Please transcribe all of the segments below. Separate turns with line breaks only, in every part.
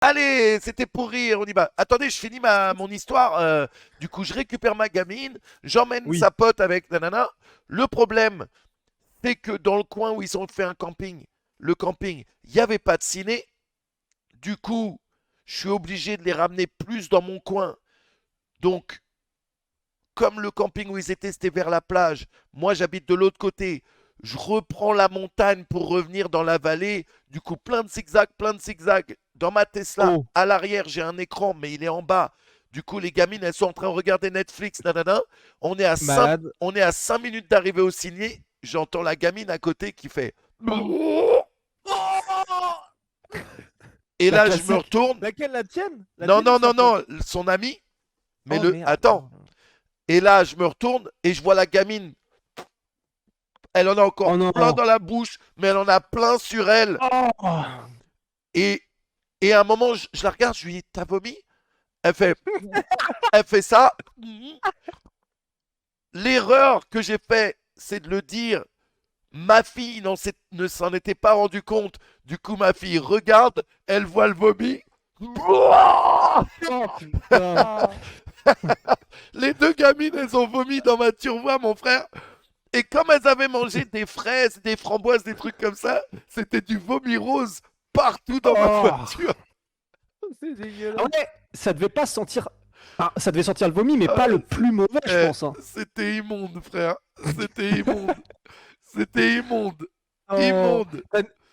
Allez, c'était pour rire, on y va. Attendez, je finis mon histoire. Du coup, je récupère ma gamine, j'emmène
Oui.
sa pote avec nanana. Le problème, c'est que dans le coin où ils ont fait un camping, le camping, il n'y avait pas de ciné. Du coup, je suis obligé de les ramener plus dans mon coin. Donc, comme le camping où ils étaient, c'était vers la plage, moi j'habite de l'autre côté. Je reprends la montagne pour revenir dans la vallée. Du coup, plein de zigzags, plein de zigzags. Dans ma Tesla,
Oh,
à l'arrière, j'ai un écran, mais il est en bas. Du coup, les gamines, elles sont en train de regarder Netflix, nanana. On est à 5,
malade.
on est à 5 minutes d'arriver au ciné. J'entends la gamine à côté qui fait. Et
La
là, je me
classique.
retourne.
Laquelle, la tienne? La
Non,
tienne ou
non,
sa
non,
pote?
non, son ami. Mais
Oh
le.
merde.
Attends. Et là, je me retourne et je vois la gamine. Elle en a encore
Oh
plein
non.
dans la bouche, mais elle en a plein sur elle.
Oh.
Et, et à un moment, je la regarde, je lui dis, t'as vomi? Elle fait, elle fait ça. L'erreur que j'ai fait, c'est de le dire. Ma fille ne s'en était pas rendu compte. Du coup, ma fille regarde, elle voit le vomi.
Oh putain.
Les deux gamines, elles ont vomi dans ma turvoie, mon frère. Et comme elles avaient mangé des fraises, des framboises, des trucs comme ça, c'était du vomi rose partout dans ma
Oh.
voiture.
C'est dégueulasse. Ah ouais, ça devait pas sentir. Enfin, ça devait sentir le vomi, mais pas
Ah,
le plus mauvais, je pense, hein.
c'était immonde, frère. C'était immonde. C'était immonde.
Oh.
Immonde.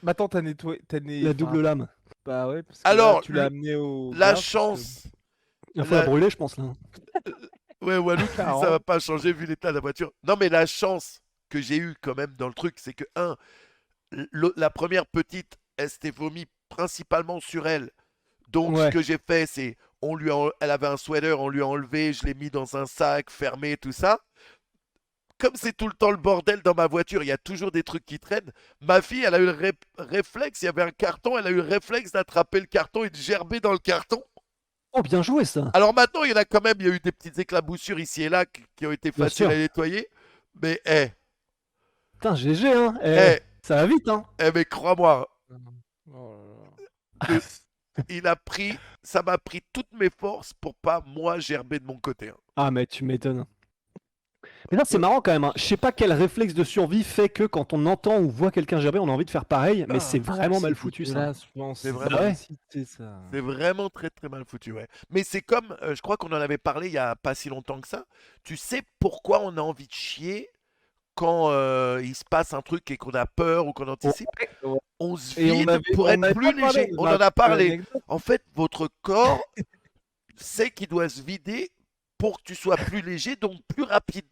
Mais attends, t'as nettoyé.
La
Enfin,
double lame.
bah ouais, parce que là,
Alors,
tu l'as amené au
la
gaz, parce que.
chance.
Il faut la
La,
brûler, je pense, là.
ouais, Walou qui dit ça va
40.
pas changer vu l'état de la voiture. Non, mais la chance que j'ai eue quand même dans le truc, c'est que, la première petite, elle s'était vomi principalement sur elle. Donc, ce
Ouais.
que j'ai fait, c'est, elle avait un sweater, on lui a enlevé, je l'ai mis dans un sac fermé, tout ça. Comme c'est tout le temps le bordel dans ma voiture, il y a toujours des trucs qui traînent. Ma fille, elle a eu le réflexe, il y avait un carton, elle a eu le réflexe d'attraper le carton et de gerber dans le carton.
Oh, bien joué, ça.
Alors maintenant, il y en a quand même, il y a eu des petites éclaboussures ici et là qui ont été
Bien
faciles à
sûr.
nettoyer. Mais,
Putain, GG, hein.
eh,
Ça va vite, hein.
mais crois-moi,
Oh là là.
de, ça m'a pris toutes mes forces pour pas, moi, gerber de mon côté, hein.
Ah, mais tu m'étonnes. Mais là, c'est
Ouais.
marrant quand même, hein. Je sais pas quel réflexe de survie fait que quand on entend ou voit quelqu'un gerber, on a envie de faire pareil, mais c'est vraiment
C'est
mal foutu, ça.
dégueulasse, je pense.
C'est
C'est
Bah
vraiment,
ouais.
nécessité, ça.
c'est vraiment très très mal foutu, ouais. Mais c'est comme, je crois qu'on en avait parlé il y a pas si longtemps que ça. Tu sais pourquoi on a envie de chier quand il se passe un truc et qu'on a peur ou qu'on anticipe?
Ouais, ouais.
On se
Et
vide pour
on
être
avait
plus
pas parlé,
léger.
on
On
m'a
en a
raconté
parlé.
l'anecdote.
En fait, votre corps sait qu'il doit se vider pour que tu sois plus léger, donc plus rapide.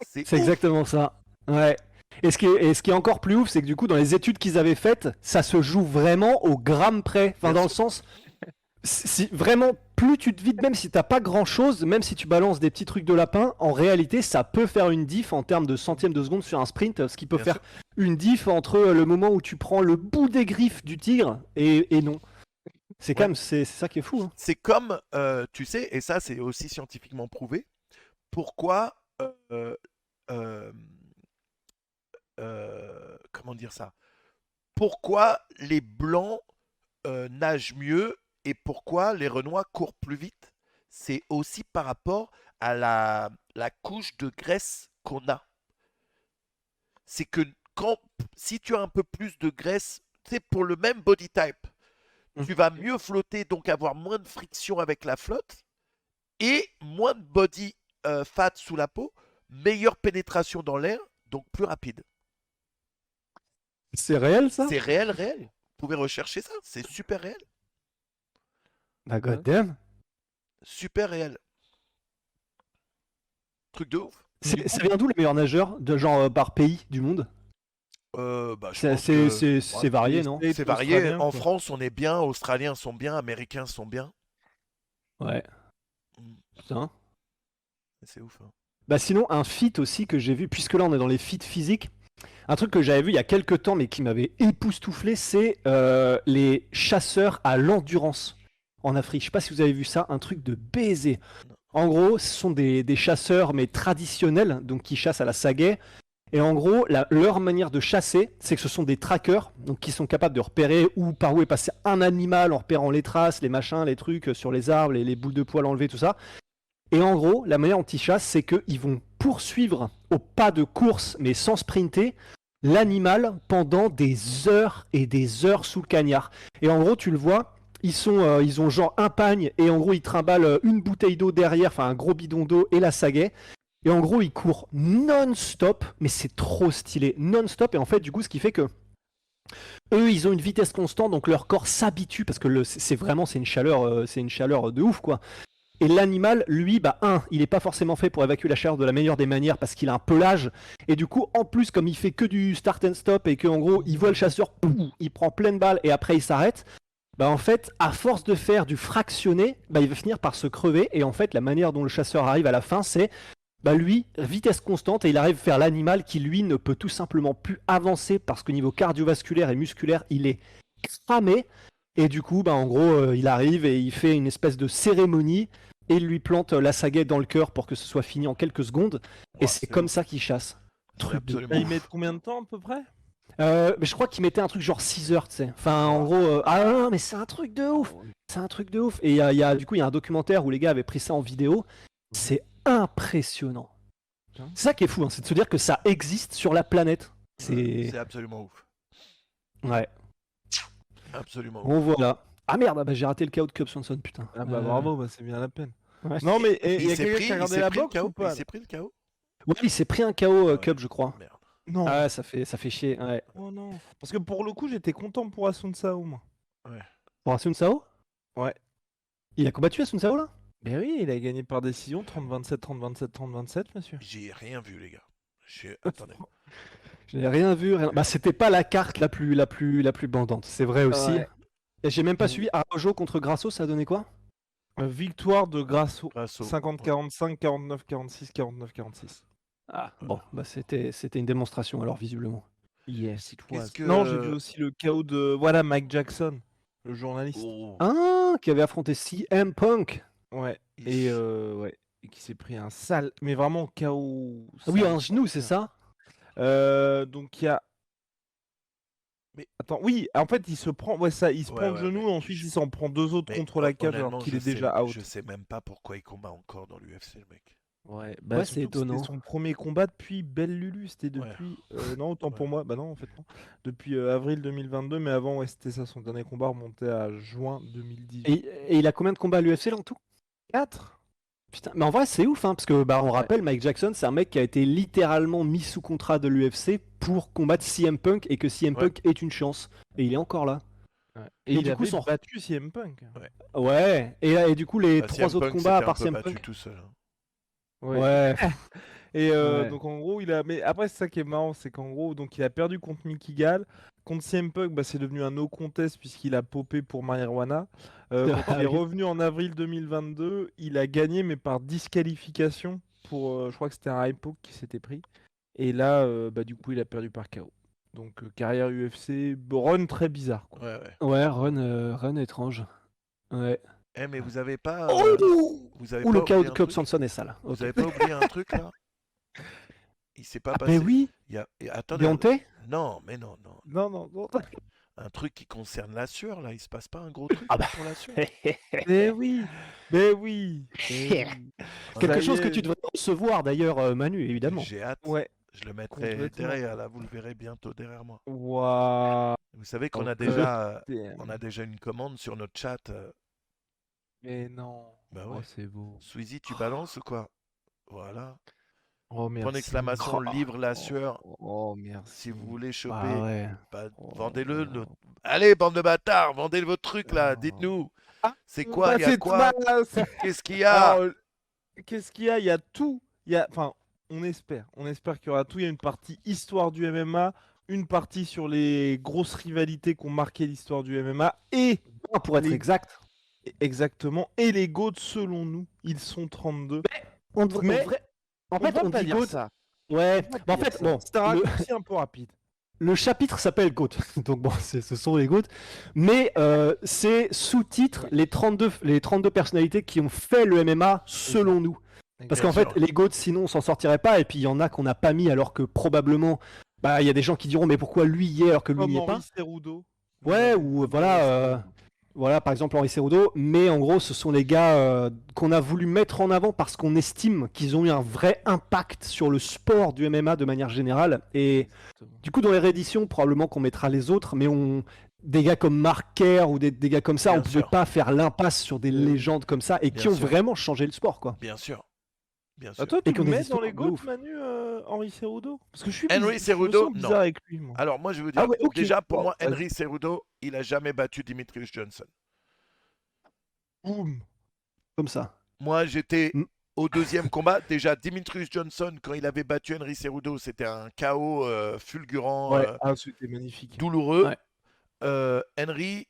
C'est
C'est
ouf.
exactement ça. Ouais. Et ce qui est encore plus ouf, c'est que du coup, dans les études qu'ils avaient faites, ça se joue vraiment au gramme près. Enfin,
Bien
dans le
sûr.
sens, si vraiment, plus tu te vides, même si t'as pas grand chose, même si tu balances des petits trucs de lapin, en réalité, ça peut faire une diff en termes de centièmes de seconde sur un sprint, ce qui peut
Bien
faire
sûr.
une diff entre le moment où tu prends le bout des griffes du tigre et non. C'est quand
Ouais.
même, c'est ça qui est fou, hein.
C'est comme, tu sais, et ça c'est aussi scientifiquement prouvé, pourquoi, euh, comment dire ça? Pourquoi les blancs nagent mieux et pourquoi les Renois courent plus vite, c'est aussi par rapport à la couche de graisse qu'on a. C'est que si tu as un peu plus de graisse, c'est pour le même body type, tu vas mieux flotter, donc avoir moins de friction avec la flotte et moins de body fat sous la peau, meilleure pénétration dans l'air, donc plus rapide.
C'est réel, ça?
C'est réel, réel. Vous pouvez rechercher ça, c'est super réel.
Bah,
Ouais.
goddamn.
Super réel. Truc de ouf.
Mais du
Ça
coup,
vient d'où les meilleurs nageurs, de genre par pays du monde?
Bah, je
C'est
pense
c'est-
que
c'est-
ouais,
c'est
c'est les
varié, non?
c'est
States
varié.
australiens,
En
quoi.
France, on est bien, Australiens sont bien, Américains sont bien.
Ouais,
Mm,
putain.
c'est ouf, hein.
Bah sinon, un feat aussi que j'ai vu, puisque là on est dans les feats physiques, un truc que j'avais vu il y a quelques temps mais qui m'avait époustouflé, c'est les chasseurs à l'endurance en Afrique. Je sais pas si vous avez vu ça, un truc de baiser.
Non.
En gros, ce sont des chasseurs mais traditionnels, donc qui chassent à la sagaie, Et en gros, leur manière de chasser, c'est que ce sont des trackers, donc qui sont capables de repérer par où est passé un animal en repérant les traces, les machins, les trucs sur les arbres, les boules de poils enlevées, tout ça. Et en gros, la manière dont ils chassent, c'est qu'ils vont poursuivre au pas de course, mais sans sprinter, l'animal pendant des heures et des heures sous le cagnard. Et en gros, tu le vois, ils ont genre un pagne, et en gros, ils trimballent une bouteille d'eau derrière, enfin un gros bidon d'eau et la sagaie. Et en gros, ils courent non-stop, mais c'est trop stylé, non-stop. Et en fait, du coup, ce qui fait que eux, ils ont une vitesse constante, donc leur corps s'habitue parce que c'est une chaleur de ouf, quoi. Et l'animal, lui, il est pas forcément fait pour évacuer la chaleur de la meilleure des manières parce qu'il a un pelage. Et du coup, en plus, comme il fait que du start and stop et qu'en gros, il voit le chasseur, il prend pleine balle et après il s'arrête. En fait, à force de faire du fractionné, il va finir par se crever. Et en fait, la manière dont le chasseur arrive à la fin, c'est lui, vitesse constante, et il arrive à faire l'animal qui, lui, ne peut tout simplement plus avancer parce qu'au niveau cardiovasculaire et musculaire, il est cramé. Et du coup, en gros, il arrive et il fait une espèce de cérémonie et il lui plante la sagaie dans le cœur pour que ce soit fini en quelques secondes. Et c'est comme ça qu'il chasse. Truc de...
Ils mettent combien de temps à peu près?
Mais je crois qu'il mettait un truc genre 6 heures, tu sais. Enfin, en gros, non, mais c'est un truc de ouf. C'est un truc de ouf. Et du coup, il y a un documentaire où les gars avaient pris ça en vidéo. C'est impressionnant. C'est ça qui est fou, c'est de se dire que ça existe sur la planète.
C'est absolument ouf.
Ouais.
Absolument.
Bon, voilà. Ah merde, j'ai raté le KO de Cub Swanson, putain.
Ah bravo, c'est bien la peine.
Ouais.
Non, mais il y a
s'est
quelqu'un
pris,
qui a
il
regardé
s'est
la
pris le
boxe ou
KO.
pas?
Il s'est pris le KO.
Ouais, il s'est pris un KO
Ouais.
Cub, je crois.
Merde.
Non.
Ah, ça fait chier. Ouais.
Oh non. Parce que pour le coup, j'étais content pour Asun Sao, moi.
Pour Asun Sao?
Ouais.
Il a combattu Asun Sao, là?
Ben oui, il a gagné par décision 30-27, 30-27, 30-27, monsieur.
J'ai rien vu, les gars. Attendez.
Je n'ai rien vu. C'était pas la carte la plus bandante, c'est vrai aussi.
Ouais.
Et j'ai même pas suivi Araujo contre Grasso, ça a donné quoi?
Victoire de Grasso.
Grasso.
50-45, 49-46, 49-46.
Ah, bon, c'était une démonstration alors, visiblement.
Yes, it was.
Que-
Non, j'ai vu aussi le KO de Mike Jackson, le journaliste.
Oh.
Ah, qui avait affronté CM Punk.
Ouais. Et qui s'est pris un sale, mais vraiment KO.
Ah oui,
sale.
un genou, c'est ça?
Donc il y a.
Mais
attends, oui, en fait il se prend, il se prend le
ouais,
genou,
mais
ensuite il s'en prend 2 autres
Mais
contre la cage
honnêtement,
alors qu'il
je
est
sais-
déjà out.
Je sais même pas pourquoi il combat encore dans l'UFC, le mec.
Ouais,
Ouais, c'est
surtout que
étonnant.
C'était son premier combat depuis Belle Lulu, c'était depuis. Non, autant pour moi, bah non, en fait, non. Depuis avril 2022, mais avant, c'était ça, son dernier combat remontait à juin 2018.
Et il a combien de combats à l'UFC là en tout?
4.
Putain, mais en vrai c'est ouf, parce que on rappelle, Mike Jackson, c'est un mec qui a été littéralement mis sous contrat de l'UFC pour combattre CM Punk et que CM Punk est une chance. Et il est encore là.
Et
Mais
il
du coup,
avait battu CM Punk.
Ouais. Et du coup les
Bah,
3
CM
autres
Punk
combats à
s'était
part
un peu
CM
battu
Punk.
tout seul. Hein.
Ouais.
Et
Ouais.
donc en gros, mais après c'est ça qui est marrant, c'est qu'en gros, donc il a perdu contre Mickey Gall, contre CM Punk, c'est devenu un no contest puisqu'il a popé pour marijuana. Quand il est revenu en avril 2022, il a gagné mais par disqualification pour, je crois que c'était un high poke qui s'était pris. Et là, du coup, il a perdu par KO. Donc carrière UFC, run très bizarre. Quoi.
Ouais, run étrange. Ouais.
Mais vous avez pas. Vous avez
Ou
pas
le KO
oublié
de
un
Cub
truc
Swanson est sale.
Vous avez pas oublié un truc là Il s'est pas passé.
Mais oui.
Attendez.
Deontay?
Non, mais non.
Non.
Un truc qui concerne la sueur là, il se passe pas un gros truc pour la sueur
Mais oui.
Quelque chose que tu devrais recevoir d'ailleurs, Manu, évidemment.
J'ai hâte.
Ouais.
Je le mettrai derrière là, vous le verrez bientôt derrière moi.
Waouh.
Vous savez qu'on
Donc,
a déjà une commande sur notre chat.
Mais non.
Bah ouais.
Oh, c'est beau.
Sweezy, tu balances ou quoi? Voilà.
Oh, merci.
Point d'exclamation, livre la sueur.
Oh, merci.
Si vous voulez choper,
Ah ouais.
vendez-le. Allez, bande de bâtards, vendez votre truc là, dites-nous. C'est quoi? Il y a quoi? Qu'est-ce qu'il y a?
Alors, qu'est-ce qu'il y a? Il y a tout. Enfin, on espère qu'il y aura tout. Il y a une partie histoire du MMA, une partie sur les grosses rivalités qui ont marqué l'histoire du MMA et,
pour être exact,
exactement, et les GOAT selon nous, ils sont 32.
En fait, on
pas
dit
dire
GOAT.
ça.
Ouais. En fait, bon,
c'est un raccourci un peu rapide.
le chapitre s'appelle GOAT, donc bon, ce sont les GOAT, mais c'est sous-titre les 32 personnalités qui ont fait le MMA selon nous. Parce
Bien
qu'en fait,
sûr.
les GOAT, sinon, on s'en sortirait pas. Et puis, il y en a qu'on n'a pas mis alors que probablement, bah, il y a des gens qui diront, mais pourquoi lui y est alors que lui
Comme
n'y est
Henri
pas?
Cerudo.
Ouais, ou voilà, par exemple Henri Cerudo. Mais en gros, ce sont les gars qu'on a voulu mettre en avant parce qu'on estime qu'ils ont eu un vrai impact sur le sport du MMA de manière générale. Et du coup, dans les rééditions, probablement qu'on mettra les autres, mais des gars comme Mark Kerr ou des gars comme ça,
Bien
on pouvait
sûr.
pas faire l'impasse sur des
Oui.
légendes comme ça et
Bien
qui ont
sûr.
vraiment changé le sport, quoi.
Bien sûr. Bien
Ah,
sûr.
toi,
Et
tu
qui ont
le
des
mets dans les
histoires de
GOAT,
ouf.
Manu, Henri Cerudo? Parce que je
Henry
me
Cerudo,
sens
non.
bizarre avec lui, moi.
Alors moi je veux
Ah
dire,
ouais, ok.
déjà pour
Bon,
moi,
vas-y.
Henry Cerudo, il a jamais battu Demetrius Johnson.
Boum.
Comme ça.
Moi j'étais
Mm.
au deuxième combat. Déjà Demetrius Johnson, quand il avait battu Henry Cerudo, c'était un KO fulgurant,
Ouais, c'était magnifique.
douloureux.
Ouais.
Henry,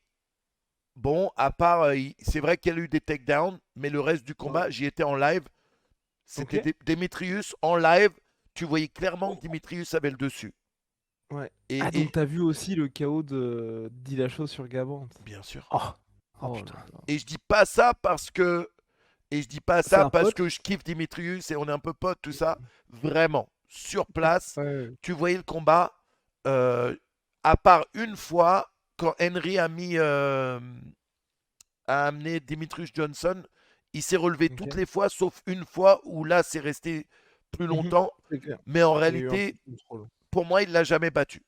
bon, à part, c'est vrai qu'il y a eu des takedowns, mais le reste du combat, j'y étais en live. C'était
Ok.
Demetrius en live. Tu voyais clairement que Demetrius avait le dessus.
Ouais.
Et,
Ah,
et-
donc t'as vu aussi le KO de Dillashaw sur Gabante.
bien sûr.
Oh,
Oh
putain.
là là.
Et je dis pas ça parce que Et je dis pas
C'est
ça
un
parce
pote.
que je kiffe Dimitrius et on est un peu potes, tout ça. Vraiment, sur place,
Ouais.
tu voyais le combat. À part une fois, quand Henry a amené Dimitrius Johnson, il s'est relevé
Ok.
toutes les fois, sauf une fois où là, c'est resté plus longtemps.
C'est clair.
Mais en
Il y a eu un peu
réalité,
de contrôle.
pour moi, il l'a jamais battu.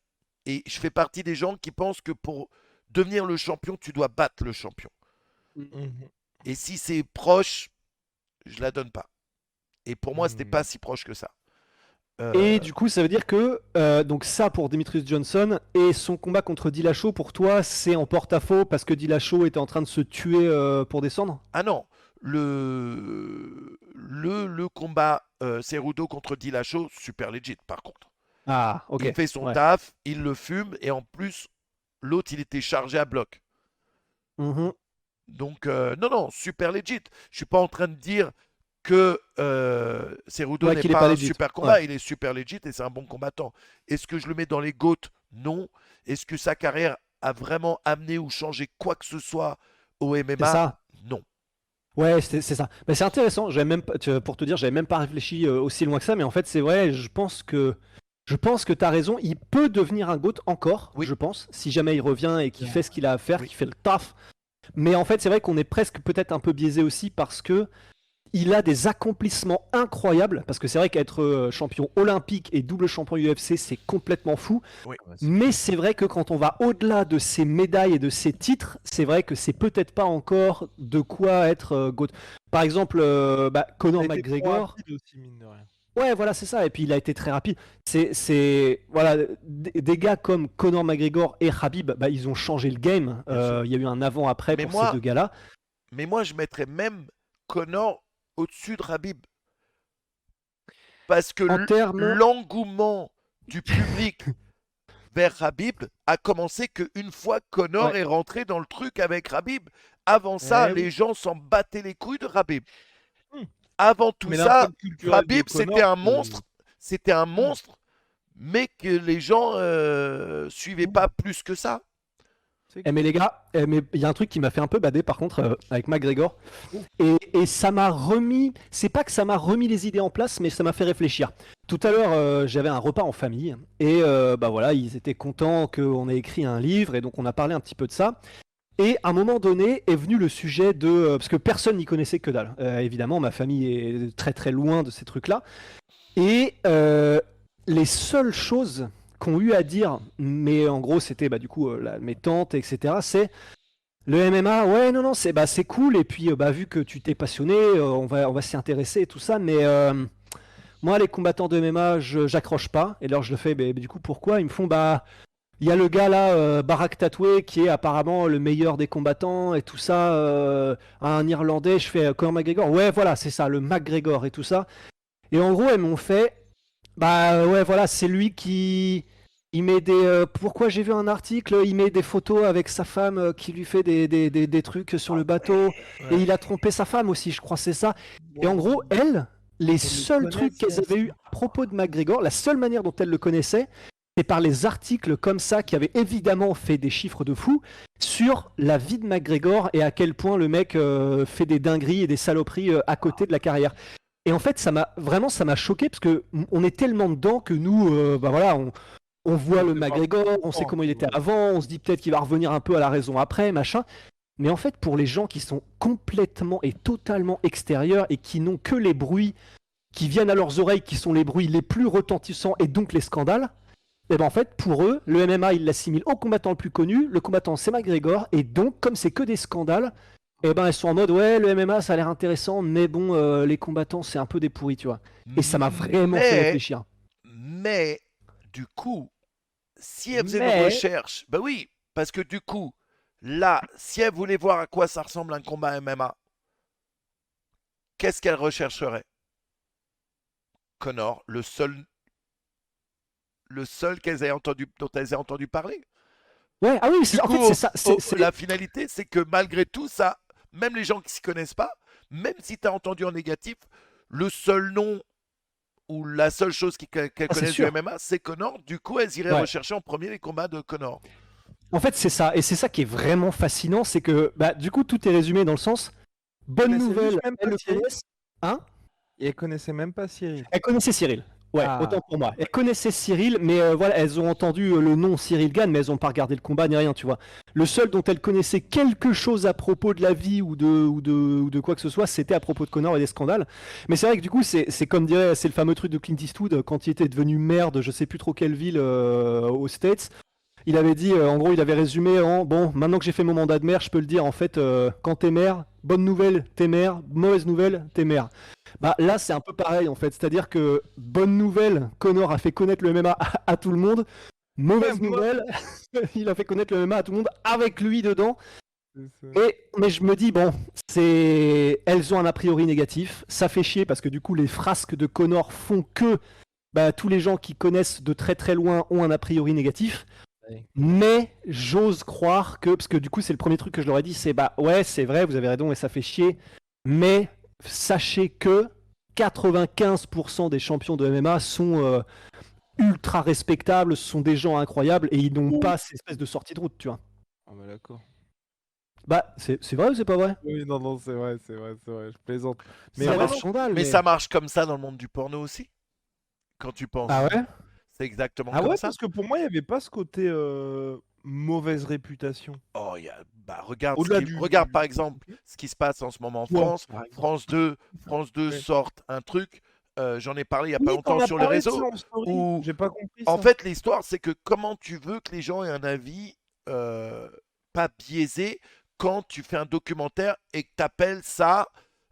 Et je fais partie des gens qui pensent que pour devenir le champion, tu dois battre le champion.
Mhm.
Et si c'est proche, je la donne pas. Et pour moi, c'était pas si proche que ça.
Et du coup, ça veut dire que donc ça pour Demetrius Johnson et son combat contre Dillashaw pour toi, c'est en porte-à-faux parce que Dillashaw était en train de se tuer pour descendre.
Ah non, le combat Cerudo contre Dillashaw, super legit par contre.
Ah, ok.
Il fait son
Ouais.
taf, il le fume et en plus, l'autre, il était chargé à bloc.
Mhm.
Donc, non, super legit. Je suis pas en train de dire que Cerudo
Ouais,
n'est
qu'il est
pas
pas
un
legit.
super combat,
Ouais.
il est super legit et c'est un bon combattant. Est-ce que je le mets dans les GOAT? Non. Est-ce que sa carrière a vraiment amené ou changé quoi que ce soit au
C'est
MMA?
ça.
Non.
Ouais, c'est ça. Mais c'est intéressant. Pour te dire, j'avais même pas réfléchi aussi loin que ça, mais en fait, c'est vrai. Je pense que tu as raison. Il peut devenir un GOAT encore,
Oui.
je pense, si jamais il revient et qu'il fait ce qu'il a à faire,
Oui.
qu'il fait le taf. Mais en fait, c'est vrai qu'on est presque peut-être un peu biaisé aussi parce que il a des accomplissements incroyables. Parce que c'est vrai qu'être champion olympique et double champion UFC, c'est complètement fou. Mais c'est vrai que quand on va au-delà de ces médailles et de ces titres, c'est vrai que c'est peut-être pas encore de quoi être GOAT. Par exemple, Conor
Il a été trop
McGregor.
rapide aussi, mine de rien.
Ouais, voilà, c'est ça. Et puis il a été très rapide. Voilà, des gars comme Conor McGregor et Khabib, bah, ils ont changé le game.
Bien sûr.
Il y a eu un avant-après
Mais
pour
moi-
ces deux gars-là.
Mais moi, je mettrais même Conor au-dessus de Khabib. Parce que
En termes,
l'engouement du public vers Khabib a commencé qu'une fois Conor
Ouais.
est rentré dans le truc avec Khabib. Avant ça,
Eh oui.
les gens s'en battaient les couilles de Khabib.
Hmm.
Avant tout
Mais
ça,
l'impact culturel de
Khabib,
Conor,
c'était un
c'est-
monstre. C'était un monstre, mais que les gens suivaient pas plus que ça.
mais les gars, mais il y a un truc qui m'a fait un peu bader par contre avec McGregor. Et ça m'a remis, c'est pas que ça m'a remis les idées en place, mais ça m'a fait réfléchir. Tout à l'heure, j'avais un repas en famille et bah voilà, ils étaient contents qu'on ait écrit un livre et donc on a parlé un petit peu de ça. Et à un moment donné est venu le sujet de parce que personne n'y connaissait que dalle. Évidemment, ma famille est très très loin de ces trucs-là. Et les seules choses qu'ont eu à dire, mais en gros c'était du coup mes tantes, etc. C'est le MMA, ouais non c'est cool et puis vu que tu t'es passionné, on va s'y intéresser et tout ça, mais moi les combattants de MMA j'accroche pas. Et alors je le fais, mais du coup pourquoi? Ils me font il y a le gars là, Barak Tatoué, qui est apparemment le meilleur des combattants et tout ça, un Irlandais. Je fais Conor McGregor, ouais voilà c'est ça, le McGregor et tout ça. Et en gros elles m'ont fait, ouais voilà c'est lui qui il met des pourquoi j'ai vu un article, il met des photos avec sa femme qui lui fait des trucs sur le bateau et il a trompé sa femme aussi, je crois c'est ça. Et en gros elles, les seuls trucs qu'elles avaient eu à propos de McGregor, la seule manière dont elles le connaissaient, c'est par les articles comme ça qui avaient évidemment fait des chiffres de fou sur la vie de McGregor et à quel point le mec fait des dingueries et des saloperies à côté de la carrière. Et en fait, ça m'a choqué parce que on est tellement dedans que nous, bah voilà, on voit le McGregor, on sait comment il était avant, on se dit peut-être qu'il va revenir un peu à la raison après, machin. Mais en fait, pour les gens qui sont complètement et totalement extérieurs et qui n'ont que les bruits qui viennent à leurs oreilles, qui sont les bruits les plus retentissants et donc les scandales, et ben en fait, pour eux, le MMA, ils l'assimilent au combattant le plus connu, le combattant c'est McGregor, et donc, comme c'est que des scandales, et ben ils sont en mode, ouais, le MMA, ça a l'air intéressant, mais bon, les combattants, c'est un peu des pourris, tu vois. Et ça m'a vraiment fait
Mais,
réfléchir.
mais, du coup, si elle faisait une
Mais,
recherche, bah oui, parce que du coup, là, si elle voulait voir à quoi ça ressemble un combat MMA, qu'est-ce qu'elle rechercherait? Connor, le seul dont elles aient entendu parler.
ouais, ah oui,
Du
en
coup,
fait, c'est ça,
la finalité, c'est que malgré tout ça, même les gens qui s'y connaissent pas, même si tu as entendu en négatif, le seul nom ou la seule chose qu'elles
ah, c'est
connaissent du
sûr.
MMA, c'est Connor. Du coup, elles iraient
Ouais.
rechercher en premier les combats de Connor.
En fait, c'est ça, et c'est ça qui est vraiment fascinant, c'est que, bah, du coup, tout est résumé dans le sens, bonne
Connaissait
nouvelle,
juste même
elles
pas
le
Cyril.
connaissent, hein.
Et elle connaissait même pas Cyril.
Elle connaissait Cyril. Ouais,
Ah,
autant pour moi. Elle connaissait Cyril, mais voilà, elles ont entendu le nom Cyril Gann, mais elles n'ont pas regardé le combat ni rien, tu vois. Le seul dont elles connaissaient quelque chose à propos de la vie ou de quoi que ce soit, c'était à propos de Connor et des scandales. Mais c'est vrai que du coup, c'est comme dirait, c'est le fameux truc de Clint Eastwood quand il était devenu maire de je sais plus trop quelle ville aux States. Il avait dit, en gros, il avait résumé en bon, maintenant que j'ai fait mon mandat de maire, je peux le dire, en fait, quand t'es maire, bonne nouvelle, t'es maire, mauvaise nouvelle, t'es maire. Bah là, c'est un peu pareil en fait, c'est-à-dire que bonne nouvelle, Connor a fait connaître le MMA à tout le monde.
ouais,
Mauvaise
moi.
nouvelle, il a fait connaître le MMA à tout le monde avec lui dedans.
C'est ça.
Mais je me dis bon, elles ont un a priori négatif. Ça fait chier parce que du coup les frasques de Connor font que bah, tous les gens qui connaissent de très très loin ont un a priori négatif.
Ouais.
Mais j'ose croire que, parce que du coup c'est le premier truc que je leur ai dit, c'est bah ouais c'est vrai, vous avez raison et ça fait chier, mais sachez que 95% des champions de MMA sont ultra respectables, ce sont des gens incroyables et ils n'ont pas cette espèce de sortie de route, tu vois.
Ah bah d'accord.
Bah c'est vrai ou c'est pas vrai?
Oui, non, non, c'est vrai, c'est vrai, c'est vrai, je plaisante. Mais
C'est
Ça
un
marche.
vraiment,
scandale,
Mais
mais...
ça marche comme ça dans le monde du porno aussi, quand tu
Ah
penses.
ouais?
C'est exactement
ah
comme
ouais,
ça.
parce que pour moi, il n'y avait pas ce côté mauvaise réputation.
Oh, bah, regarde,
Au-delà
regarde par
du
exemple ce qui se passe en ce moment en
poids,
France.
par exemple.
France 2
Ouais.
sortent un truc. J'en ai parlé il n'y a pas
Oui,
longtemps
t'en as
sur les
parlé de ça
réseaux.
en story.
Où,
J'ai pas compris
en
ça.
fait, l'histoire, c'est que comment tu veux que les gens aient un avis euh, pas biaisé quand tu fais un documentaire et que tu appelles ça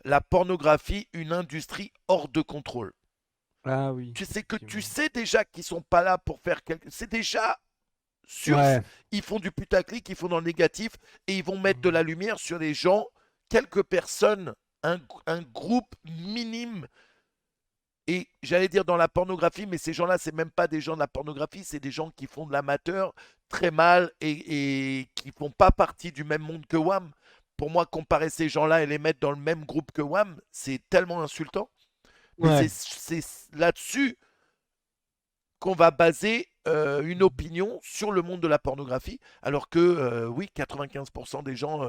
la pornographie une industrie hors de contrôle.
Ah oui,
Tu sais que tu
effectivement.
sais déjà qu'ils sont pas là pour faire quelque. C'est déjà sur.
Ouais.
Ils font du putaclic, ils font dans le négatif et ils vont mettre de la lumière sur les gens, quelques personnes, un groupe minime. Et j'allais dire dans la pornographie, mais ces gens-là, c'est même pas des gens de la pornographie, c'est des gens qui font de l'amateur très mal et qui font pas partie du même monde que WAM. Pour moi, comparer ces gens-là et les mettre dans le même groupe que WAM, c'est tellement insultant. Mais
Ouais.
c'est là-dessus qu'on va baser une opinion sur le monde de la pornographie, alors que oui, 95% des gens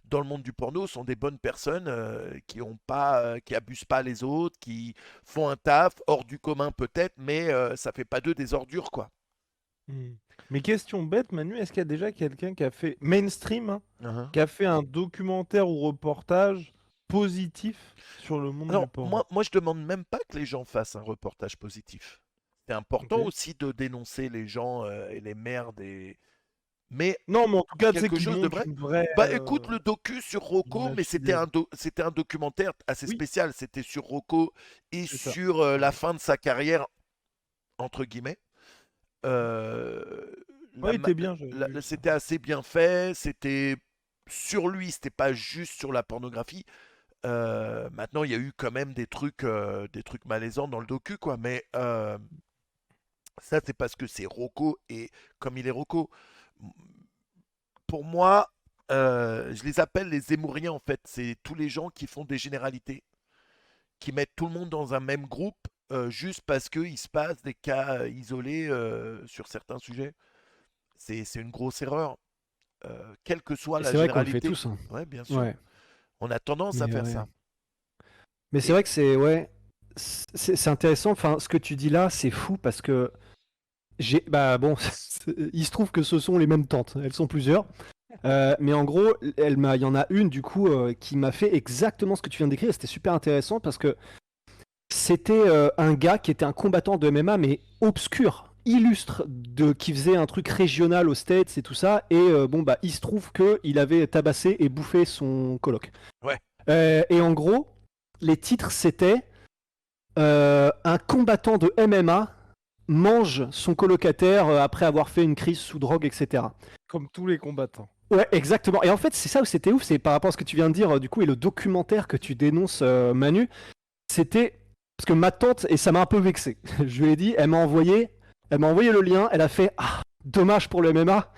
dans le monde du porno sont des bonnes personnes qui ont pas, qui abusent pas les autres, qui font un taf hors du commun peut-être, mais ça fait pas d'eux des ordures quoi.
Hmm. Mais question bête, Manu, est-ce qu'il y a déjà quelqu'un qui a fait mainstream, hein,
Uhum.
qui a fait un documentaire ou reportage positif sur le monde du
Alors
porno?
moi je demande même pas que les gens fassent un reportage positif. C'est important
Ok.
aussi de dénoncer les gens et les merdes mais
Non, mais en tout cas, tu sais
quelque
qu'il
chose de
montre
vrai.
une vraie
Bah écoute, le docu sur Rocco, mais
image
c'était
fidèle.
c'était un documentaire assez
Oui,
spécial. C'était sur Rocco et
c'est ça.
sur la fin de sa carrière, entre guillemets. Euh,
Ouais, il était bien, j'avais vu ça.
c'était assez bien fait. C'était sur lui, c'était pas juste sur la pornographie. Maintenant, il y a eu quand même des trucs malaisants dans le docu, quoi. Mais ça, c'est parce que c'est Rocco et comme il est Rocco. Pour moi, je les appelle les Zémouriens en fait. C'est tous les gens qui font des généralités, qui mettent tout le monde dans un même groupe juste parce qu'il se passe des cas isolés sur certains sujets. C'est une grosse erreur, quelle que soit
Et
la
c'est vrai qu'on le fait
généralité.
tous, hein.
Ouais, bien sûr.
Ouais.
On a tendance à
Mais
faire
ouais.
ça.
Mais c'est
Et
vrai que c'est... Ouais. c'est intéressant. Enfin, ce que tu dis là, c'est fou parce que il se trouve que ce sont les mêmes tantes. Elles sont plusieurs. Mais en gros, il y en a une du coup qui m'a fait exactement ce que tu viens de décrire. C'était super intéressant parce que c'était un gars qui était un combattant de MMA mais obscur, illustre, qui faisait un truc régional aux States et tout ça. Et il se trouve que il avait tabassé et bouffé son coloc.
Ouais.
Et en gros, les titres c'était un combattant de MMA mange son colocataire après avoir fait une crise sous drogue, etc.
Comme tous les combattants.
Ouais, exactement. Et en fait, c'est ça où c'était ouf, c'est par rapport à ce que tu viens de dire, du coup, et le documentaire que tu dénonces, Manu, c'était parce que ma tante, et ça m'a un peu vexé. Je lui ai dit, elle m'a envoyé le lien, elle a fait, ah, dommage pour le MMA.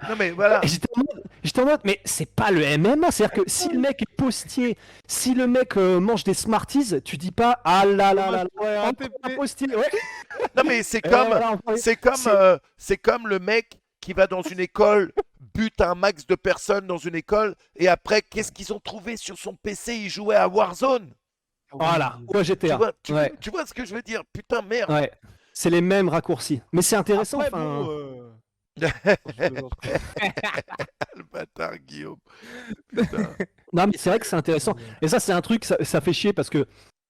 Non, mais voilà.
Et j'étais en mode, mais c'est pas le MMA, c'est-à-dire que si le mec est postier, si le mec mange des Smarties, tu dis pas, ah là là là,
Ouais,
là,
un
postier, ouais.
Non, mais c'est
Et
comme,
voilà,
c'est comme le mec qui va dans une école, bute un max de personnes dans une école, et après, qu'est-ce qu'ils ont trouvé sur son PC? Il jouait à Warzone.
Voilà, ouais,
Tu
GTA.
vois,
Ouais.
tu vois ce que je veux dire? Putain, merde.
Ouais, c'est les mêmes raccourcis. Mais c'est intéressant,
Après,
enfin.
bon,
Le bâtard, Guillaume. Putain.
Non, mais c'est vrai que c'est intéressant. Et ça, c'est un truc, ça fait chier parce que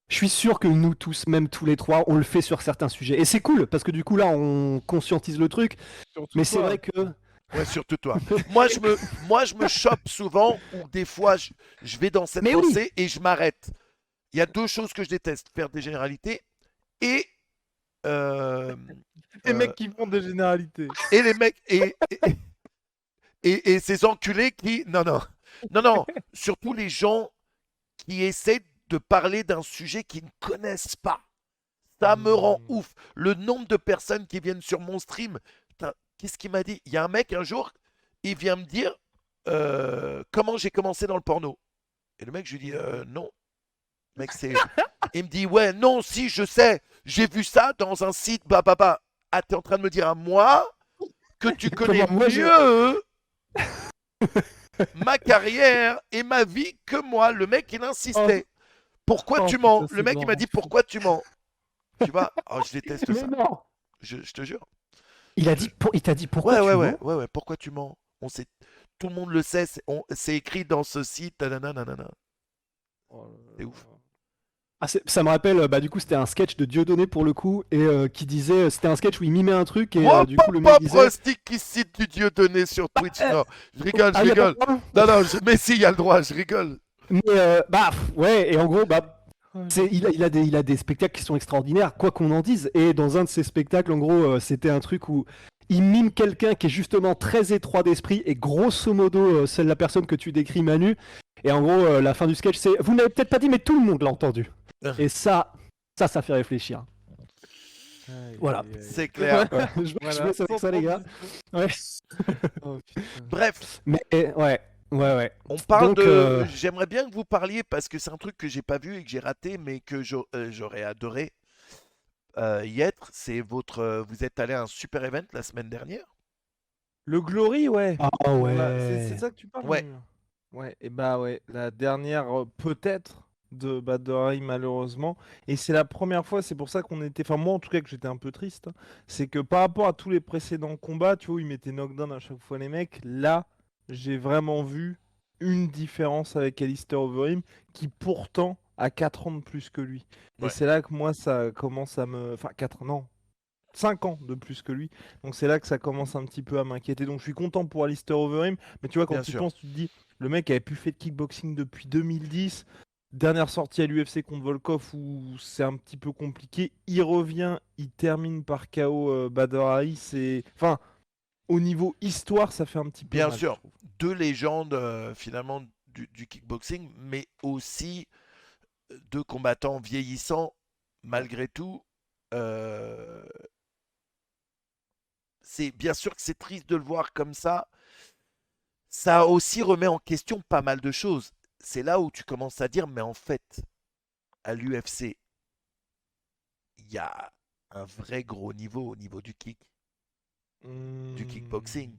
je suis sûr que nous tous, même tous les trois, on le fait sur certains sujets. Et c'est cool parce que du coup, là, on conscientise le truc.
surtout
Mais c'est
toi.
vrai que.
Ouais, surtout toi. Moi, je me chope souvent, ou des fois, je vais dans cette
Mais oui.
lancée et je m'arrête. Il y a deux choses que je déteste, faire des généralités et
Les
euh,
mecs qui font des généralités.
et les mecs et ces enculés qui non, surtout les gens qui essaient de parler d'un sujet qu'ils ne connaissent pas. Ça me rend ouf. Le nombre de personnes qui viennent sur mon stream. Putain, qu'est-ce qu'il m'a dit? Il y a un mec un jour, il vient me dire comment j'ai commencé dans le porno. Et le mec, je lui dis non. Mec, c'est. Il me dit ouais, non, si, je sais. J'ai vu ça dans un site. Bah. Ah, t'es en train de me dire à moi que tu connais
Comment moi,
mieux ma carrière et ma vie que moi. Le mec, il insistait. Pourquoi
Oh,
tu
putain,
mens?
c'est
Le mec, il m'a
marrant.
dit pourquoi tu mens? Tu vois? Oh, je déteste
Mais
ça.
non.
Je te jure.
Il t'a dit pourquoi tu mens.
Ouais. Pourquoi tu mens? On sait, tout le monde le sait. C'est écrit dans ce site. Nanana.
Oh là
C'est
là.
ouf.
Ah, ça me rappelle, du coup, c'était un sketch de Dieudonné pour le coup, et qui disait, c'était un sketch où il mimait un truc, et
Oh,
du coup, le mec disait.
Rusty qui cite du Dieu donné sur Twitch. Non, je rigole, je
Ah, y a pas
rigole.
de problème.
Non, mais si, il y a le droit, je rigole.
Mais ouais, et en gros,
Oh,
il a des spectacles qui sont extraordinaires, quoi qu'on en dise. Et dans un de ses spectacles, en gros, c'était un truc où il mime quelqu'un qui est justement très étroit d'esprit, et grosso modo, c'est la personne que tu décris, Manu. Et en gros, la fin du sketch, c'est vous n'avez peut-être pas dit, mais tout le monde l'a entendu. Et ça fait réfléchir.
aïe,
Voilà.
aïe, aïe.
C'est clair.
Ouais, je
Voilà,
vous laisse avec
sans
ça, les gars.
transition.
Ouais.
Oh, putain.
Bref,
Mais ouais.
on parle
Donc,
de. J'aimerais bien que vous parliez parce que c'est un truc que j'ai pas vu et que j'ai raté, mais que j'aurais adoré y être. C'est votre. Vous êtes allé à un super event la semaine dernière?
Le Glory, ouais.
Ah
C'est
ouais.
ça que tu parles?
Ouais.
Manu Ouais, et bah ouais, la dernière peut-être de Badori malheureusement. Et c'est la première fois, c'est pour ça qu'on était. Enfin, moi en tout cas, que j'étais un peu triste. Hein. C'est que par rapport à tous les précédents combats, tu vois, où ils mettaient knockdown à chaque fois les mecs, là, j'ai vraiment vu une différence avec Alistair Overeem qui pourtant a 4 ans de plus que lui. Et
Ouais.
c'est là que moi ça commence à me. Enfin, 4 non. 5 ans de plus que lui. Donc c'est là que ça commence un petit peu à m'inquiéter. Donc je suis content pour Alistair Overeem. Mais tu vois, quand
Bien
tu
sûr.
penses, tu te dis, le mec avait plus fait de kickboxing depuis 2010. Dernière sortie à l'UFC contre Volkov où c'est un petit peu compliqué. Il revient, il termine par KO Badr Ali. Enfin, au niveau histoire, ça fait un petit peu
Bien
mal, je
sûr.
trouve.
Deux légendes finalement du kickboxing, mais aussi deux combattants vieillissants malgré tout. euh, c'est bien sûr que c'est triste de le voir comme ça. Ça aussi remet en question pas mal de choses. C'est là où tu commences à dire, mais en fait, à l'UFC, il y a un vrai gros niveau au niveau du du kickboxing.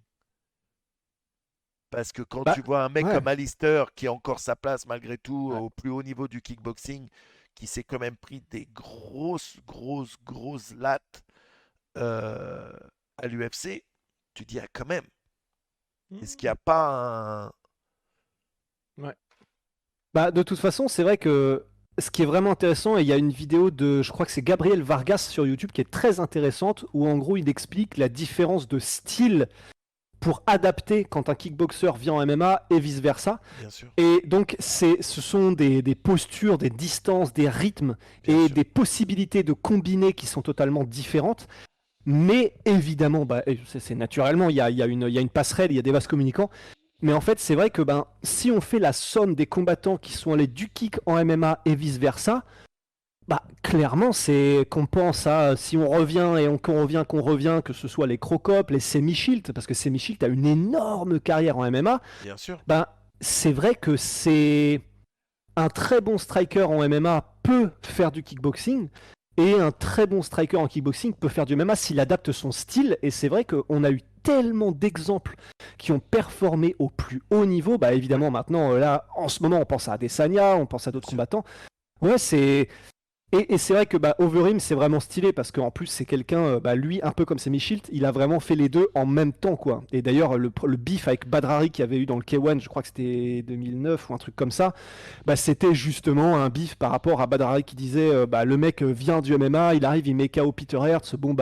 Parce que quand
Bah,
tu vois un mec
ouais.
comme Alistair qui a encore sa place malgré tout
Ouais.
au plus haut niveau du kickboxing, qui s'est quand même pris des grosses, grosses, grosses lattes à l'UFC, tu dis, ah, quand même, est-ce qu'il n'y a pas un...
Bah, de toute façon, c'est vrai que ce qui est vraiment intéressant, et il y a une vidéo de, je crois que c'est Gabriel Vargas sur YouTube qui est très intéressante, où en gros il explique la différence de style pour adapter quand un kickboxer vient en MMA et vice-versa.
Bien sûr,
Et donc ce sont des postures, des distances, des rythmes
bien
et
sûr.
des possibilités de combiner qui sont totalement différentes. Mais évidemment, bah, c'est naturellement, il y a une passerelle, il y a des vases communicants. Mais en fait, c'est vrai que si on fait la somme des combattants qui sont allés du kick en MMA et vice-versa, bah, clairement, c'est qu'on pense à, si on revient et qu'on revient, que ce soit les Crocop, les Semi-Shield, parce que Semi-Shield a une énorme carrière en MMA,
Bien sûr.
c'est vrai que c'est un très bon striker en MMA peut faire du kickboxing, et un très bon striker en kickboxing peut faire du MMA s'il adapte son style, et c'est vrai qu'on a eu tellement d'exemples qui ont performé au plus haut niveau, bah évidemment maintenant, là, en ce moment, on pense à Adesanya, on pense à d'autres combattants. Ouais, c'est... Et c'est vrai que Overeem c'est vraiment stylé parce qu'en plus c'est quelqu'un, lui un peu comme Semi-Shield, il a vraiment fait les deux en même temps quoi. Et d'ailleurs le beef avec Badrari qu'il y avait eu dans le K1, je crois que c'était 2009 ou un truc comme ça, c'était justement un beef par rapport à Badrari qui disait le mec vient du MMA, il arrive, il met KO Peter Hertz, bon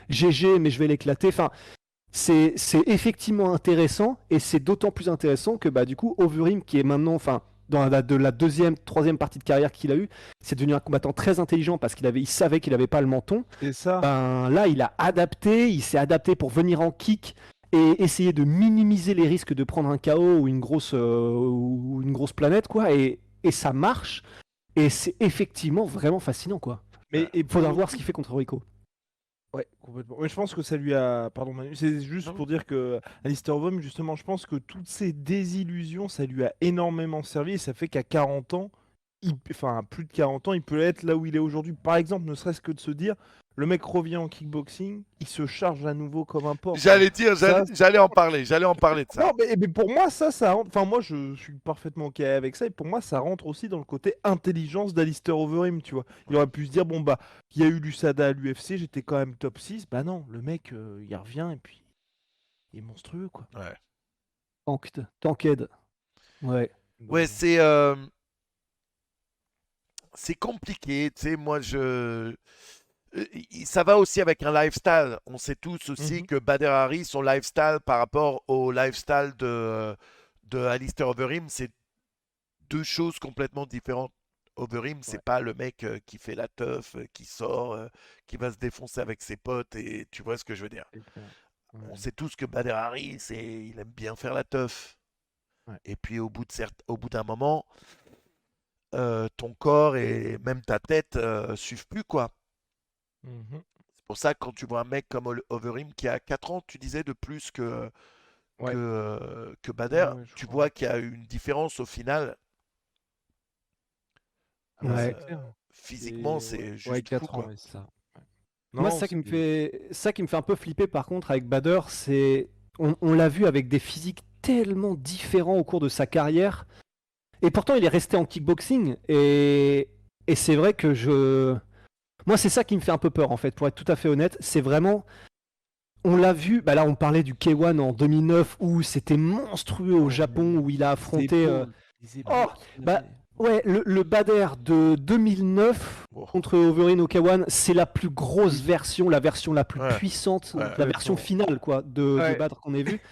GG mais je vais l'éclater. Enfin, c'est effectivement intéressant et c'est d'autant plus intéressant que du coup Overeem qui est maintenant, enfin dans la deuxième, troisième partie de carrière qu'il a eu, c'est devenu un combattant très intelligent parce il savait qu'il n'avait pas le menton.
Et ça,
Là, il s'est adapté pour venir en kick et essayer de minimiser les risques de prendre un KO ou une grosse planète, quoi. Et ça marche. Et c'est effectivement vraiment fascinant, quoi.
mais et
Faudra
pour-
voir ce qu'il fait contre Rico.
Ouais, complètement. Mais je pense que ça lui a. Pardon, Manu, c'est juste
Non.
pour dire que Alistair Overeem, justement, je pense que toutes ces désillusions, ça lui a énormément servi et ça fait qu'à 40 ans, enfin, à plus de 40 ans, il peut être là où il est aujourd'hui. Par exemple, ne serait-ce que de se dire, le mec revient en kickboxing, il se charge à nouveau comme un porc.
J'allais dire,
Ça,
j'allais en parler de ça.
Non, mais pour moi, ça rentre. Enfin, moi, je suis parfaitement OK avec ça. Et pour moi, ça rentre aussi dans le côté intelligence d'Alistair Overeem, tu vois. Il aurait pu se dire, bon, il y a eu l'USADA à l'UFC, j'étais quand même top 6. Bah non, le mec, il revient et puis il est monstrueux, quoi.
Ouais.
Tanked. Ouais.
Ouais, c'est compliqué, tu sais, ça va aussi avec un lifestyle. On sait tous aussi
Mhm.
que Bader Hari, son lifestyle par rapport au lifestyle de Alistair Overeem, c'est deux choses complètement différentes. Overeem, c'est
Ouais.
pas le mec qui fait la teuf, qui sort, qui va se défoncer avec ses potes, et tu vois ce que je veux dire.
C'est clair.
On
Ouais.
sait tous que Bader Hari, il aime bien faire la teuf.
Ouais.
Et puis au bout d'un moment, ton corps et même ta tête suivent plus, quoi.
Mhm.
C'est pour ça que quand tu vois un mec comme Overeem qui a 4 ans, tu disais de plus
Ouais.
que Bader,
Ouais, je
tu
crois.
vois qu'il y a une différence au final.
Ah bah, c'est
Ouais.
clair.
Physiquement,
C'est
c'est
ouais,
juste fou,
4 ans,
quoi.
ouais, c'est ça. Ouais.
Moi,
Non,
ça qui me fait un peu flipper par contre avec Bader, c'est on l'a vu avec des physiques tellement différents au cours de sa carrière, et pourtant il est resté en kickboxing, et c'est vrai que moi c'est ça qui me fait un peu peur en fait, pour être tout à fait honnête, c'est vraiment, on l'a vu, là on parlait du K1 en 2009 où c'était monstrueux au
Oh,
Japon où il a affronté.
les
Oh,
épaules qu'il
bah,
avait.
ouais, le Bader de 2009
Oh.
contre Overeem au K1, c'est la plus grosse version, la version la plus
Ouais.
puissante,
Ouais.
la version finale quoi, de
Ouais.
Bader qu'on ait vu.
C'est ça.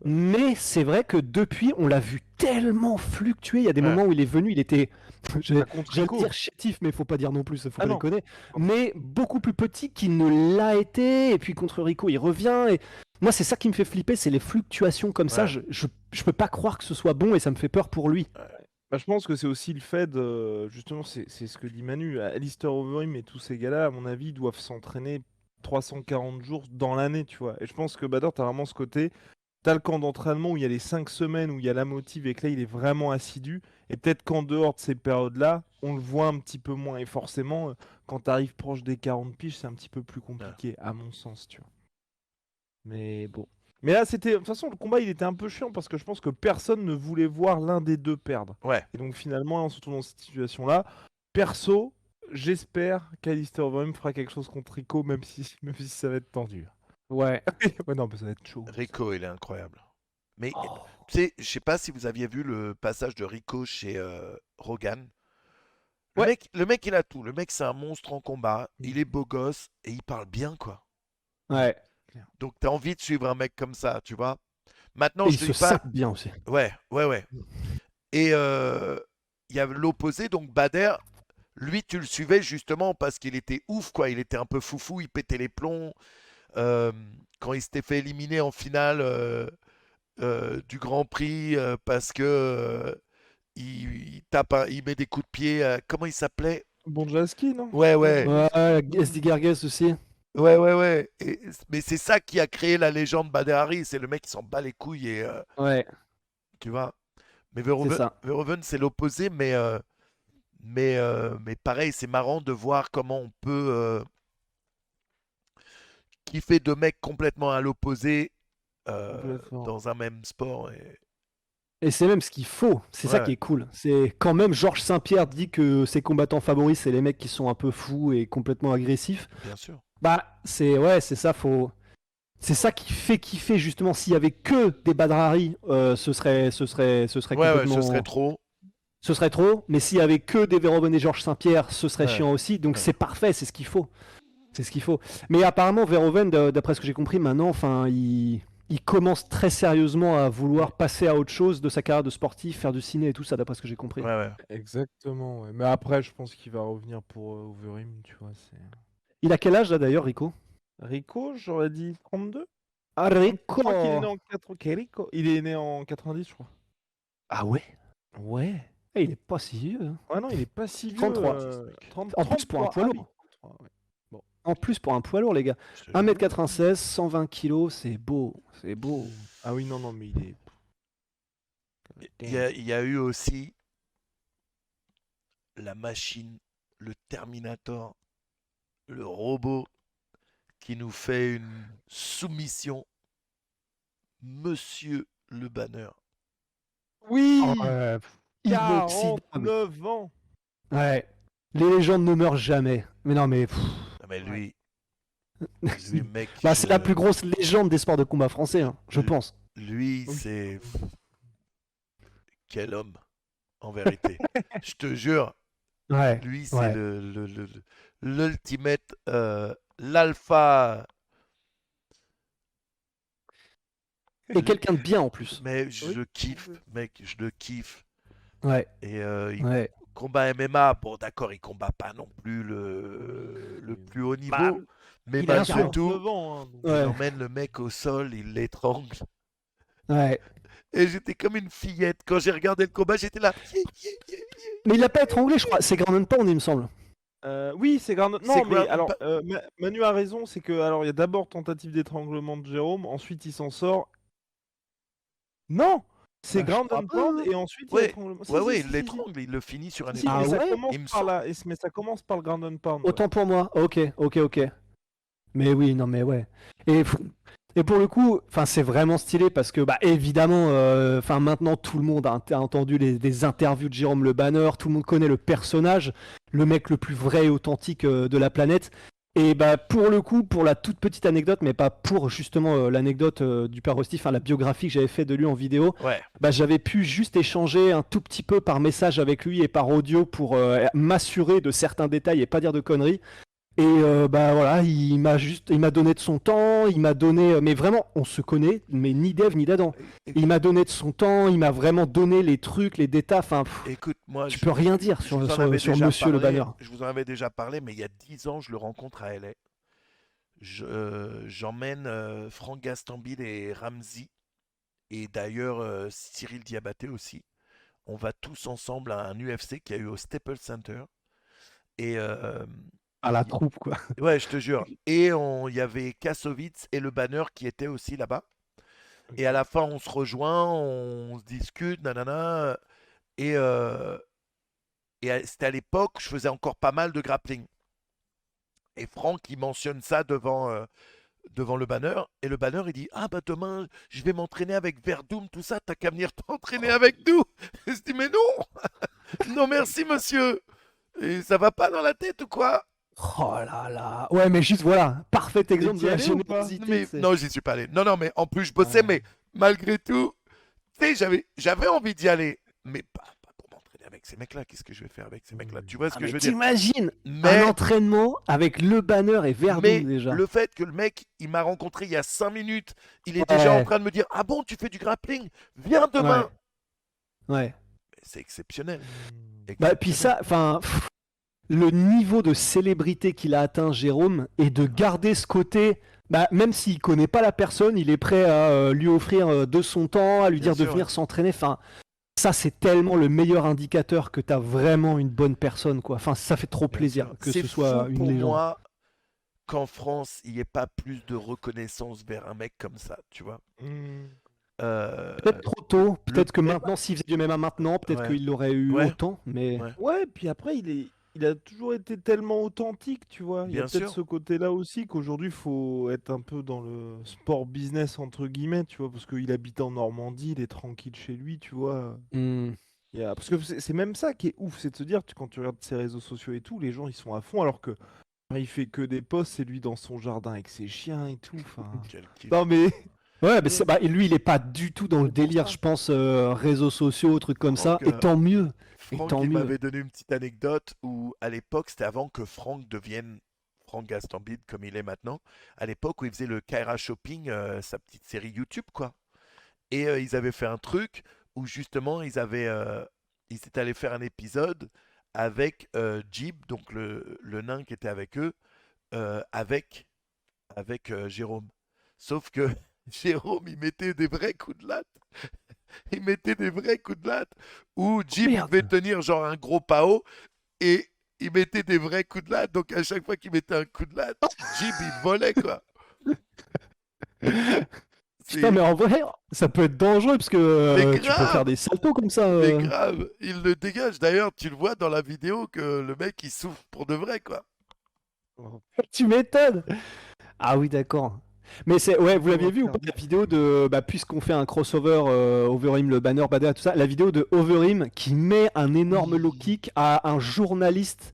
Mais c'est vrai que depuis, on l'a vu tellement fluctuer. Il y a des
Ouais.
moments où il est venu, il était,
Bah, contre
j'allais
Rico.
dire chétif, mais faut pas dire non plus, faut
Ah
pas
non.
déconner. Mais beaucoup plus petit qu'il ne l'a été. Et puis contre Rico, il revient. Et moi, c'est ça qui me fait flipper, c'est les fluctuations comme ça.
Ouais.
Je peux pas croire que ce soit bon et ça me fait peur pour lui.
Bah, je pense que c'est aussi le fait de, justement, c'est ce que dit Manu, Alistair Overeem et tous ces gars-là, à mon avis, doivent s'entraîner 340 jours dans l'année, tu vois. Et je pense que Bader, t'as vraiment ce côté, t'as le camp d'entraînement où il y a les 5 semaines où il y a la motive et que là, il est vraiment assidu. Et peut-être qu'en dehors de ces périodes-là, on le voit un petit peu moins. Et forcément, quand t'arrives proche des 40 piges, c'est un petit peu plus compliqué, à mon sens, tu vois. Mais bon. Mais là, c'était. De toute façon, le combat, il était un peu chiant parce que je pense que personne ne voulait voir l'un des deux perdre.
Ouais.
Et donc, finalement, on se retrouve dans cette situation-là. Perso, j'espère qu'Alistair Overeem fera quelque chose contre Rico, même si ça va être tendu.
Ouais.
Ouais, non, mais ça va être chaud.
Rico, il est incroyable. Mais
Oh.
tu sais, je sais pas si vous aviez vu le passage de Rico chez Rogan.
Ouais.
Le mec, il a tout. Le mec, c'est un monstre en combat. Il est beau gosse et il parle bien, quoi.
Ouais.
Donc, t'as envie de suivre un mec comme ça, tu vois. Maintenant,
Et
je
il
te
se
dis pas.
sape bien aussi.
Ouais, ouais, ouais. Et il y a l'opposé, donc Bader. Lui, tu le suivais justement parce qu'il était ouf, quoi. Il était un peu foufou, il pétait les plombs. Euh, Quand il s'était fait éliminer en finale du Grand Prix parce que il met des coups de pied. Comment il s'appelait?
Bonjaski, non?
Ouais, ouais,
Ouais, SD Gargas aussi.
ouais, ouais, ouais. Mais c'est ça qui a créé la légende Bader Hari. C'est le mec qui s'en bat les couilles et
Ouais,
tu vois. Mais
c'est ça.
Verhoeven, c'est l'opposé, mais pareil, c'est marrant de voir comment on peut kiffer deux mecs complètement à l'opposé
Complètement.
dans un même sport.
Et c'est même ce qu'il faut. C'est ça
Ouais,
qui est cool. C'est quand même Georges Saint-Pierre dit que ses combattants favoris, c'est les mecs qui sont un peu fous et complètement agressifs.
bien sûr.
Bah, c'est ça, faut. C'est ça qui fait kiffer justement. S'il y avait que des Badrari, ce serait
Ouais, ouais, ce serait
complètement.
trop.
Ce serait trop. Mais s'il y avait que des Verhoeven et Georges Saint-Pierre, ce serait
Ouais,
chiant aussi. Donc
ouais.
c'est parfait, c'est ce qu'il faut. C'est ce qu'il faut. Mais apparemment, Verhoeven, d'après ce que j'ai compris, maintenant, enfin, il commence très sérieusement à vouloir passer à autre chose de sa carrière de sportif, faire du ciné et tout ça, d'après ce que j'ai compris.
Ouais, ouais.
Exactement, ouais. Mais après, je pense qu'il va revenir pour Overeem, tu vois.
Il a quel âge là d'ailleurs, Rico?
Rico, j'aurais dit 32.
Ah,
Je crois qu'il est né
Rico!
en 4... Ok, Rico. Il est né en 90, je crois.
Ah ouais?
Ouais.
Eh, il est pas si vieux, hein.
Ah non, il est pas si vieux.
33.
30,
En plus pour un
33.
poids
Ah oui,
lourd.
33, ouais. Bon.
En plus pour un poids lourd, les gars.
Je te jure.
1m96, 120 kilos, c'est beau. C'est beau.
Ah oui, non, mais il est...
Il y a eu aussi la machine, le Terminator, le robot qui nous fait une soumission, Monsieur le Banner.
Oui,
Oh, inoxydable.
49 ans.
Ouais. Les légendes ne meurent jamais. Mais non, mais.
Non, mais
Ouais.
lui, mec,
Bah, c'est la plus grosse légende des sports de combat français, hein, je
L-
pense.
lui,
Oui.
c'est quel homme, en vérité. Je te jure,
Ouais.
lui, c'est
Ouais.
l'ultimate, l'alpha.
Et quelqu'un de bien en plus.
Mais je
Oui.
le kiffe, mec, je le kiffe.
Ouais.
Et il
Ouais.
combat MMA, bon d'accord, il combat pas non plus le plus haut niveau,
Bah,
mais
il a
malgré
un
tout,
49 ans. Hein, donc.
il
Ouais.
emmène le mec au sol, il l'étrangle.
Ouais.
Et j'étais comme une fillette. Quand j'ai regardé le combat, j'étais là.
Mais il a pas étranglé, je crois. C'est Grand Pound, il me semble.
Oui, c'est grand.
C'est
Non, mais
ground
alors,
pa-
Manu a raison, c'est que alors il y a d'abord tentative d'étranglement de Jérôme, ensuite il s'en sort. Non, c'est
Bah, je
ground
crois
and
pas,
pound
hein.
et ensuite il y a
Ouais,
étranglement. Si,
ouais,
si,
ouais,
si,
il
si, si.
l'étrangle, il le finit sur un
Si,
Ah
mais ça
étranglement.
ouais?
commence
Il me
par
semble.
là, mais ça commence par le ground and pound. Ouais.
Autant pour moi. Ok, ok, ok. Mais oui, non, mais ouais. Et, et pour le coup, enfin, c'est vraiment stylé parce que, bah, évidemment, enfin, maintenant tout le monde a entendu des interviews de Jérôme Le Banner, tout le monde connaît le personnage, le mec le plus vrai et authentique de la planète. Et bah, pour le coup, pour la toute petite anecdote, mais pas pour justement l'anecdote du père Rosti, enfin la biographie que j'avais fait de lui en vidéo,
Ouais.
bah, j'avais pu juste échanger un tout petit peu par message avec lui et par audio pour m'assurer de certains détails et pas dire de conneries. Et bah voilà, il m'a donné de son temps, il m'a donné, mais vraiment, on se connaît, mais ni d'Ève ni d'Adam. Il m'a donné de son temps, il m'a vraiment donné les trucs, les détails. Enfin,
Écoute, moi,
tu peux rien dire
je
sur,
vous en
sur,
avais
sur
déjà
Monsieur le
parlé.
Banner.
Je vous en avais déjà parlé, mais il y a 10 ans, je le rencontre à LA. J'emmène Franck Gastambide et Ramzi, et d'ailleurs Cyril Diabaté aussi. On va tous ensemble à un UFC qui a eu au Staples Center. Et
À la troupe, quoi.
ouais, je te jure. Et il y avait Kassovitz et le Banner qui étaient aussi là-bas. Et à la fin, on se rejoint, on se discute, nanana. Et, c'était à l'époque, je faisais encore pas mal de grappling. Et Franck, il mentionne ça devant le Banner. Et le Banner, il dit: Ah, bah demain, je vais m'entraîner avec Verdum, tout ça, t'as qu'à venir t'entraîner avec nous. Je dis: Mais non, non, merci, monsieur. Et ça va pas dans la tête ou quoi?
Oh là là. Ouais, mais juste voilà, parfait exemple
t'y
de la
allais ou pas?
générosité.
Mais
c'est-
non, j'y suis pas allé. Non, non, mais en plus, je bossais,
Ah.
mais malgré tout, tu sais, j'avais envie d'y aller. Mais pas pour m'entraîner avec ces mecs-là. Qu'est-ce que je vais faire avec ces mecs-là? Tu vois ce
Ah,
que
mais
je veux dire?
t'imagines un
Mais,
entraînement avec le banner et Verdun
mais
déjà.
le fait que le mec, il m'a rencontré il y a 5 minutes, il est déjà en
Ouais,
train de me dire, ah bon, tu fais du grappling? Viens
ouais,
demain.
ouais.
C'est exceptionnel.
Bah, puis
Exceptionnel.
ça, enfin, le niveau de célébrité qu'il a atteint, Jérôme, et de garder ce côté, bah, même s'il connaît pas la personne, il est prêt à lui offrir de son temps, à lui
Bien
dire de
sûr, ouais.
venir s'entraîner. Enfin, ça, c'est tellement le meilleur indicateur que tu as vraiment une bonne personne, quoi. Enfin, ça fait trop
Bien
plaisir
sûr.
que
C'est
ce soit
fou
une
pour
légende.
moi qu'en France, il n'y ait pas plus de reconnaissance vers un mec comme ça, tu vois.
Hmm.
Peut-être trop tôt,
le
peut-être que
mec-
maintenant, s'il faisait du MMA maintenant, peut-être
Ouais.
qu'il l'aurait eu
Ouais.
autant, mais...
Ouais.
Ouais, puis après, il a toujours été tellement authentique, tu vois. Il y a
Bien
peut-être
sûr.
ce côté-là aussi qu'aujourd'hui, il faut être un peu dans le sport business, entre guillemets, tu vois, parce qu'il habite en Normandie, il est tranquille chez lui, tu vois.
Hmm.
Parce que c'est même ça qui est ouf, c'est de se dire, quand tu regardes ses réseaux sociaux et tout, les gens, ils sont à fond, alors que il fait que des posts, c'est lui dans son jardin avec ses chiens et tout. Enfin...
Quel kiff.
Non, mais...
Ouais, mais bah, et lui, il est pas du tout dans le
C'est pour
délire,
ça.
je pense, réseaux sociaux, trucs comme ça.
Franck,
Et tant mieux. Et
Franck,
tant
il
mieux.
m'avait donné une petite anecdote où, à l'époque, c'était avant que Franck devienne Franck Gastambide comme il est maintenant. À l'époque où il faisait le Kaira Shopping, sa petite série YouTube, quoi. Et ils avaient fait un truc où justement ils étaient allés faire un épisode avec Jib, donc le nain qui était avec eux, avec Jérôme. Sauf que Jérôme, il mettait des vrais coups de latte. Il mettait des vrais coups de latte. Où Jib, il
Merde.
devait tenir genre un gros pao et il mettait des vrais coups de latte. Donc à chaque fois qu'il mettait un coup de latte, Jib, il volait, quoi.
Putain, mais
C'est...
en vrai, ça peut être dangereux parce que
Mais
tu peux faire
grave!
des saltos comme ça.
Mais grave, il le dégage. D'ailleurs, tu le vois dans la vidéo que le mec, il souffre pour de vrai, quoi.
Tu m'étonnes. Ah oui, d'accord. Mais c'est ouais, vous l'aviez vu ou pas la vidéo de bah, puisqu'on fait un crossover Overeem le banner Bada tout ça, la vidéo de Overeem qui met un énorme low kick à un journaliste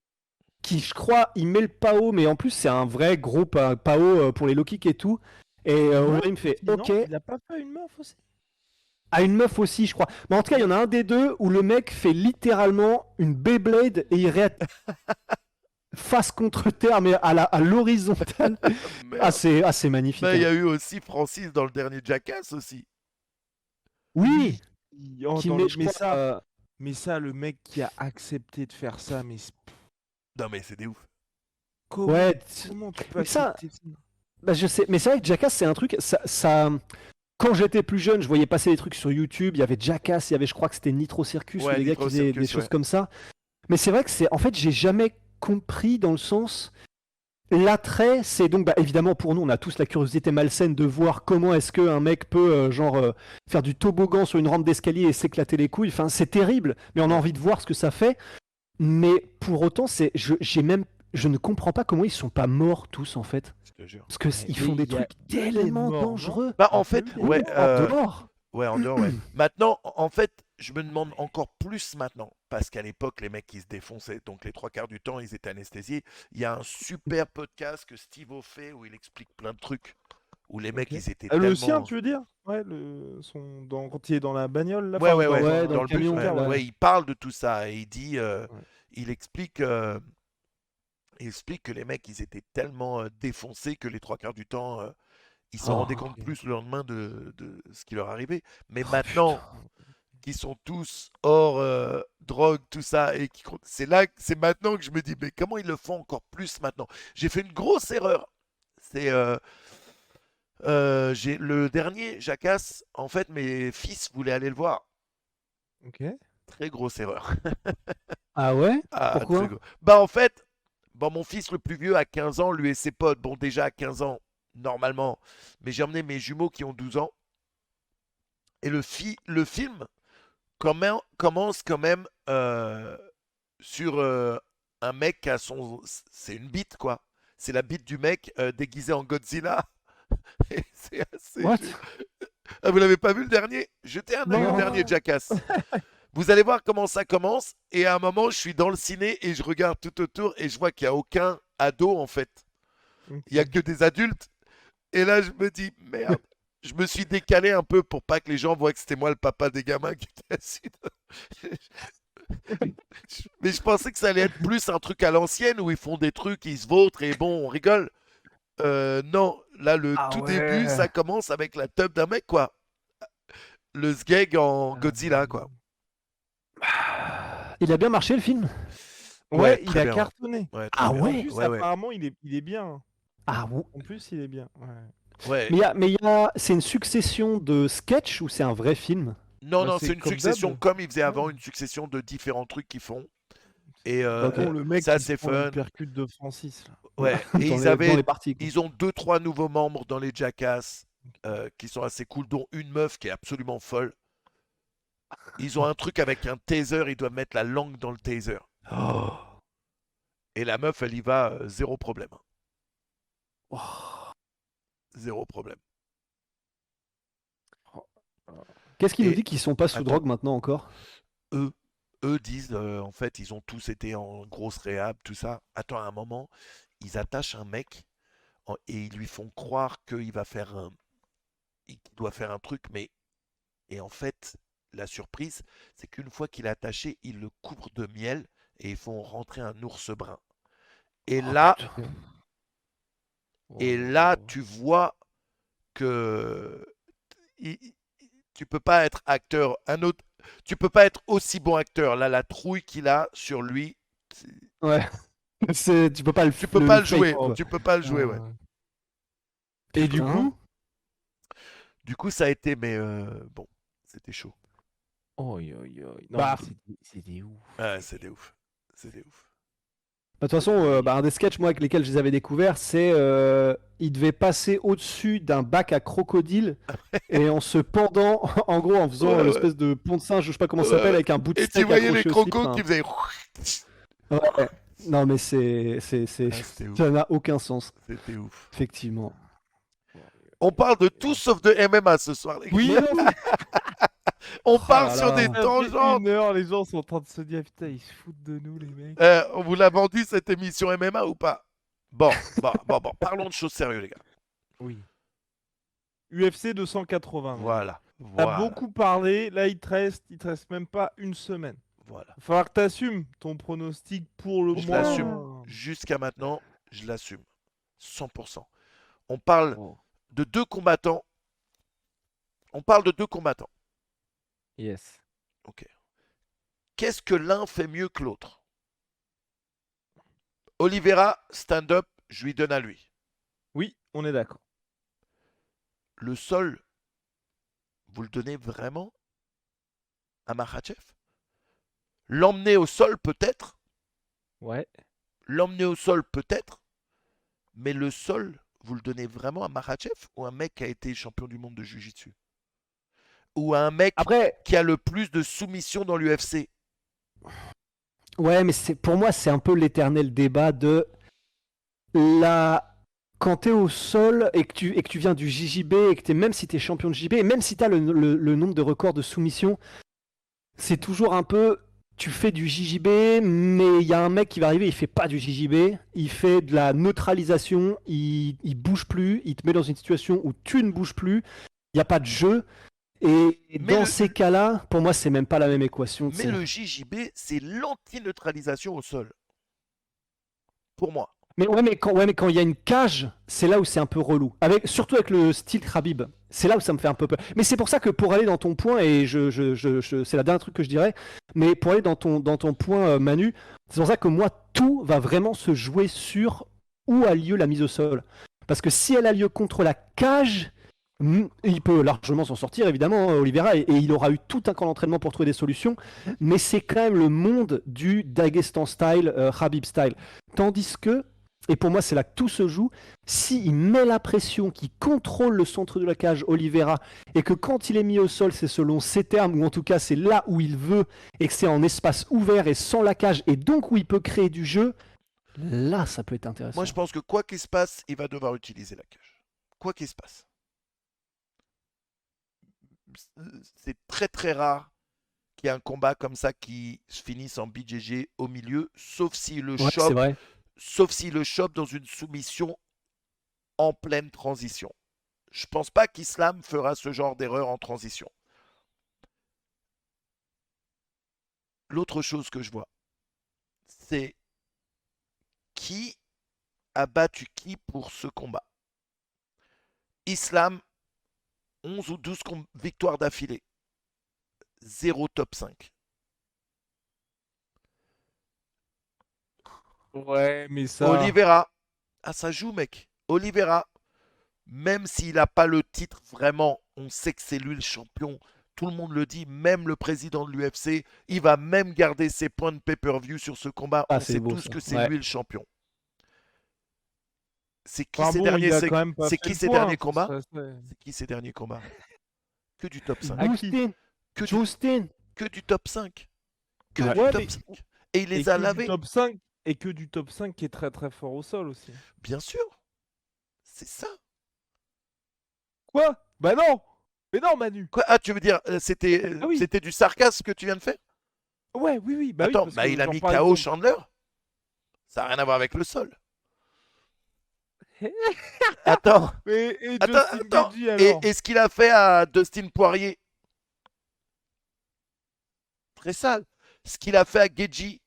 qui je crois il met le PAO mais en plus c'est un vrai gros PAO pour les low kicks et tout et Overeem fait
Non,
OK
il a pas fait une meuf aussi.
à une meuf aussi je crois. Mais en tout cas, il y en a un des deux où le mec fait littéralement une Beyblade et il réattaque face contre terre mais à l'horizontale.
Merde.
C'est magnifique.
Mais il y
Hein.
a eu aussi Francis dans le dernier Jackass aussi.
Oui,
Oh,
qui
dans
met
le-
je
mais
crois,
ça, mais ça, le mec qui a accepté de faire ça, mais
Non mais c'est des ouf.
comment,
ouais,
comment tu peux
mais ça,
accepter ça?
bah je sais, mais c'est vrai que Jackass c'est un truc, quand j'étais plus jeune, je voyais passer des trucs sur YouTube, il y avait Jackass, il y avait je crois que c'était Nitro Circus,
Ouais,
ou des gars
Nitro
qui faisaient des
Circus,
choses
ouais.
comme ça. Mais c'est vrai que en fait, j'ai jamais compris dans le sens, l'attrait, c'est donc, bah, évidemment pour nous, on a tous la curiosité malsaine de voir comment est-ce qu'un mec peut, faire du toboggan sur une rampe d'escalier et s'éclater les couilles, enfin c'est terrible, mais on a envie de voir ce que ça fait. Mais pour autant, je ne comprends pas comment ils sont pas morts tous en fait.
Je te jure.
Parce qu'ils font des
il y a
trucs
eu des
tellement
morts, non
dangereux.
Bah
Ah,
en fait,
t'as vu,
ouais,
En dehors.
ouais, en dehors, ouais. Maintenant, en fait, je me demande encore plus maintenant, parce qu'à l'époque, les mecs, ils se défonçaient, donc les trois quarts du temps, ils étaient anesthésiés. Il y a un super podcast que Steve-O fait où il explique plein de trucs, où les mecs,
Ok.
ils étaient
Le
tellement...
sien, tu veux dire? Ouais, quand il est dans la bagnole, là.
Ouais,
enfin,
ouais, ouais,
Ouais,
dans,
dans
le
le camion,
bus, ouais,
ouais.
ouais, il parle de tout ça, et il dit,
Ouais.
il explique que les mecs, ils étaient tellement défoncés que les trois quarts du temps, ils s'en
Oh,
rendaient compte
ok.
plus le lendemain de ce qui leur arrivait. Mais
Oh,
maintenant,
putain.
qui sont tous hors drogue, tout ça, et c'est maintenant que je me dis, mais comment ils le font encore plus maintenant? J'ai fait une grosse erreur. C'est j'ai le dernier Jackass. En fait, mes fils voulaient aller le voir.
Ok.
Très grosse erreur.
Ah ouais?
Ah,
Pourquoi?
très Bah en fait, bon, mon fils le plus vieux a 15 ans, lui et ses potes. Bon, déjà à 15 ans, normalement. Mais j'ai emmené mes jumeaux qui ont 12 ans. Et le film commence quand même sur un mec qui a son... C'est une bite, quoi. C'est la bite du mec déguisé en Godzilla. Et c'est assez...
What?
Ah, vous l'avez pas vu le dernier? Jetez un œil au
Non.
dernier Jackass. Vous allez voir comment ça commence. Et à un moment, je suis dans le ciné et je regarde tout autour et je vois qu'il n'y a aucun ado en fait. Il n'y a que des adultes. Et là, je me dis, merde. Je me suis décalé un peu pour pas que les gens voient que c'était moi le papa des gamins qui était assis. Mais je pensais que ça allait être plus un truc à l'ancienne où ils font des trucs, ils se vautrent et bon, on rigole. Non, là, le
Ah
tout début,
ouais.
ça commence avec la teub d'un mec, quoi. Le sgeg en Godzilla, quoi.
Il a bien marché le film?
Ouais,
Ouais, il
très
a
bien.
cartonné.
Ouais, très
Ah
bien.
En
ouais?
plus,
Ouais, ouais.
apparemment, il est bien.
Ah ouais.
En plus, il est bien. Ouais.
Ouais.
C'est une succession de sketchs ou c'est un vrai film?
Non,
Bah,
non,
c'est
c'est une
comme
succession
d'hab.
comme ils faisaient avant,
Ouais.
une succession de différents trucs qu'ils font. Et
Ok.
Bon, le mec
ça,
qui se
c'est
prend
fun.
l'hypercute de Francis, là.
Ouais. Et
Dans les parties, quoi.
ils ont 2, 3 nouveaux membres dans les Jackass qui sont assez cool, dont une meuf qui est absolument folle. Ils ont un truc avec un taser, ils doivent mettre la langue dans le taser.
Oh.
Et la meuf, elle y va, zéro problème.
Oh.
Zéro problème.
Qu'est-ce qui nous
Et
dit qu'ils sont pas sous
attends,
drogue maintenant encore?
eux, eux disent, en fait, ils ont tous été en grosse réhab, tout ça. Attends, à un moment, ils attachent un mec et ils lui font croire qu'il doit faire un truc, mais et en fait, la surprise, c'est qu'une fois qu'il est attaché, ils le couvrent de miel et ils font rentrer un ours brun. Et
Oh
là,
putain.
et
Oh,
là, tu vois que il- il- tu peux pas être acteur, tu peux pas être aussi bon acteur. Là, la trouille qu'il a sur lui,
Ouais. Tu peux pas
tu peux pas
le
le
fake,
jouer.
quoi.
Tu peux pas le jouer, ouais.
Et du
Putain.
coup,
Du coup, ça a été, mais bon, c'était chaud.
oh, non,
Bah,
mais c'est des ouf.
Ouais, c'est des ouf. C'est des ouf.
de toute façon, un des sketchs moi avec lesquels je les avais découverts, c'est il devait passer au-dessus d'un bac à crocodile et en se pendant, en gros, en faisant
Ouais, ouais.
l'espèce de pont de singe, je sais pas comment ça
Ouais,
s'appelle,
ouais.
avec un bout de
Et tu
steak
voyais les
accroché au slip.
crocos qui
Enfin,
faisaient.
ouais. Non, mais
C'était ouf.
ça n'a aucun sens,
C'était ouf.
effectivement.
On parle de tout sauf de MMA ce soir, les gars.
Oui,
Mais non,
On
oh
part
là
sur
là.
des
ça fait
tangentes.
1 heure, les gens sont en train de se dire, putain, ils se foutent de nous, les mecs.
On vous l'a vendu cette émission MMA ou pas? Bon, parlons de choses sérieuses, les gars.
Oui. UFC 280.
Voilà,
T'as
voilà,
beaucoup parlé, là il te reste même pas une semaine.
voilà.
Il va falloir que t'assumes ton pronostic pour le
Je
mois.
l'assume. Jusqu'à maintenant, je l'assume. 100%. On parle
Oh,
de deux combattants. On parle de deux combattants.
yes.
Ok. Qu'est-ce que l'un fait mieux que l'autre? Oliveira, stand-up, je lui donne à lui.
Oui, on est d'accord.
Le sol, vous le donnez vraiment à Makhachev? L'emmener au sol peut-être,
Ouais.
l'emmener au sol peut-être, mais le sol, vous le donnez vraiment à Makhachev ou à un mec qui a été champion du monde de Jiu-Jitsu? Ou à un mec
Après,
qui a le plus de soumissions dans l'UFC?
ouais, mais pour moi, c'est un peu l'éternel débat de la. Quand t'es au sol et que tu viens du JJB et que même si t'es champion de JJB, et même si t'as le nombre de records de soumission, c'est toujours un peu. Tu fais du JJB, mais il y a un mec qui va arriver, il fait pas du JJB, il fait de la neutralisation, il bouge plus, il te met dans une situation où tu ne bouges plus, il n'y a pas de jeu. Et
Mais
dans
le-
ces cas-là, pour moi, c'est même pas la même équation. tu
Mais
sais.
le JJB, c'est l'anti-neutralisation au sol. Pour moi.
Ouais, mais quand il y a une cage, c'est là où c'est un peu relou. Surtout avec le style Khabib. C'est là où ça me fait un peu peur. Mais c'est pour ça que pour aller dans ton point, et c'est la dernière truc que je dirais, mais pour aller dans ton point, Manu, c'est pour ça que moi, tout va vraiment se jouer sur où a lieu la mise au sol. Parce que si elle a lieu contre la cage, il peut largement s'en sortir, évidemment, hein, Oliveira, et il aura eu tout un camp d'entraînement pour trouver des solutions. Mais c'est quand même le monde du Dagestan style, Khabib style. Tandis que, et pour moi c'est là que tout se joue, s'il met la pression, qu'il contrôle le centre de la cage, Oliveira, et que quand il est mis au sol, c'est selon ses termes, ou en tout cas c'est là où il veut, et que c'est en espace ouvert et sans la cage, et donc où il peut créer du jeu, là ça peut être intéressant.
Moi, je pense que quoi qu'il se passe, il va devoir utiliser la cage. Quoi qu'il se passe. C'est très très rare qu'il y ait un combat comme ça qui se finisse en BJJ au milieu, sauf s'il le
Ouais, c'est
chope,
vrai.
dans une soumission en pleine transition. Je pense pas qu'Islam fera ce genre d'erreur en transition. L'autre chose que je vois, c'est qui a battu qui pour ce combat. Islam, 11 ou 12 victoires d'affilée. 0 top 5.
Ouais, mais ça.
Oliveira, ah ça joue mec. Oliveira, même s'il n'a pas le titre vraiment, on sait que c'est lui le champion. Tout le monde le dit, même le président de l'UFC, il va même garder ses points de pay-per-view sur ce combat.
Ah,
On
c'est
sait
beau,
tous
ça.
que c'est
Ouais.
lui le champion. C'est qui
Enfin
ces
bon,
derniers,
il a quand même pas
c'est
fait
qui
le
ces
point,
derniers
ça
combats
serait-
C'est qui ces derniers combats Que du top 5.
À qui
Justin,
Que du,
Justin.
que du top 5. Que
Ouais.
du
Ouais,
top
mais
5. Et il
et
les a
que du
lavés.
top 5 et que du top 5 qui est très très fort au sol aussi.
Bien sûr. C'est ça.
Quoi? Bah non! Mais non, Manu!
Quoi Ah, tu veux dire, c'était
Ah oui.
c'était du sarcasme que tu viens de faire
Ouais, oui, bah
Attends,
oui, parce
bah
que
il a
j'en
mis
parlais
KO
pour-
Chandler. Ça n'a rien à voir avec le sol. Attends,
Et
attends,
Justin
attends.
Gaethje, alors?
Et ce qu'il a fait à Dustin Poirier, très sale. Ce qu'il a fait à Gaethje,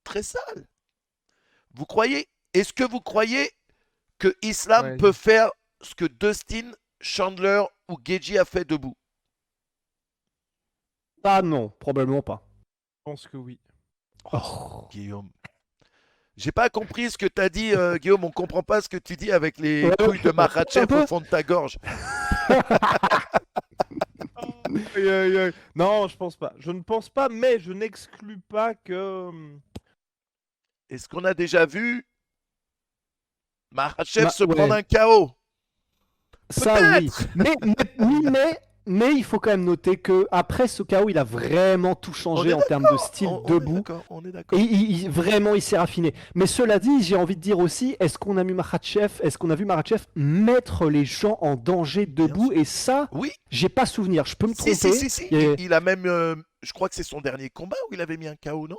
très sale. Vous croyez Est-ce que vous croyez que Islam
Ouais.
peut faire ce que Dustin, Chandler ou Gaethje a fait debout?
Ah non, probablement pas.
Je pense que oui.
Oh.
Guillaume. J'ai pas compris ce que t'as dit, Guillaume. On comprend pas ce que tu dis avec les
Ouais,
couilles de
un
Makhachev
peu.
au fond de ta gorge.
Aïe, aïe, aïe. Non, je pense pas. Je ne pense pas, mais je n'exclus pas que.
Est-ce qu'on a déjà vu Makhachev
Ma-
se
ouais.
prendre un KO?
Ça oui.
Peut-être.
Mais il faut quand même noter que après ce KO, il a vraiment tout changé
est
en termes de style
On est
debout.
d'accord, on est d'accord.
Et vraiment, il s'est raffiné. Mais cela dit, j'ai envie de dire aussi, est-ce qu'on a vu Makhachev mettre les gens en danger debout?
sûr.
Et ça,
Oui,
j'ai pas souvenir. Je peux me tromper.
si.
Il y a-
Il a même, je crois que c'est son dernier combat où il avait mis un KO, non?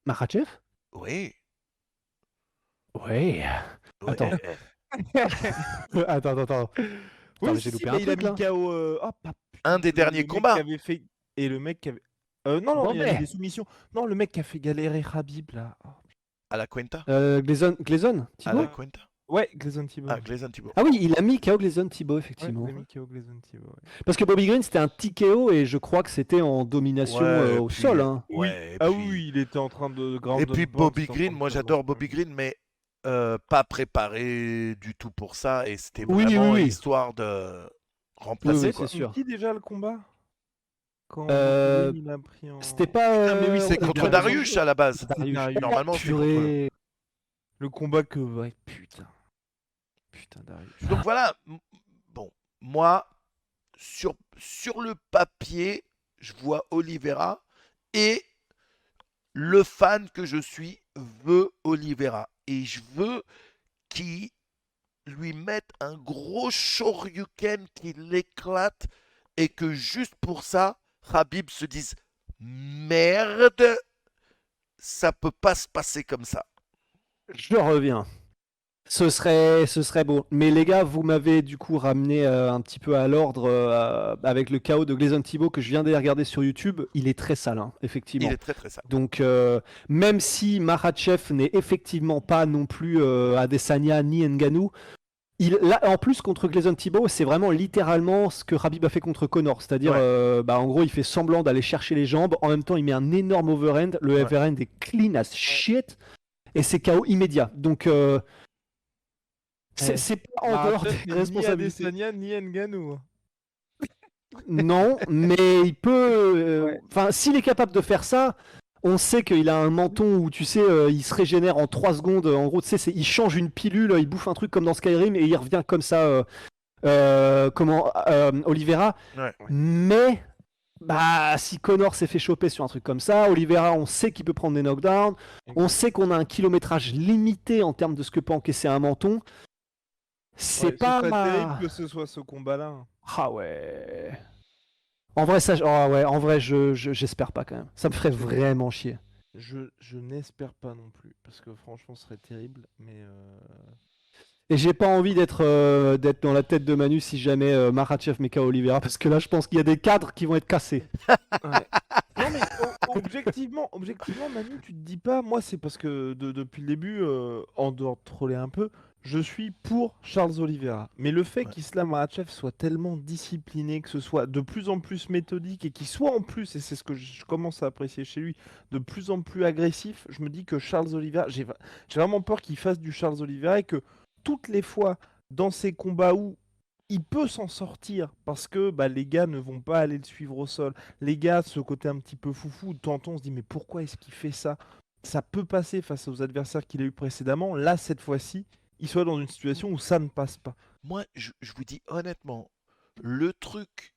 Makhachev?
Oui.
Ouais.
Ouais.
Attends. Attends.
Oui,
mais j'ai
si,
loupé
mais
un
il a
truc,
mis
là.
KO. Oh,
Un des derniers
mec
combats.
qui avait fait... Et le mec qui avait. Non, il a mis
Bombay.
des soumissions. Non, le mec qui a fait galérer Khabib là. Oh.
À la Cuenta.
Gleason
À
Thibaut?
la Cuenta.
Ouais, Gleison Thibault.
Ah, Gleason Thibault.
Ah oui, il a mis KO Gleason Thibaut,
Ouais,
effectivement.
il a mis KO Gleison Thibault. Ouais.
Parce que Bobby Green, c'était un petit KO et je crois que c'était en domination
Ouais,
au
puis-
sol. Hein.
Ouais, et
Ah
puis-
oui, il était en train de ground
Et
and
puis
pound,
Bobby
c'était en
Green,
train de
moi
faire
j'adore
grand
Bobby
chose.
Green, mais pas préparé du tout pour ça. Et c'était
Oui,
vraiment
oui.
histoire de remplacer.
Oui,
quoi.
c'est sûr.
Qui déjà le combat? Quand
Euh,
Bobby Green, il a pris en...
C'était pas.
Ah, mais oui, c'est
on a
contre
bien
Darius
raison.
à la base.
Darius.
Darius.
Normalement, c'est contre.
Purée.
Le combat que... Ouais, putain. Putain, Darius.
Donc voilà. Bon, moi, sur le papier, je vois Oliveira et le fan que je suis veut Oliveira. Et je veux qu'il lui mette un gros shoryuken qui l'éclate et que juste pour ça, Khabib se dise merde, ça peut pas se passer comme ça.
Je reviens. Ce serait beau. Mais les gars, vous m'avez du coup ramené un petit peu à l'ordre avec le KO de Gleason Thibault que je viens de regarder sur YouTube. Il est très sale, hein, effectivement.
Il est très très sale.
Donc, même si Makhachev n'est effectivement pas non plus Adesanya ni Ngannou, là, en plus, contre Gleason Thibault, c'est vraiment littéralement ce que Khabib a fait contre Conor. C'est-à-dire,
Ouais.
en gros, il fait semblant d'aller chercher les jambes. En même temps, il met un énorme overhand. Le
Ouais.
overhand est clean as shit. Et c'est KO immédiat. Donc, c'est pas en dehors
Makhachev
des
n'est
responsabilités.
Ni Adesanya, ni Ngannou.
Non, mais il peut.
Ouais.
Enfin, s'il est capable de faire ça, on sait qu'il a un menton où, tu sais, il se régénère en 3 secondes. En gros, tu sais, il change une pilule, il bouffe un truc comme dans Skyrim et il revient comme ça, Oliveira.
Ouais.
Mais, si Conor s'est fait choper sur un truc comme ça, Oliveira, on sait qu'il peut prendre des knockdowns. On sait qu'on a un kilométrage limité en termes de ce que peut encaisser un menton. C'est
Ouais,
pas.
Ce serait terrible que ce soit ce combat-là.
Ah ouais. En vrai, en vrai, j'espère pas quand même. Ça me ferait vraiment chier.
Je n'espère pas non plus, parce que franchement, ce serait terrible, mais...
Et j'ai pas envie d'être dans la tête de Manu si jamais Makhachev met KO Oliveira, parce que là, je pense qu'il y a des cadres qui vont être cassés.
Ouais. Non mais objectivement, Manu, tu te dis pas, moi c'est parce que depuis le début, en dehors de troller un peu, je suis pour Charles Oliveira. Mais le fait
Ouais.
qu'Islam Makhachev soit tellement discipliné, que ce soit de plus en plus méthodique et qu'il soit en plus, et c'est ce que je commence à apprécier chez lui, de plus en plus agressif, je me dis que Charles Oliveira, j'ai vraiment peur qu'il fasse du Charles Oliveira et que toutes les fois dans ces combats où il peut s'en sortir parce que bah, les gars ne vont pas aller le suivre au sol. Les gars, ce côté un petit peu foufou, de temps en temps, on se dit mais pourquoi est-ce qu'il fait ça? Ça peut passer face aux adversaires qu'il a eu précédemment. Là, cette fois-ci, il soit dans une situation où ça ne passe pas.
Moi, je vous dis honnêtement, le truc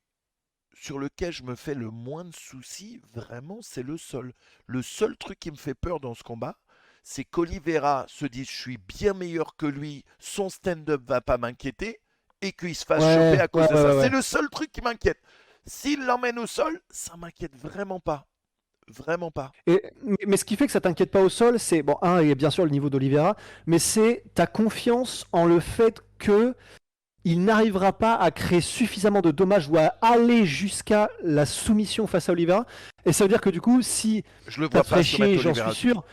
sur lequel je me fais le moins de soucis, vraiment, c'est le sol. Le seul truc qui me fait peur dans ce combat, c'est qu'Oliveira se dise je suis bien meilleur que lui, son stand-up va pas m'inquiéter, et qu'il se fasse choper à cause de ça. C'est le seul truc qui m'inquiète. S'il l'emmène au sol, ça m'inquiète vraiment pas. Vraiment pas.
Mais ce qui fait que ça t'inquiète pas au sol, c'est, bon, il y a bien sûr le niveau d'Oliveira, mais c'est ta confiance en le fait que il n'arrivera pas à créer suffisamment de dommages ou à aller jusqu'à la soumission face à Oliveira. Et ça veut dire que du coup, si
Je le
ça
vois
te
pas
ferait
soumettre
chier, j'en
Oliveira
suis
du
sûr.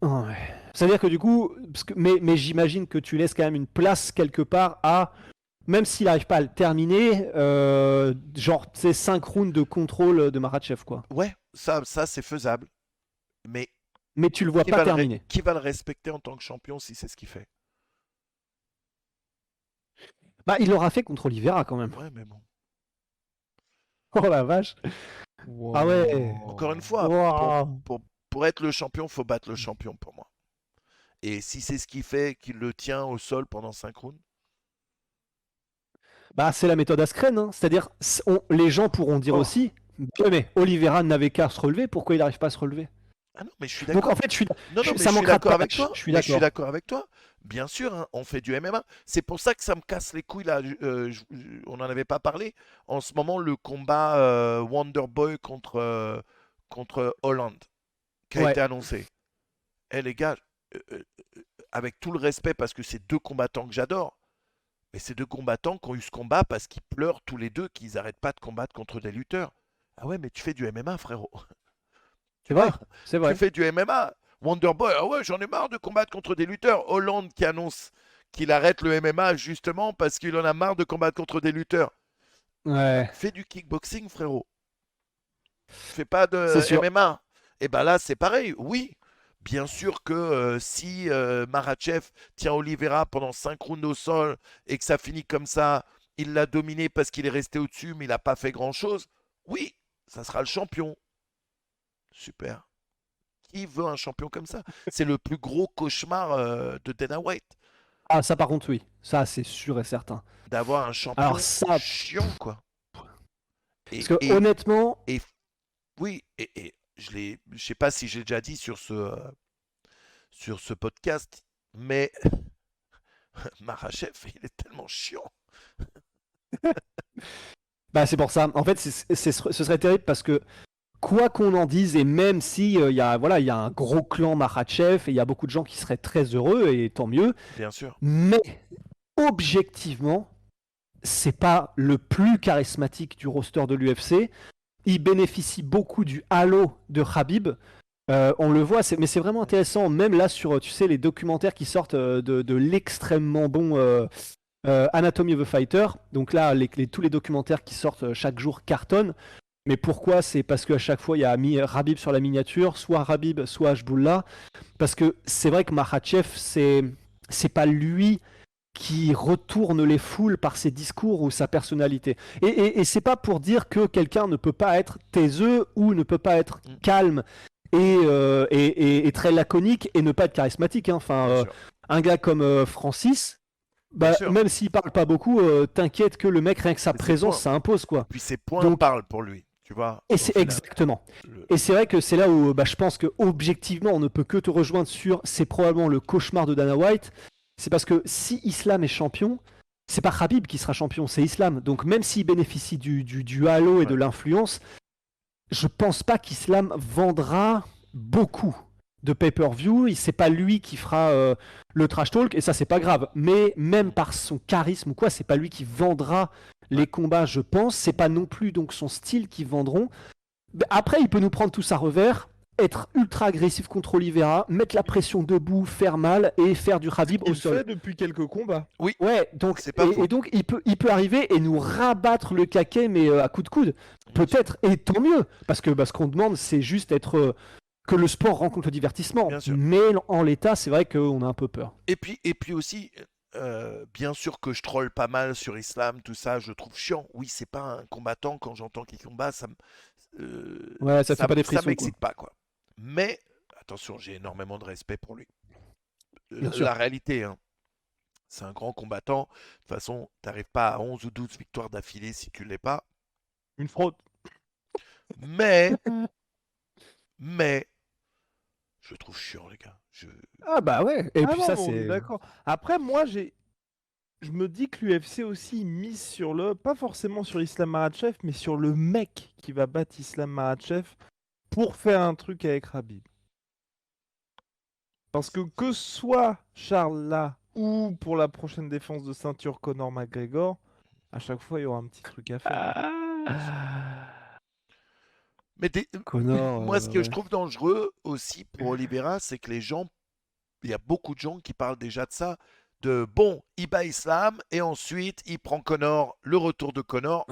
Ouais. Ça veut dire que du coup, mais j'imagine que tu laisses quand même une place quelque part à, même s'il n'arrive pas à le terminer, genre c'est 5 rounds de contrôle de Makhachev, quoi.
tout. Ouais, ça c'est faisable. Mais
Mais tu le vois pas terminer.
qui va le respecter en tant que champion si c'est ce qu'il fait?
Bah, il l'aura fait contre Oliveira quand même.
Ouais, mais bon.
Oh la vache. Ah ouais.
Encore une fois,
Wow.
pour être le champion, faut battre le champion pour moi. Et si c'est ce qui fait qu'il le tient au sol pendant 5 rounds,
Bah, c'est la méthode Askren, hein. C'est-à-dire, les gens pourront dire
Oh.
aussi, mais Oliveira n'avait qu'à se relever, pourquoi il n'arrive pas à se relever?
ah non, mais je suis
Donc
d'accord.
en fait,
Non, non, mais
ça
je suis
manquera de
d'accord avec
punch.
toi.
Je suis
Mais je suis
d'accord.
d'accord avec toi. Bien sûr, hein, on fait du MMA. C'est pour ça que ça me casse les couilles là. On n'en avait pas parlé. En ce moment, le combat Wonderboy contre Hollande qui a
Ouais.
été annoncé. Eh les gars, avec tout le respect parce que c'est deux combattants que j'adore, mais ces deux combattants qui ont eu ce combat parce qu'ils pleurent tous les deux qu'ils n'arrêtent pas de combattre contre des lutteurs. Ah ouais, mais tu fais du MMA, frérot. Tu
C'est vrai.
vois,
C'est
tu
vrai.
fais du MMA. Wonderboy, ah ouais, j'en ai marre de combattre contre des lutteurs. Hollande qui annonce qu'il arrête le MMA justement parce qu'il en a marre de combattre contre des lutteurs.
Ouais.
Fais du kickboxing, frérot. Fais pas de
C'est sûr.
MMA. Et ben là, c'est pareil. Oui, bien sûr que si Makhachev tient Oliveira pendant 5 rounds au sol et que ça finit comme ça, il l'a dominé parce qu'il est resté au-dessus, mais il n'a pas fait grand-chose. Oui, ça sera le champion. Super. Qui veut un champion comme ça? C'est le plus gros cauchemar de Dana White.
Ah, ça par contre, oui. Ça, c'est sûr et certain.
D'avoir un champion
Alors ça,
chiant, quoi.
parce que honnêtement,
et oui, et je sais pas si j'ai déjà dit sur ce podcast, mais Makhachev, il est tellement chiant.
bah c'est pour ça. En fait, ce serait terrible parce que quoi qu'on en dise, et même si il y a, voilà, il y a un gros clan Makhachev et il y a beaucoup de gens qui seraient très heureux et tant mieux,
Bien sûr.
mais objectivement, c'est pas le plus charismatique du roster de l'UFC. Il bénéficie beaucoup du halo de Khabib. On le voit, mais c'est vraiment intéressant. Même là, sur, tu sais, les documentaires qui sortent de l'extrêmement bon Anatomy of a Fighter. Donc là, tous les documentaires qui sortent chaque jour cartonnent. Mais pourquoi? C'est parce qu'à chaque fois, il y a Khabib sur la miniature, soit Khabib, soit Hashbullah. Parce que c'est vrai que Makhachev, c'est pas lui qui retourne les foules par ses discours ou sa personnalité. Et c'est pas pour dire que quelqu'un ne peut pas être taiseux ou ne peut pas être calme et très laconique et ne pas être charismatique. Hein. Enfin, un gars comme Francis, bah, même s'il parle pas beaucoup, t'inquiète que le mec, rien que sa présence, ça impose, quoi.
Puis ses points parlent pour lui, tu vois.
Et c'est exactement. Et c'est vrai que c'est là où je pense que objectivement, on ne peut que te rejoindre sur, c'est probablement le cauchemar de Dana White. C'est parce que si Islam est champion, c'est pas Khabib qui sera champion, c'est Islam. Donc même s'il bénéficie du halo et de l'influence, je pense pas qu'Islam vendra beaucoup de pay-per-view. C'est pas lui qui fera le trash talk, et ça c'est pas grave. Mais même par son charisme ou quoi, c'est pas lui qui vendra les combats, je pense. C'est pas non plus donc son style qui vendront. Après, il peut nous prendre tous à revers, être ultra agressif contre Oliveira, mettre la pression debout, faire mal et faire du Khabib au
Il
sol.
fait depuis quelques combats.
Ouais, donc
C'est pas faux.
et donc il peut arriver et nous rabattre le caquet, mais à coups de coude. Peut-être, et tant mieux, parce que ce qu'on demande, c'est juste que le sport rencontre le divertissement.
Bien sûr.
Mais en l'état, c'est vrai qu'on a un peu peur.
Et puis aussi, bien sûr que je troll pas mal sur Islam, tout ça, je trouve chiant. Oui, c'est pas un combattant, quand j'entends qu'il combat,
Ouais, ça fait pas des
ça
frissons,
m'excite pas, quoi. Mais, attention, j'ai énormément de respect pour lui.
Bien sûr.
La réalité, hein, c'est un grand combattant. De toute façon, t'arrives pas à 11 ou 12 victoires d'affilée si tu l'es pas.
Une fraude.
Mais, je le trouve chiant, les gars.
Ah bah ouais, et
Ah
puis
non,
ça
mais on est
c'est...
d'accord. Après, moi, je me dis que l'UFC aussi mise sur pas forcément sur Islam Makhachev, mais sur le mec qui va battre Islam Makhachev pour faire un truc avec Khabib. Parce que ce soit Charles là ou pour la prochaine défense de ceinture Conor McGregor, à chaque fois il y aura un petit truc à faire.
Mais
Conor,
moi, ce que je
ouais.
trouve dangereux aussi pour Oliveira, c'est que il y a beaucoup de gens qui parlent déjà de ça, de bon, il bat Islam et ensuite il prend Conor, le retour de Conor.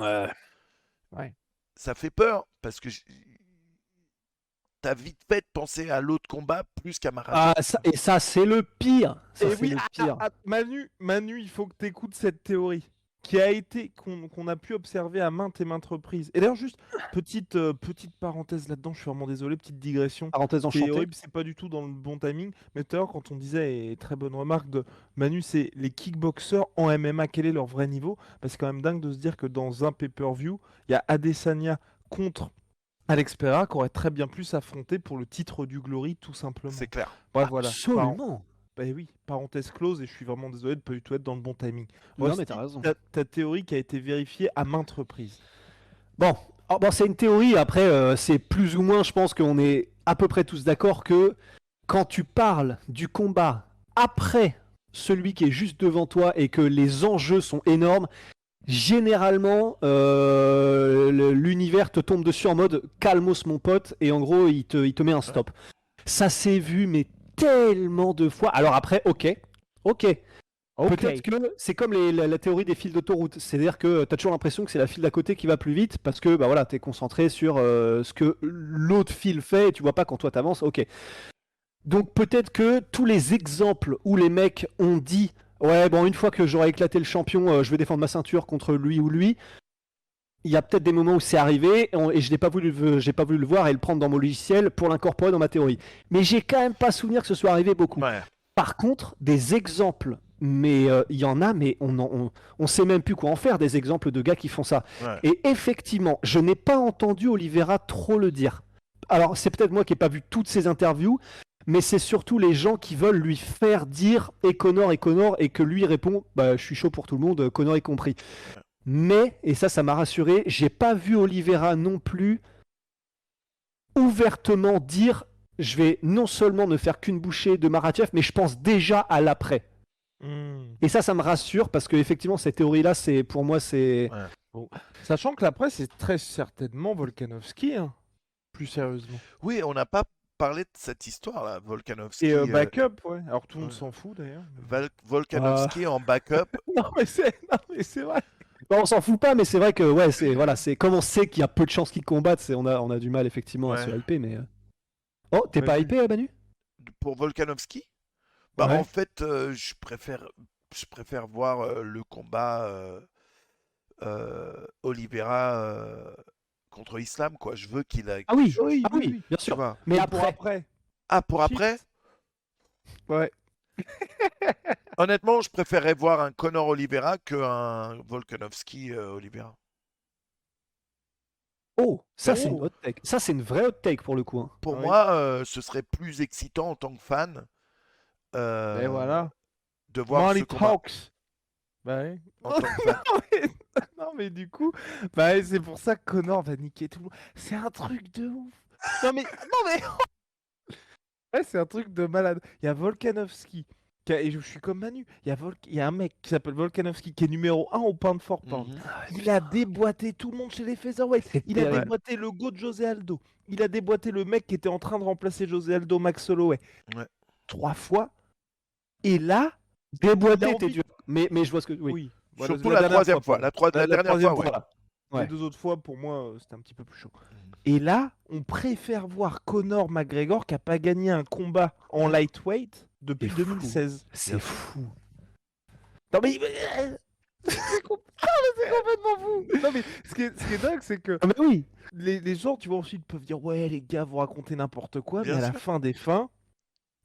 Ouais.
Ça fait peur parce que t'as vite fait de penser à l'autre combat plus qu'à Makhachev.
Et ça c'est le pire. Ça
Et
c'est
oui,
le pire.
Manu, il faut que tu écoutes cette théorie qui a été qu'on a pu observer à maintes et maintes reprises. Et d'ailleurs, juste petite parenthèse là-dedans, je suis vraiment désolé, petite digression.
Parenthèse
C'est
enchantée.
horrible, c'est pas du tout dans le bon timing. Mais tout à l'heure, quand on disait, et très bonne remarque de Manu, c'est les kickboxers en MMA, quel est leur vrai niveau? Parce que c'est quand même dingue de se dire que dans un pay-per-view, il y a Adesanya contre Alex Pereira qui aurait très bien pu s'affronter pour le titre du Glory, tout simplement.
C'est clair.
Bref, voilà.
Absolument.
Bah oui, parenthèse close, et je suis vraiment désolé de ne pas du tout être dans le bon timing.
Non, mais
Rusty,
t'as raison.
ta théorie qui a été vérifiée à maintes reprises.
Bon, c'est une théorie. Après, c'est plus ou moins, je pense qu'on est à peu près tous d'accord que quand tu parles du combat après celui qui est juste devant toi et que les enjeux sont énormes, généralement, l'univers te tombe dessus en mode calmos mon pote, et en gros, il te met un stop. Ça s'est vu, mais tellement de fois. Alors après, ok. Peut-être que c'est comme la théorie des fils d'autoroute. C'est-à-dire que tu as toujours l'impression que c'est la file d'à côté qui va plus vite parce que bah voilà, tu es concentré sur ce que l'autre file fait et tu vois pas quand toi t'avances. Ok. Donc peut-être que tous les exemples où les mecs ont dit ouais, bon, une fois que j'aurai éclaté le champion, je vais défendre ma ceinture contre lui ou lui. Il y a peut-être des moments où c'est arrivé et je n'ai pas voulu le voir et le prendre dans mon logiciel pour l'incorporer dans ma théorie. Mais j'ai quand même pas souvenir que ce soit arrivé beaucoup.
Ouais.
Par contre, des exemples, mais il y en a, mais on sait même plus quoi en faire, des exemples de gars qui font ça.
Ouais.
Et effectivement, je n'ai pas entendu Oliveira trop le dire. Alors, c'est peut-être moi qui n'ai pas vu toutes ces interviews, mais c'est surtout les gens qui veulent lui faire dire et Conor, et que lui répond bah, je suis chaud pour tout le monde, Conor y compris. Mais, et ça m'a rassuré, j'ai pas vu Oliveira non plus ouvertement dire je vais non seulement ne faire qu'une bouchée de Makhachev, mais je pense déjà à l'après. Et ça me rassure parce que effectivement cette théorie-là, pour moi, c'est.
Ouais.
Bon. Sachant que l'après, c'est très certainement Volkanovski, hein. Plus sérieusement.
Oui, on n'a pas parlé de cette histoire-là, Volkanovski.
Et backup, ouais. Alors tout le monde
ouais.
s'en fout d'ailleurs.
Volkanovski en backup.
non, mais c'est vrai.
Bon, on s'en fout pas, mais c'est vrai que ouais, c'est comme on sait qu'il y a peu de chances qu'ils combattent, on a du mal effectivement à se hyper, mais. Oh, t'es pas hypé, Manu?
Pour Volkanovski? Bah,
Ouais.
en fait, je préfère voir le combat Oliveira contre Islam, quoi. Je veux qu'il a.
Ah oui,
Oui,
bien
Tu
sûr.
vois.
Mais
Pour après.
Ah, pour
Shit.
après?
Ouais.
Honnêtement, je préférerais voir un Conor Oliveira qu'un Volkanovski Oliveira.
Oh, ça c'est
Oh.
une hot take. Ça c'est une vraie hot take pour le coup. Hein.
Pour
Oui.
moi, ce serait plus excitant en tant que fan
Et voilà.
de voir ce
Money
combat.
talks. Bah ouais.
En tant que fan.
Non, mais du coup, bah ouais, c'est pour ça que Connor va niquer tout le monde. C'est un truc de ouf. Non mais ouais, c'est un truc de malade. Il y a Volkanovski. Et je suis comme Manu. Il y a un mec qui s'appelle Volkanovski qui est numéro 1 au pound for pound.
Mhm.
Il a déboîté tout le monde chez les featherweight. Il a
terrible.
déboîté le go de José Aldo. Il a déboîté le mec qui était en train de remplacer José Aldo, Max Holloway.
Ouais.
3 fois. Et là,
Déboîté,
il a
t'es
envie-
dur. Mais je vois ce que. Oui.
oui.
Surtout la troisième fois. La dernière
troisième
fois, ouais.
fois.
Ouais.
Les 2 autres fois, pour moi, c'était un petit peu plus chaud.
Mhm.
Et là, on préfère voir Conor McGregor qui n'a pas gagné un combat en lightweight depuis
C'est fou.
2016.
C'est fou.
Non mais... c'est complètement fou. Non mais ce qui est dingue, c'est que
Ah, mais oui.
les gens, tu vois, ensuite peuvent dire ouais les gars, vous racontez n'importe quoi,
Bien
mais à la
sûr.
fin des fins,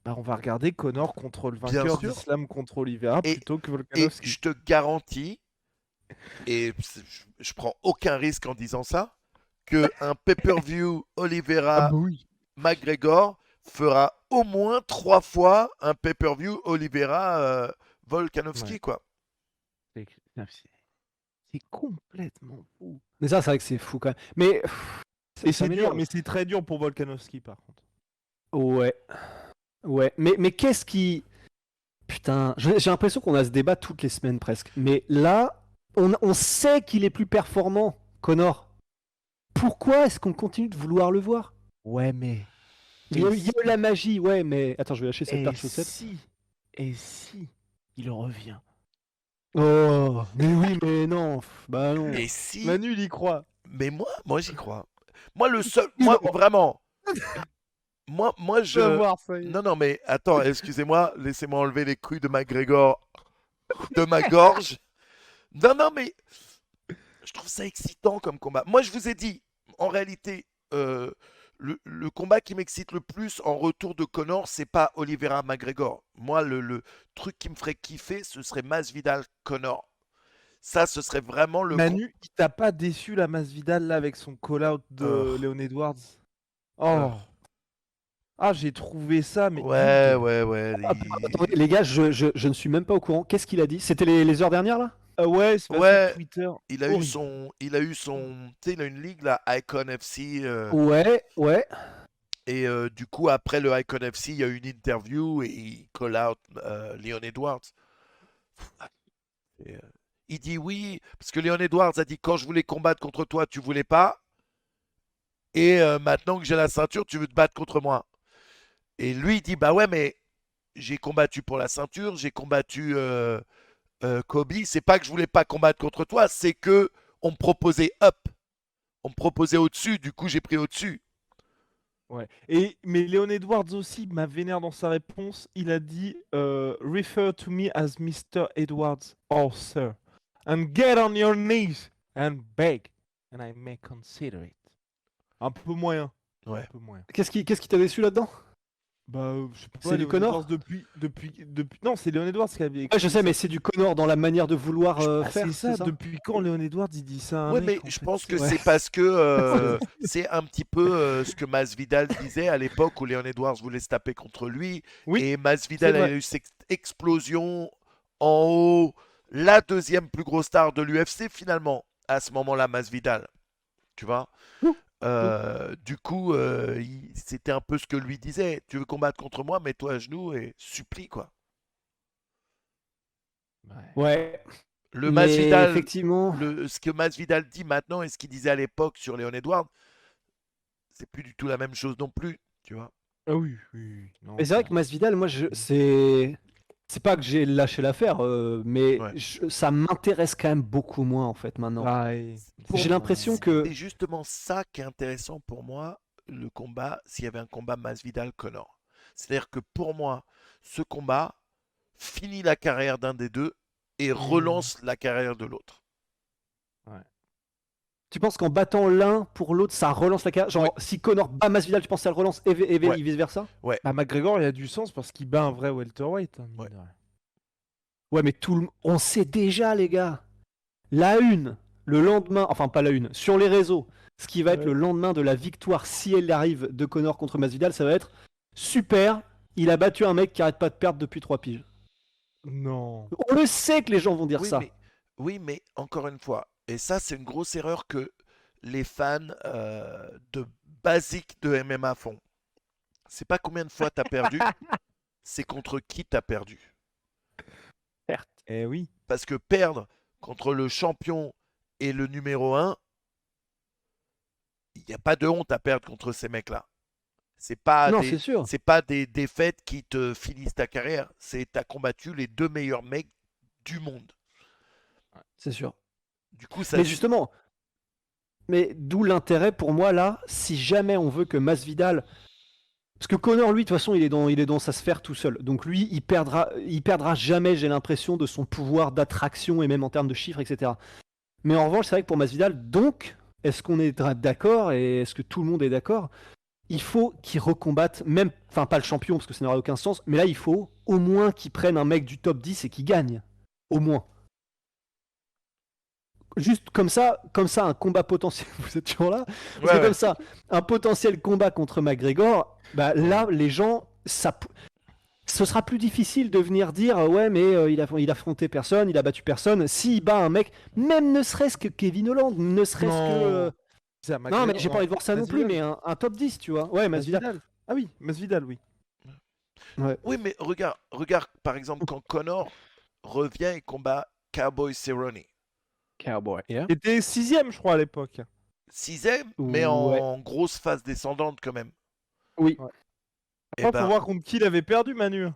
bah, on va regarder Conor contre le
Bien
vainqueur
sûr.
d'Islam contre Oliveira
Et-
plutôt que
Et
Volkanovski.
je te garantis, et je prends aucun risque en disant ça, que un pay-per-view Oliveira
oui.
McGregor fera au moins 3 fois un pay-per-view Oliveira Volkanovski,
Ouais.
quoi.
C'est complètement fou.
Mais ça, c'est vrai que c'est fou quand même. Mais.
Et
ça
c'est dur,
m'énerve.
mais c'est très dur pour Volkanovski par contre.
Ouais. Ouais. Mais qu'est-ce qui. Putain, j'ai l'impression qu'on a ce débat toutes les semaines presque. Mais là, on sait qu'il est plus performant, Connor. Pourquoi est-ce qu'on continue de vouloir le voir?
Ouais, mais.
Il y a eu la magie, ouais, mais. Attends, je vais lâcher cette
Et
paire de chaussettes.
si il revient.
Oh, mais oui, mais non. Bah non.
Et si.
Manu, il y croit.
Mais moi j'y crois. Moi, le seul. Moi, vraiment. Moi,
Je vais voir ça.
Non, mais attends, excusez-moi, laissez-moi enlever les crues de McGregor de ma gorge. Non, mais je trouve ça excitant comme combat. Moi, je vous ai dit, en réalité, le combat qui m'excite le plus en retour de Conor, c'est pas Oliveira McGregor. Moi, le truc qui me ferait kiffer, ce serait Masvidal Conor. Ça, ce serait vraiment le
Manu, il t'a pas déçu la Masvidal là avec son call-out de
Oh.
Leon Edwards? Oh.
Oh.
Ah, j'ai trouvé ça, mais.
Ouais.
Attendez, les gars, je ne suis même pas au courant. Qu'est-ce qu'il a dit? C'était les heures dernières là?
Ouais, c'est passé
Ouais.
sur Twitter.
Il a eu son, tu sais, il a une ligue là, Icon FC,
Ouais.
et du coup après le Icon FC, il y a eu une interview et il call out Leon Edwards. Et, il dit oui parce que Leon Edwards a dit quand je voulais combattre contre toi, tu voulais pas, et maintenant que j'ai la ceinture, tu veux te battre contre moi. Et lui il dit bah ouais mais j'ai combattu pour la ceinture, j'ai combattu Kobe, c'est pas que je voulais pas combattre contre toi, c'est que on me proposait up. On me proposait au-dessus, du coup j'ai pris au-dessus.
Ouais. Mais Leon Edwards aussi m'a vénère dans sa réponse. Il a dit Refer to me as Mr. Edwards, oh sir. And get on your knees and beg. And I may consider it. Un peu moyen.
Ouais.
Un peu moyen.
Qu'est-ce qui t'a déçu là-dedans?
Bah, je sais pas.
C'est du
Leon
Conor
Edwards depuis. Non, c'est Leon Edwards qui avait
Ouais,
écrit
je sais,
ça.
mais c'est du Connor dans la manière de vouloir
Ah,
faire.
c'est ça,
ça
depuis quand Leon Edwards il dit ça à un
Ouais,
mec,
mais
en
je
fait
pense que
Ouais.
c'est parce que c'est un petit peu ce que Masvidal disait à l'époque où Leon Edwards voulait se taper contre lui.
Oui,
Et Masvidal
c'est
a
vrai.
eu cette explosion en haut, la deuxième plus grosse star de l'UFC finalement, à ce moment-là, Masvidal. Tu vois? Du coup, c'était un peu ce que lui disait. Tu veux combattre contre moi, mets-toi à genoux et supplie, quoi.
Ouais.
Le
Mais
Masvidal,
effectivement.
ce que Masvidal dit maintenant et ce qu'il disait à l'époque sur Leon Edwards, c'est plus du tout la même chose non plus, tu vois.
Ah oui. Non,
Mais c'est vrai que Masvidal, moi, c'est pas que j'ai lâché l'affaire, mais
Ouais.
ça m'intéresse quand même beaucoup moins en fait maintenant.
pareil.
J'ai l'impression que
C'est justement ça qui est intéressant pour moi, le combat, s'il y avait un combat Masvidal-Conor. C'est-à-dire que pour moi, ce combat finit la carrière d'un des deux et relance la carrière de l'autre.
tu penses qu'en battant l'un pour l'autre, ça relance la carrière. Genre,
Ouais.
si Connor bat Masvidal, tu penses que ça le relance et
Ouais.
vice versa?
Bah, McGregor, il a du sens parce qu'il bat un vrai welterweight. Hein, mine
Ouais.
de rien.
Ouais, mais on sait déjà, les gars. La une, le lendemain, enfin pas la une, sur les réseaux, ce qui va être
Ouais.
le lendemain de la victoire, si elle arrive, de Connor contre Masvidal, ça va être super. Il a battu un mec qui arrête pas de perdre depuis 3 piges.
Non.
On le sait que les gens vont dire
Oui,
ça.
mais encore une fois, et ça c'est une grosse erreur que les fans de basique de MMA font. C'est pas combien de fois t'as perdu, c'est contre qui t'as perdu.
Certes.
Eh oui.
Parce que perdre contre le champion et le numéro 1, il n'y a pas de honte à perdre contre ces mecs-là.
Non, c'est sûr.
C'est pas des défaites qui te finissent ta carrière. C'est t'as combattu les 2 meilleurs mecs du monde.
C'est sûr.
Du coup, ça
Mais
dit.
justement, d'où l'intérêt pour moi là, si jamais on veut que Masvidal, parce que Conor lui de toute façon il est dans sa sphère tout seul, donc lui il perdra jamais, j'ai l'impression, de son pouvoir d'attraction et même en termes de chiffres, etc. Mais en revanche c'est vrai que pour Masvidal, donc est-ce qu'on est d'accord et est-ce que tout le monde est d'accord? Il faut qu'il recombatte, même, enfin pas le champion parce que ça n'aurait aucun sens, mais là il faut au moins qu'il prenne un mec du top 10 et qu'il gagne, au moins. Juste comme ça, un combat potentiel, vous êtes toujours là? Parce que
Ouais.
comme ça, un potentiel combat contre McGregor, bah là, les gens, ce sera plus difficile de venir dire ouais, mais il a affronté personne, il a battu personne. S'il bat un mec, même ne serait-ce que Kevin Holland, ne serait-ce que.
C'est à
Non, mais
McGregor,
j'ai pas envie de voir ça non plus, mais un top 10, tu vois. Ouais, Masvidal.
Masvidal. Ah oui, Masvidal, oui.
Ouais.
Oui, mais regarde, par exemple, quand Conor revient et combat Cowboy Cerrone.
Cowboy, yeah.
Il était 6ème, je crois, à l'époque.
6ème, mais
Ouais.
en grosse phase descendante quand même.
Oui.
Ouais.
Eh
Après,
ben,
faut voir contre qui il avait perdu, Manu.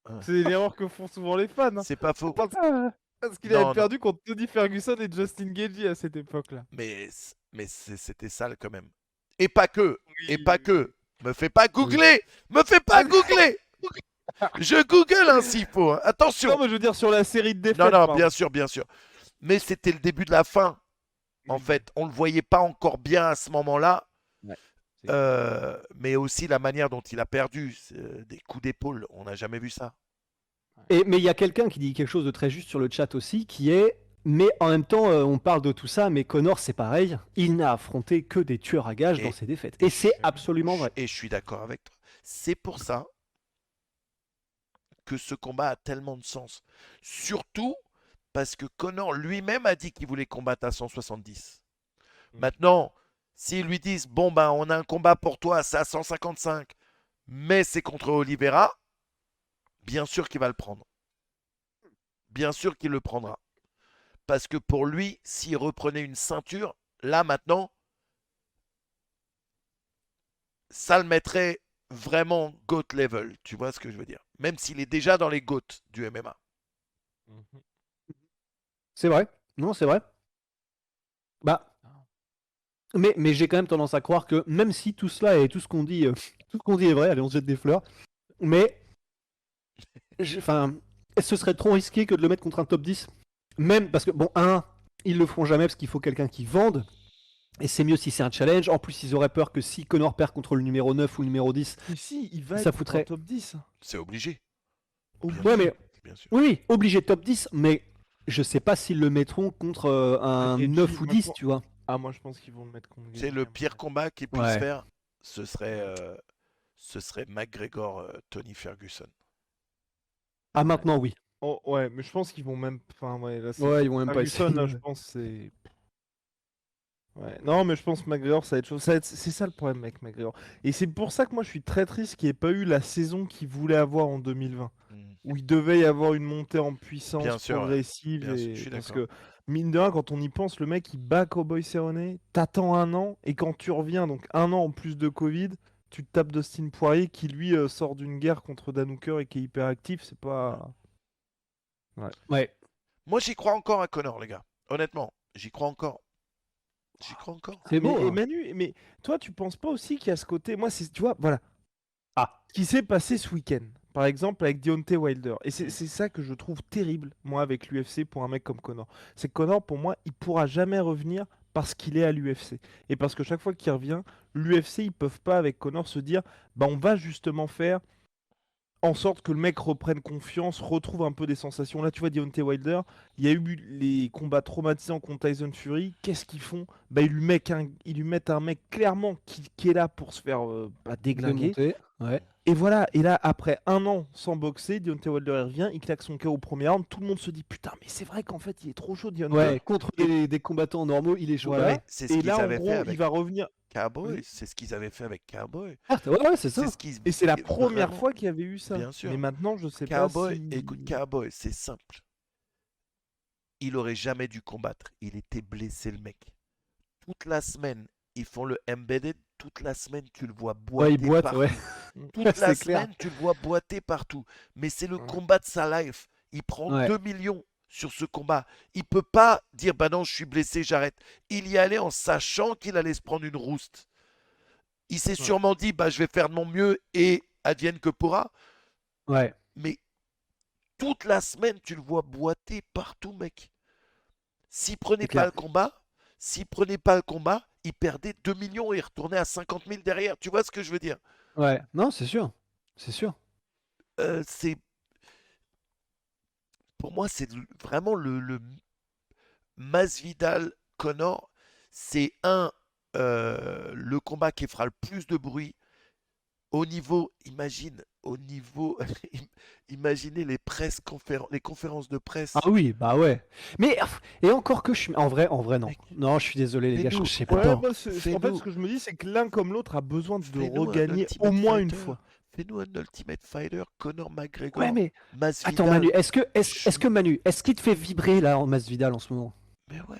Ah.
C'est l'erreur que font souvent les fans.
c'est pas faux.
Parce qu'il
Non,
avait perdu contre Tony Ferguson et Justin Gaethje à cette époque-là.
Mais c'était sale quand même. Et pas que. Et pas que. Me fais pas googler. Me fais pas googler. Je google hein, s'il faut. Hein. Attention.
Non, mais je veux dire sur la série de défaites.
Non,
pardon.
bien sûr, bien sûr. Mais c'était le début de la fin. En fait, on le voyait pas encore bien à ce moment-là.
Ouais.
Mais aussi la manière dont il a perdu. Des coups d'épaule. On n'a jamais vu ça.
Mais il y a quelqu'un qui dit quelque chose de très juste sur le chat aussi, qui est. Mais en même temps, on parle de tout ça, mais Conor, c'est pareil. Il n'a affronté que des tueurs à gages dans ses défaites. Et c'est absolument vrai.
Et je suis d'accord avec toi. C'est pour ça que ce combat a tellement de sens. Surtout parce que Conor lui-même a dit qu'il voulait combattre à 170. Maintenant, s'ils lui disent bon ben on a un combat pour toi, c'est à 155, mais c'est contre Oliveira, bien sûr qu'il va le prendre. Bien sûr qu'il le prendra. Parce que pour lui, s'il reprenait une ceinture, là maintenant, ça le mettrait vraiment GOAT level. Tu vois ce que je veux dire? Même s'il est déjà dans les GOAT du MMA.
C'est vrai. Non, c'est vrai. Bah. Mais j'ai quand même tendance à croire que même si tout cela et tout ce qu'on dit est vrai, allez, on se jette des fleurs. Mais. Enfin. Ce serait trop risqué que de le mettre contre un top 10. Même parce que, bon, ils le feront jamais parce qu'il faut quelqu'un qui vende. Et c'est mieux si c'est un challenge. En plus, ils auraient peur que si Conor perd contre le numéro 9 ou le numéro 10.
Mais si, il va
ça
être
foutrait.
top 10.
C'est obligé.
Ouais, mais.
Bien sûr.
Oui, obligé top 10, mais je sais pas s'ils le mettront contre un
Gaethje,
9 ou
moi,
10, tu vois.
Ah, moi je pense qu'ils vont le mettre contre
C'est
Gaethje,
le
quand
pire
même.
combat qu'ils puissent
Ouais.
faire. Ce serait McGregor Tony Ferguson.
Ah, maintenant, oui.
Oh, ouais, mais je pense qu'ils vont même. Enfin, ouais, là, c'est.
Ouais, ils vont même pas
Ferguson,
essayer.
là, je pense c'est. Ouais. Non, mais je pense que McGregor, ça va être chaud. C'est ça le problème avec McGregor. Et c'est pour ça que moi je suis très triste qu'il n'y ait pas eu la saison qu'il voulait avoir en 2020. Où il devait y avoir une montée en puissance
Bien sûr, ouais.
progressive.
Bien sûr,
Et...
je suis
Parce
d'accord.
que, mine de rien, quand on y pense, le mec il bat Cowboy Cerrone, t'attends un an, et quand tu reviens, donc un an en plus de Covid, tu te tapes Dustin Poirier qui lui sort d'une guerre contre Dan Hooker et qui est hyper actif. C'est pas.
Ouais.
Moi, j'y crois encore à Conor, les gars. Honnêtement, j'y crois encore. J'y crois encore.
C'est beau.
Mais,
hein.
Manu, mais toi, tu penses pas aussi qu'il y a ce côté. Moi, tu vois, voilà.
Ah.
Ce qui s'est passé ce week-end, par exemple, avec Deontay Wilder. Et c'est ça que je trouve terrible, moi, avec l'UFC pour un mec comme Conor. C'est que Conor, pour moi, il pourra jamais revenir parce qu'il est à l'UFC. Et parce que chaque fois qu'il revient, l'UFC, ils peuvent pas, avec Conor, se dire bah, on va justement faire en sorte que le mec reprenne confiance, retrouve un peu des sensations. Là, tu vois, Deontay Wilder, il y a eu les combats traumatisants contre Tyson Fury. Qu'est-ce qu'ils font? Bah, ils lui mettent un mec clairement qui est là pour se faire déglinguer.
Démonter. Ouais.
Et voilà, et là, après un an sans boxer, Deontay Wilder il revient, il claque son KO au premier round, tout le monde se dit putain, mais c'est vrai qu'en fait il est trop chaud, Deontay.
Ouais, contre des combattants normaux, il est chaud.
Voilà.
Mais c'est ce
Et
qu'ils
là, en
avaient fait
gros, il
avec
va revenir.
Cowboy.
Vas-y.
C'est ce qu'ils avaient fait avec Cowboy.
Ah, ouais, c'est ça.
C'est ce qu'ils.
Et c'est la première
Vraiment,
fois qu'il y avait eu ça.
bien sûr.
Mais maintenant, je sais
Cowboy,
pas si.
écoute, Cowboy, c'est simple. Il aurait jamais dû combattre. Il était blessé, le mec. Toute la semaine, ils font le embedded. Toute la semaine, tu le vois
Ouais, il
boiter
boite,
partout.
ouais.
Toute la
C'est clair.
semaine, tu le vois boiter partout. Mais c'est le
Ouais.
combat de sa life. Il prend
Ouais.
2 millions sur ce combat. Il peut pas dire bah non, je suis blessé, j'arrête. Il y allait en sachant qu'il allait se prendre une rouste. Il s'est sûrement dit bah je vais faire de mon mieux et advienne que pourra.
Ouais.
Mais toute la semaine, tu le vois boiter partout, mec. S'il prenait
C'est
pas
clair.
le combat, il perdait 2 millions et il retournait à 50 000 derrière. Tu vois ce que je veux dire?
Ouais. Non, c'est sûr. C'est sûr.
C'est Pour moi, c'est vraiment le Masvidal Connor. C'est le combat qui fera le plus de bruit au niveau. Imaginez les les conférences de presse.
Ah oui, bah ouais. Mais et encore que je suis en vrai non.
Mec,
Non, je suis désolé les gars,
fais-nous-
je sais pas.
Ouais,
Attends.
moi, en fait,
Fais-nous-
ce que je me dis, c'est que l'un comme l'autre a besoin de
Fais-nous un
regagner
Ultimate
au moins une
Fighter.
fois.
Fais-nous un Ultimate Fighter, Conor McGregor,
Ouais, mais
Masvidal.
attends Manu, est-ce que Manu, est-ce qu'il te fait vibrer là en Masvidal en ce moment?
Mais ouais.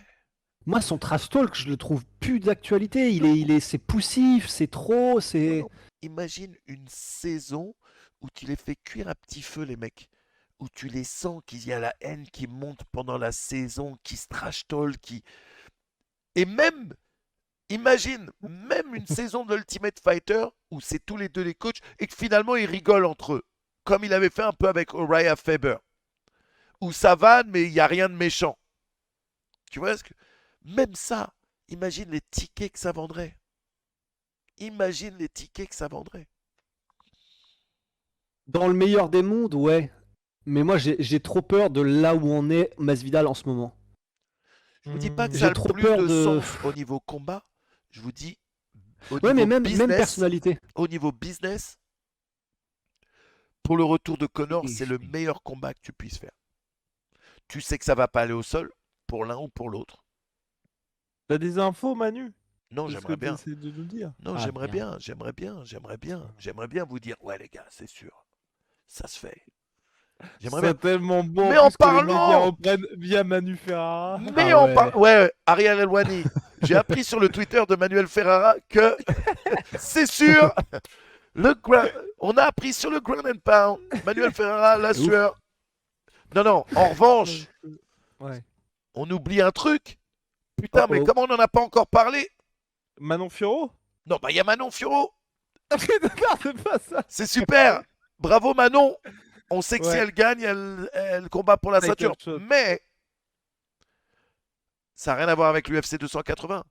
Moi, son trash talk, je le trouve plus d'actualité. C'est poussif, c'est trop,
Non,
c'est.
non. Imagine une saison où tu les fais cuire à petit feu, les mecs. Où tu les sens qu'il y a la haine qui monte pendant la saison, qui se trash talk, qui. Et même, imagine, même une saison d'Ultimate Fighter où c'est tous les deux les coachs et que finalement ils rigolent entre eux. Comme il avait fait un peu avec Uriah Faber. Où ça vanne, mais il n'y a rien de méchant. Tu vois ce que. Même ça, imagine les tickets que ça vendrait. Imagine les tickets que ça vendrait.
Dans le meilleur des mondes, ouais. Mais moi, j'ai trop peur de là où on est Masvidal en ce moment.
Je vous dis pas que
J'ai
ça a le
trop
plus
peur
de
de.
sens au niveau combat. Je vous dis au
Ouais, mais
niveau
même
business,
personnalité.
au niveau business, pour le retour de Conor,
Et-
c'est le meilleur combat que tu puisses faire. Tu sais que ça va pas aller au sol pour l'un ou pour l'autre.
T'as des infos, Manu?
Non,
C'est ce
j'aimerais
que
bien.
t'essaies de nous dire.
Non,
Ah,
j'aimerais
merde.
bien. J'aimerais bien vous dire, ouais les gars, c'est sûr, ça se fait. J'aimerais
C'est
bien.
tellement bon
Mais
en
en
plus que les médias
parlant,
reprennent via Manu Ferrara.
mais
Ah
en
ouais.
parlant, ouais, Ariel Elwani, j'ai appris sur le Twitter de Manuel Ferrara que c'est sûr, on a appris sur le Ground and Pound, Manuel Ferrara, la
Ouf.
sueur. Non, en revanche,
Ouais.
on oublie un truc. Putain, mais
Oh.
comment on n'en a pas encore parlé?
Manon Fiorot?
Non, bah il y a Manon Fiorot.
Non, c'est pas ça.
C'est super. Bravo Manon. On sait que si
Ouais.
elle gagne, elle combat pour la
Title
ceinture.
shot.
Mais ça n'a rien à voir avec l'UFC 280.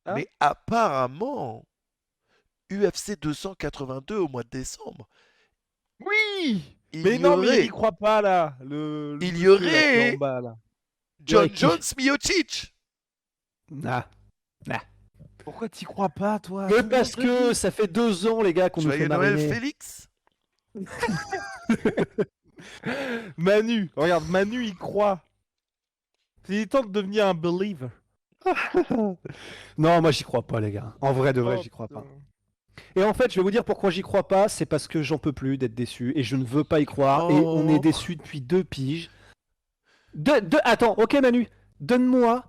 Ah.
Mais apparemment, UFC 282 au mois de décembre,
Oui.
il
Mais
y
non, mais
aurait
il y croit pas là.
Il y
monsieur, là, qui est
aurait
en bas, là.
John
Ouais, qui-
Jones Miocic.
Ah.
Pourquoi t'y crois pas, toi?
Mais
Tout le
parce
monde te
que
dit.
ça fait 2 ans, les gars, qu'on nous fait
Joyeux Noël,
mariner.
Félix.
Manu, regarde, Manu il croit. Il est temps de devenir un believer.
Non, moi j'y crois pas, les gars. En vrai de vrai,
Oh,
j'y crois pas.
putain.
Et en fait, je vais vous dire pourquoi j'y crois pas. C'est parce que j'en peux plus d'être déçu et je ne veux pas y croire. Et on est
Oh.
déçu depuis 2 piges. Attends, ok Manu, donne-moi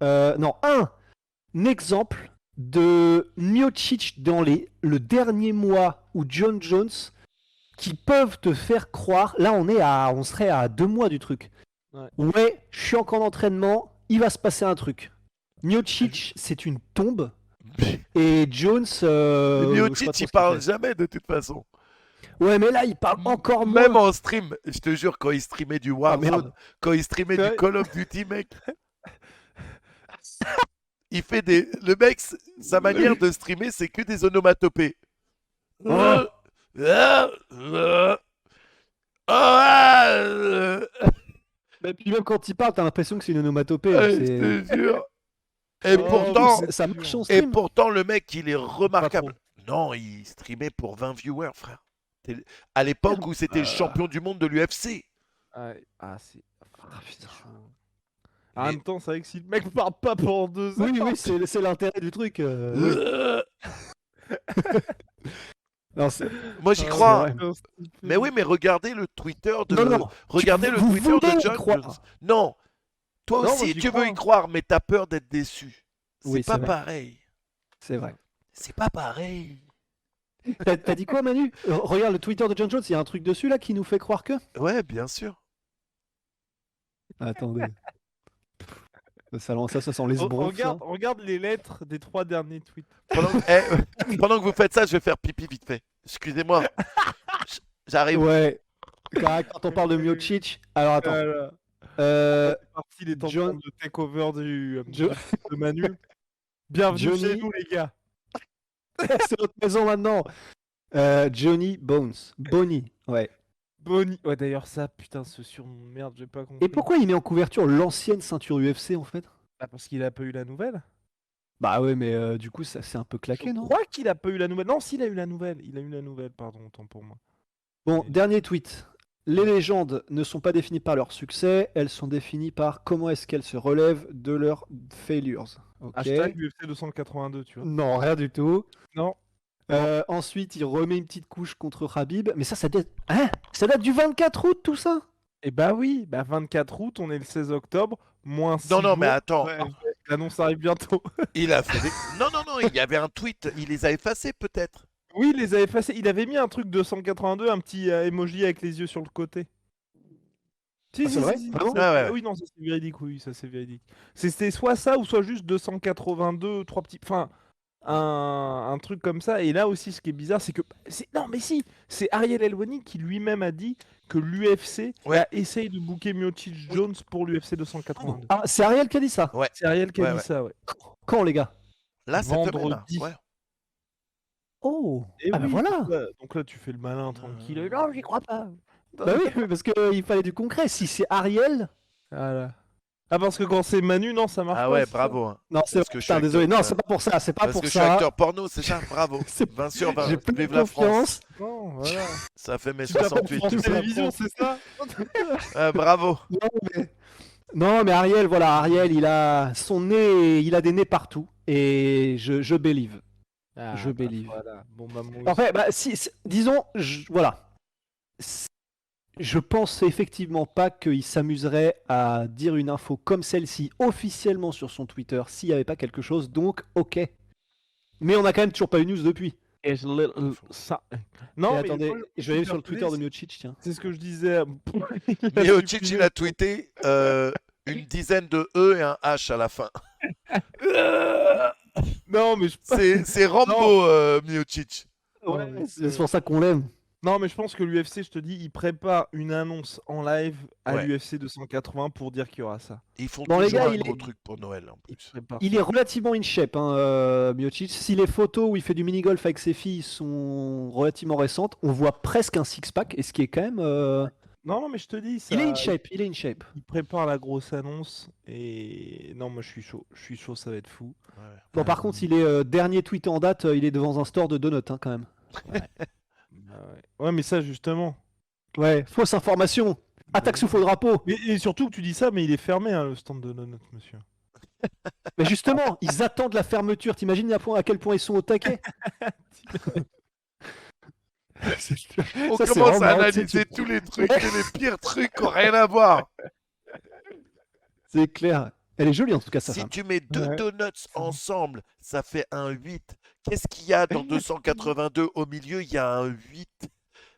un exemple de Miocic dans le dernier mois ou John Jones qui peuvent te faire croire. Là, on serait à 2 mois du truc. Ouais, je suis encore en entraînement. Il va se passer un truc. Miocic, c'est une tombe. Et Jones.
Mais
je sais pas
Miocic,
trop ce
il
qu'il
parle
fait.
jamais de toute façon.
Ouais, mais là, il parle encore moins.
Même en stream, je te jure, quand il streamait du Warzone,
merde.
quand il streamait
C'est
du
vrai.
Call of Duty, mec, il fait des. Le mec, sa manière de streamer, c'est que des onomatopées.
Oh. Et puis même quand il parle, t'as l'impression que c'est une onomatopée.
Je
c'est-
te jure. Et
Oh,
pourtant,
mais
Ça marche en
et
stream.
pourtant, le mec, il est remarquable. Non, il streamait pour 20 viewers, frère. À l'époque où c'était le champion du monde de l'UFC.
C'est
putain.
chaud. En même temps, c'est vrai que si le mec parle pas pendant 2 heures.
Oui, c'est l'intérêt du truc. Oui. Non,
Moi j'y
c'est
crois.
vrai.
Mais oui, mais regardez le Twitter de.
Non.
Regardez le
Vous
Twitter
voulez
de
y
John
croire.
Jones. Non, toi
Non, moi,
aussi,
j'y
tu veux
crois.
y croire, mais t'as peur d'être déçu. C'est
Oui,
pas
c'est vrai.
pareil.
C'est vrai.
C'est pas pareil.
T'as dit quoi, Manu? Regarde le Twitter de John Jones, il y a un truc dessus là qui nous fait croire que.
Ouais, bien sûr.
Attendez. Ça sent les sbronfs.
Regarde les lettres des 3 derniers tweets.
Pendant que vous faites ça, je vais faire pipi vite fait. Excusez-moi. J'arrive.
Ouais. Quand on parle de Miocic, alors attends.
Voilà. C'est parti, il est en
John-
train de take-over
Jo-
de Manu. Bienvenue
Johnny-
chez nous, les gars.
C'est notre maison maintenant. Johnny Bones. Bonnie. Ouais.
Bonnie. Ouais, d'ailleurs, ça, putain, ce surnom de merde, j'ai pas compris.
Et pourquoi il met en couverture l'ancienne ceinture UFC en fait?
Parce qu'il a pas eu la nouvelle.
Bah ouais, mais du coup, ça c'est un peu claqué,
Je
non?
crois qu'il a pas eu la nouvelle. Non, s'il a eu la nouvelle. Il a eu la nouvelle, pardon, autant pour moi.
Bon, dernier tweet. Les légendes ne sont pas définies par leur succès, elles sont définies par comment est-ce qu'elles se relèvent de leurs failures. Ok.
Hashtag UFC 282, tu vois.
Non, rien du tout.
Non.
Ensuite, il remet une petite couche contre Khabib. Mais ça date... Hein, ça date du 24 août, tout ça?
Et bah oui, 24 août, on est le 16 octobre, moins 6
Non, mais
jours.
attends.
L'annonce arrive bientôt.
Il a fait des... Non, il y avait un tweet. Il les a effacés peut-être.
Oui, il les a effacés. Il avait mis un truc 282, un petit emoji avec les yeux sur le côté. Si,
c'est vrai Vraiment
Ouais.
Oui, non, ça c'est véridique, oui, ça c'est véridique. C'était soit ça ou soit juste 282, 3 petits... Enfin, un truc comme ça. Et là aussi, ce qui est bizarre, c'est que... Non, mais si, c'est Ariel Helwani qui lui-même a dit que l'UFC
Ouais.
a essayé de booker Miocic Jones pour l'UFC 282.
Ah, c'est Ariel qui a dit ça?
Ouais.
C'est Ariel qui a
Ouais,
dit
ouais.
ça, ouais.
Quand, les gars?
Là, cette semaine, là.
Vendredi.
Ouais.
Oh
Et
Ah bah
oui,
voilà
donc là, tu fais le malin, tranquille. Non, j'y crois pas.
Bah oui, parce qu'il fallait du concret. Si c'est Ariel...
Voilà. Ah, parce que quand c'est Manu, non, ça marche
Ah
pas.
ouais,
c'est ça
bravo. hein.
Non, c'est
Parce que je suis
putain, désolé.
acteur,
Non, c'est pas pour ça, c'est pas
Parce
pour
que je suis
ça.
acteur porno, c'est ça. Bravo.
C'est-
20 sur 20.
J'ai plus
Vive
de
la France.
confiance.
Non, voilà.
Ça fait mes
Tu t'appelles
68.
France
Tout ça,
Télévisions,
France.
c'est ça
Bravo.
Non, mais Ariel, voilà, Ariel, il a son nez, il a des nez partout. Et je believe. Je believe.
Voilà. Bon, bah, moi
En fait, disons, voilà. Je pense effectivement pas qu'il s'amuserait à dire une info comme celle-ci officiellement sur son Twitter s'il n'y avait pas quelque chose, donc ok. Mais on a quand même toujours pas eu news depuis.
ça.
Et
Non, mais
attendez,
moi,
je vais aller
suis
sur le Twitter de
persuadé,
Miocic, tiens.
c'est ce que je disais.
Miocic, il a tweeté une dizaine de E et un H à la fin.
Non, mais
C'est Rambo, Miocic.
Ouais, c'est pour ça qu'on l'aime.
Non, mais je pense que l'UFC, je te dis, il prépare une annonce en live à
Ouais.
l'UFC 280 pour dire qu'il y aura ça.
Ils font
Bon, les
toujours
gars,
un
il
gros
est-
truc pour Noël en
Il
plus.
prépare
Il
ça.
est relativement in shape, hein, Miocic. Si les photos où il fait du mini-golf avec ses filles sont relativement récentes, on voit presque un six-pack, et ce qui est quand même...
Non, mais je te dis, ça...
Il est in shape, il est in shape.
Il prépare la grosse annonce et non, moi je suis chaud, ça va être fou.
Ouais.
Bon, par contre, il est dernier tweet en date, il est devant un store de donuts, hein, quand même.
Ouais, mais ça justement.
Ouais, fausse information. Attaque sous faux drapeau.
Et surtout que tu dis ça, mais il est fermé hein, le stand de Donut, monsieur.
Mais justement, ils attendent la fermeture. T'imagines à quel point ils sont au taquet?
On
Ça, c'est
commence
vraiment
à
marrant,
analyser
tu sais,
tous les trucs et les pires trucs qui n'ont rien à voir.
C'est clair. Elle est jolie en tout cas, sa
Si
femme.
tu mets deux
Ouais.
donuts ensemble, ça fait un 8. Qu'est-ce qu'il y a dans 282 au milieu? Il y a un 8.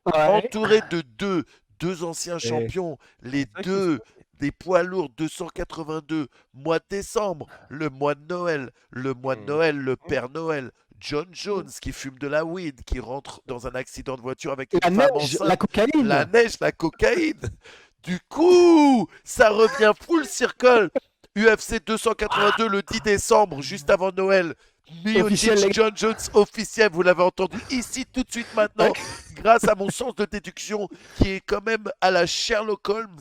Entouré de deux anciens champions, les
vrai que
deux des poids lourds 282, mois de décembre, le mois de Noël, le Père Noël, John Jones qui fume de la weed, qui rentre dans un accident de voiture avec une
La
femme
neige,
enceinte,
la cocaïne.
la neige, la cocaïne. Du coup, ça revient full circle. UFC 282 le 10 décembre, juste avant Noël.
Officiel, les
Miocic, John Jones officiel, vous l'avez entendu ici tout de suite maintenant, grâce à mon sens de déduction qui est quand même à la Sherlock Holmes.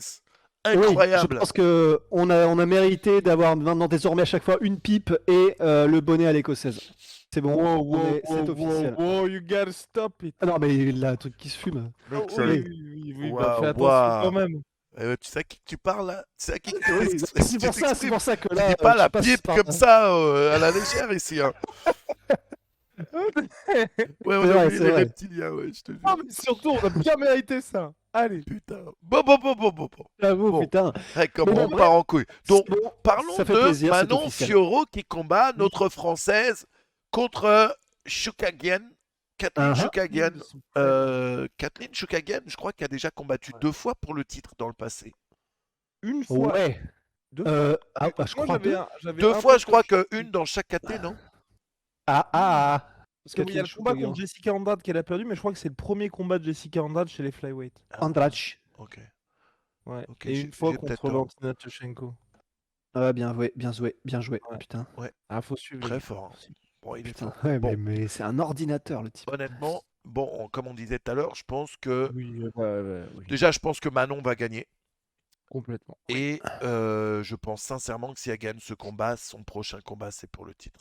Oui, je
incroyable.
pense que on a mérité d'avoir maintenant désormais à chaque fois une pipe et le bonnet à l'écossaise. C'est bon, c'est officiel.
wow, you gotta stop it.
Ah non, mais là, un truc qui se fume.
Mec,
Oh,
sérieux.
oui, bah
Waouh,
fais attention
waouh.
quand même.
Tu sais à qui tu parles là? Tu sais à qui tu
Oui, c'est pour ça,
t'exprimes?
que
Tu
là,
dis pas
je
la
passe
pipe
par-
comme ça à la légère ici. Hein. Ouais, on
C'est
a
vrai,
oublié
c'est
les
vrai.
reptiliens, ouais, je te
Ah,
jure.
mais surtout, on a bien mérité ça. Allez.
Putain. Bon.
J'avoue,
Bon.
putain.
Ouais, comme
Mais bon,
on
bref,
part en couille. Donc,
c'est bon,
parlons
ça fait
de
plaisir, c'est
Manon
officiel.
Fiorot qui combat
Oui.
notre française contre Choukagian. Kathleen
Uh-huh.
Choukagian. Kathleen Choukagian, je crois qu'elle a déjà combattu 2 fois pour le titre dans le passé.
Une fois.
Ouais.
Deux fois.
Je
Moi,
crois
j'avais
deux.
j'avais
2
un
fois, je
title
crois
shot.
qu'une dans chaque caté, non?
Ah.
Parce que oui, il y a
Kathleen
le combat
Chookagian.
contre Jessica Andrade qu'elle a perdu, mais je crois que c'est le premier combat de Jessica Andrade chez les flyweight.
Andrade.
Ok.
Ouais.
Ok,
Et
j'ai-
une fois
j'ai peut-être
contre
tort.
Valentina Shevchenko.
Ah, bien joué,
Ouais.
putain.
Ah, faut suivre.
Très
les
fort.
gars.
Bon, il est
Putain,
fort.
ouais,
Bon,
mais c'est un ordinateur le type.
honnêtement, bon, comme on disait tout à l'heure, je pense que.
Oui, oui.
Déjà, je pense que Manon va gagner.
Complètement.
Et je pense sincèrement que si elle gagne ce combat, son prochain combat, c'est pour le titre.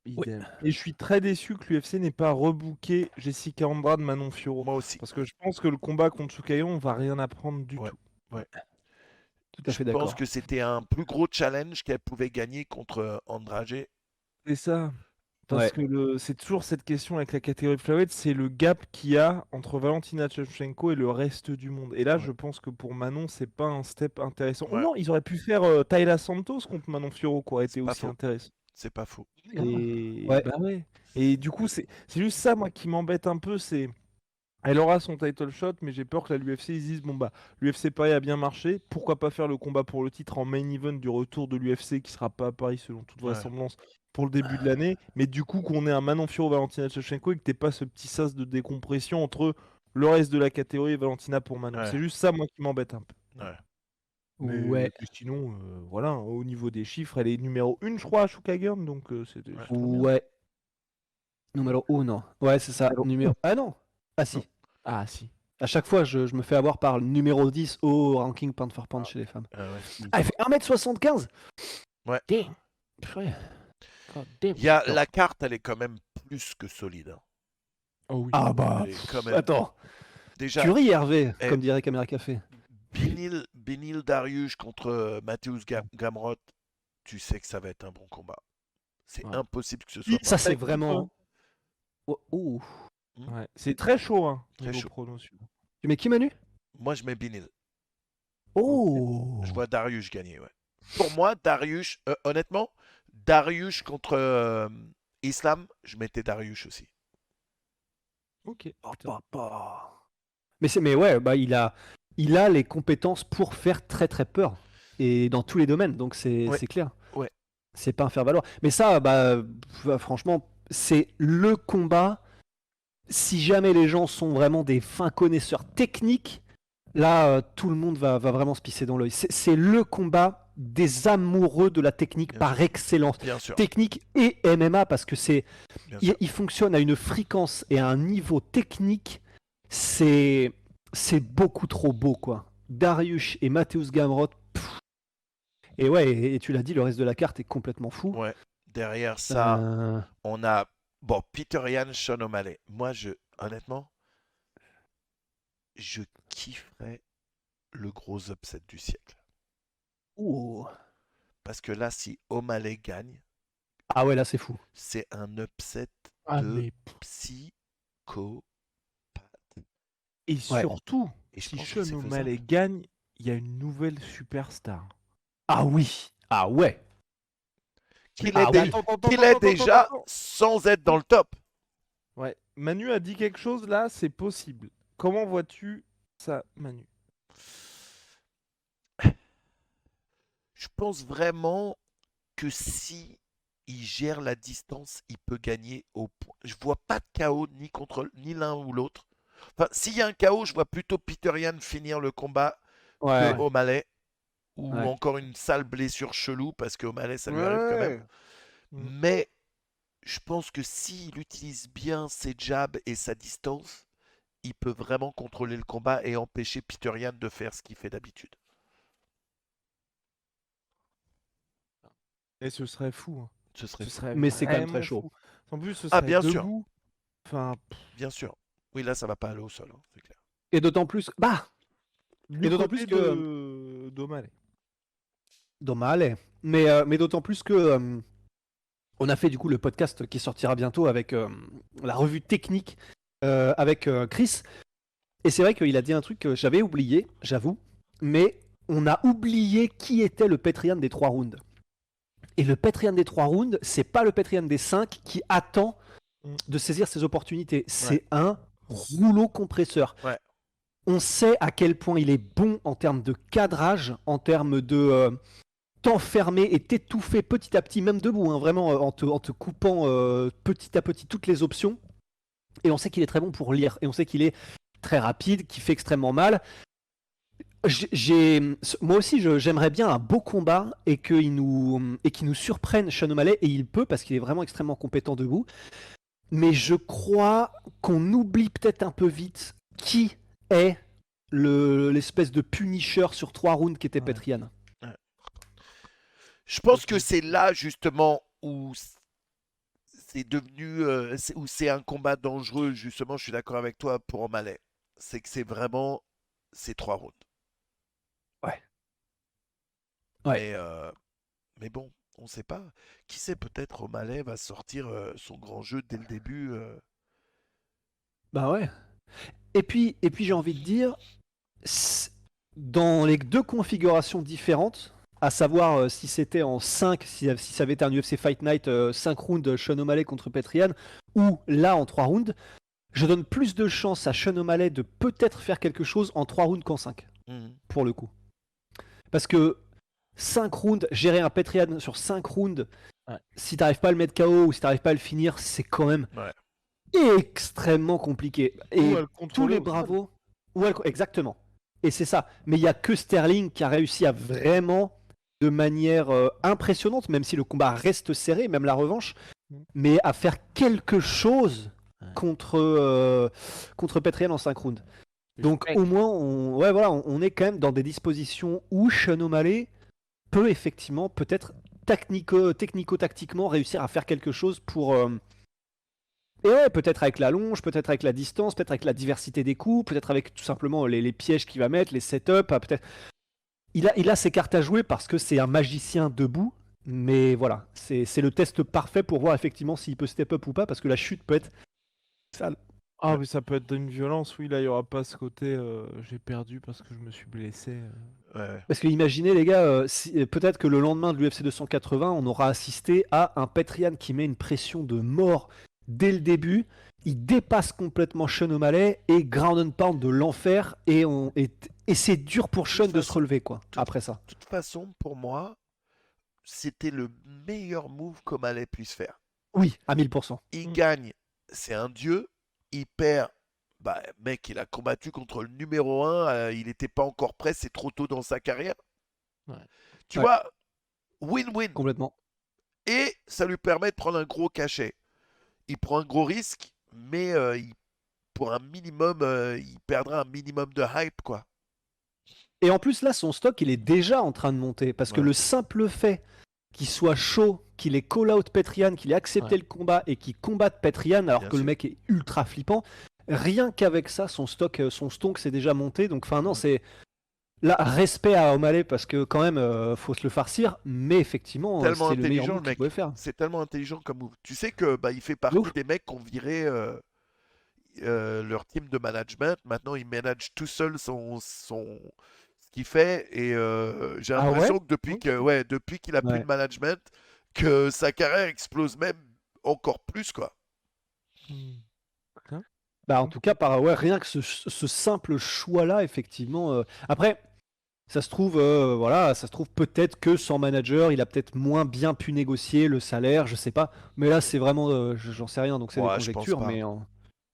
Idem. Et je suis très déçu que l'UFC n'ait pas rebooké Jessica Andrade Manon Fiorot.
Moi aussi.
Parce que je pense que le combat contre Tsukayo, on va rien apprendre du
Ouais.
tout.
Tout à
Je
fait
pense
d'accord.
que c'était un plus gros challenge qu'elle pouvait gagner contre Andrade.
C'est ça. Parce
Ouais.
que c'est toujours cette question avec la catégorie flyweight, c'est le gap qu'il y a entre Valentina Shevchenko et le reste du monde. Et là,
Ouais.
je pense que pour Manon, c'est pas un step intéressant.
Ouais.
Non, ils auraient pu faire Tayla Santos contre Manon Fiorot, quoi, été
C'est pas
aussi
faux.
intéressant.
C'est pas faux.
Et
Ouais.
bah ouais. Et du coup, c'est juste ça, moi, qui m'embête un peu, c'est elle aura son title shot, mais j'ai peur que l'UFC ils disent bon bah l'UFC Paris a bien marché, pourquoi pas faire le combat pour le titre en main event du retour de l'UFC qui sera pas à Paris selon toute
Ouais.
vraisemblance pour le début de l'année, mais du coup qu'on ait un Manon Fiorot Valentina Shevchenko et que t'aies pas ce petit sas de décompression entre le reste de la catégorie et Valentina pour Manon.
Ouais.
C'est juste ça moi qui m'embête un peu.
Ouais.
Mais
Ouais.
sinon voilà, au niveau des chiffres, elle est numéro 1 je crois à Shukagan, donc c'était
Ouais.
c'est trop bien.
Ouais. Numéro 1. Ouais, c'est ça.
Numéro
Ah non. Ah si.
Non. Ah si.
À chaque fois, je me fais avoir par le numéro 10 au ranking pound for pound chez les femmes.
Ouais.
Ah, elle fait 1m75.
Ouais.
Damn. Purée. God damn.
Il y a la carte, elle est quand même plus que solide. Hein.
Oh oui.
Ah bah.
Elle est quand même.
Attends.
Déjà,
Tu ris, Hervé,
Eh.
comme dirait Caméra Café.
Benil Dariush contre Mateusz Gamrot, tu sais que ça va être un bon combat. C'est
Ouais.
impossible que ce soit.
Ça,
pas.
c'est vraiment. Oh.
Ouais. C'est très chaud, hein.
Très
niveau
chaud.
prono, celui-là.
Tu mets qui, Manu?
Moi, je mets Benil.
Oh.
Je vois Dariush gagner. Ouais. Pour moi, Dariush, honnêtement, Dariush contre Islam, je mettais Dariush aussi.
Ok.
Oh, papa. Mais ouais, bah il a les compétences pour faire très très peur et dans tous les domaines, donc c'est
Ouais.
clair.
Ouais.
C'est pas un faire valoir. Mais ça, franchement, c'est le combat. Si jamais les gens sont vraiment des fins connaisseurs techniques, là, tout le monde va vraiment se pisser dans l'œil. C'est le combat des amoureux de la technique
Bien
par excellence.
Bien sûr.
Technique et MMA parce que
Bien sûr.
il fonctionne à une fréquence et à un niveau technique, c'est beaucoup trop beau, quoi. Dariush et Mateusz Gamrot, et ouais, et tu l'as dit, le reste de la carte est complètement fou.
Ouais. Derrière ça,
Euh,
on a Peter Yan, Sean O'Malley. Moi, honnêtement, je kifferais le gros upset du siècle.
ouh.
Parce que là, si O'Malley gagne,
Ah ouais, là c'est fou.
c'est un upset
Ah,
de
mais...
psychopathe.
Et
Ouais.
surtout,
Et je
si
pense que
Sean
c'est
O'Malley
faisable.
gagne, il y a une nouvelle superstar.
Ah oui. Ah ouais.
Qu'il
Ah
est,
oui.
qu'il est déjà sans être dans le top.
Ouais. Manu a dit quelque chose là, c'est possible. Comment vois-tu ça, Manu?
Je pense vraiment que si il gère la distance, il peut gagner au point. Je vois pas de KO ni l'un ou l'autre. Enfin, s'il y a un KO, je vois plutôt Peter Yan finir le combat
Ouais.
que O'Malley. Ou
Ouais.
encore une sale blessure chelou parce que O'Malley, ça lui arrive quand même.
Mm.
Mais je pense que s'il utilise bien ses jabs et sa distance, il peut vraiment contrôler le combat et empêcher Peter Yan de faire ce qu'il fait d'habitude.
Et ce serait fou, hein.
Ce serait
Ce
fou.
serait
Mais c'est quand même très
vraiment
chaud.
fou. En plus, ce
Ah,
serait
bien sûr,
debout. Enfin,
bien sûr. Oui, là, ça va pas aller au sol, hein, c'est clair.
Et d'autant plus,
du
d'autant
côté
plus que
d'O'Malley.
dommage, mais d'autant plus que on a fait du coup le podcast qui sortira bientôt avec la revue technique avec Chris. Et c'est vrai qu'il a dit un truc que j'avais oublié, j'avoue, mais on a oublié qui était le Petrian des 3 rounds. Et le Petrian des 3 rounds, c'est pas le Petrian des 5 qui attend de saisir ses opportunités. C'est un rouleau compresseur.
Ouais.
On sait à quel point il est bon en termes de cadrage, en termes de t'enfermer et t'étouffer petit à petit, même debout, hein, vraiment en te coupant petit à petit toutes les options. Et on sait qu'il est très bon pour lire. Et on sait qu'il est très rapide, qui fait extrêmement mal. Moi aussi, j'aimerais bien un beau combat et qu'il nous surprenne Sean O'Malley, et il peut parce qu'il est vraiment extrêmement compétent debout. Mais je crois qu'on oublie peut-être un peu vite qui est l'espèce de punisher sur 3 rounds qui était Petrian.
Je pense que c'est là justement où c'est devenu, où c'est un combat dangereux. Justement, je suis d'accord avec toi pour O'Malley. C'est que c'est vraiment ces 3 rounds.
Ouais.
Mais bon, on sait pas. Qui sait, peut-être O'Malley va sortir son grand jeu dès le début.
Bah ouais. Et puis j'ai envie de dire, dans les 2 configurations différentes, à savoir si c'était en 5, si ça avait été un UFC Fight Night 5 rounds Sean O'Malley contre Petrian, ou là en 3 rounds, je donne plus de chance à Sean O'Malley de peut-être faire quelque chose en 3 rounds qu'en 5, pour le coup. Parce que 5 rounds, gérer un Petrian sur 5 rounds, si t'arrives pas à le mettre KO ou si t'arrives pas à le finir, c'est quand même extrêmement compliqué. Et tous les bravos. Exactement. Et c'est ça. Mais il n'y a que Sterling qui a réussi à vraiment, de manière impressionnante, même si le combat reste serré, même la revanche, mais à faire quelque chose contre Petrian en 5 rounds. Donc au moins, on est quand même dans des dispositions où Sean O'Malley peut effectivement, peut-être technico-tactiquement, réussir à faire quelque chose pour... Et ouais, peut-être avec la longe, peut-être avec la distance, peut-être avec la diversité des coups, peut-être avec tout simplement les pièges qu'il va mettre, les setups, peut-être... Il a ses cartes à jouer parce que c'est un magicien debout, mais voilà, c'est le test parfait pour voir effectivement s'il peut step up ou pas, parce que la chute peut être sale.
Ah, mais ça peut être d'une violence, oui, là, il n'y aura pas ce côté j'ai perdu parce que je me suis blessé.
Parce que imaginez les gars, peut-être que le lendemain de l'UFC 280, on aura assisté à un Petrian qui met une pression de mort dès le début, il dépasse complètement Sean O'Malley et ground and pound de l'enfer, et c'est dur pour Sean de se relever quoi, après ça.
De toute façon, pour moi, c'était le meilleur move qu'O'Malley puisse faire.
Oui, à 1000%.
Il gagne, c'est un dieu. Il perd, bah mec, il a combattu contre le numéro 1, il n'était pas encore prêt, c'est trop tôt dans sa carrière. Tu vois, win-win.
Complètement.
Et ça lui permet de prendre un gros cachet. Il prend un gros risque, mais pour un minimum, il perdra un minimum de hype, quoi.
Et en plus là, son stock, il est déjà en train de monter, parce que le simple fait qu'il soit chaud, qu'il ait call out Petrian, qu'il ait accepté le combat et qu'il combatte Petrian alors que le mec est ultra flippant, rien qu'avec ça, son stonk s'est déjà monté. Donc enfin non, c'est là, respect à O'Malley parce que quand même faut se le farcir, mais effectivement c'est le meilleur move qu'il pouvait faire.
C'est tellement intelligent comme move. Tu sais que il fait partie des mecs qui ont viré leur team de management. Maintenant il manage tout seul ce qu'il fait, et j'ai l'impression que depuis qu'il a plus de management, que sa carrière explose même encore plus, quoi.
Bah en tout cas rien que ce simple choix là, effectivement. Après ça se trouve peut-être que sans manager il a peut-être moins bien pu négocier le salaire, je sais pas, mais là c'est vraiment j'en sais rien, donc c'est des conjectures, mais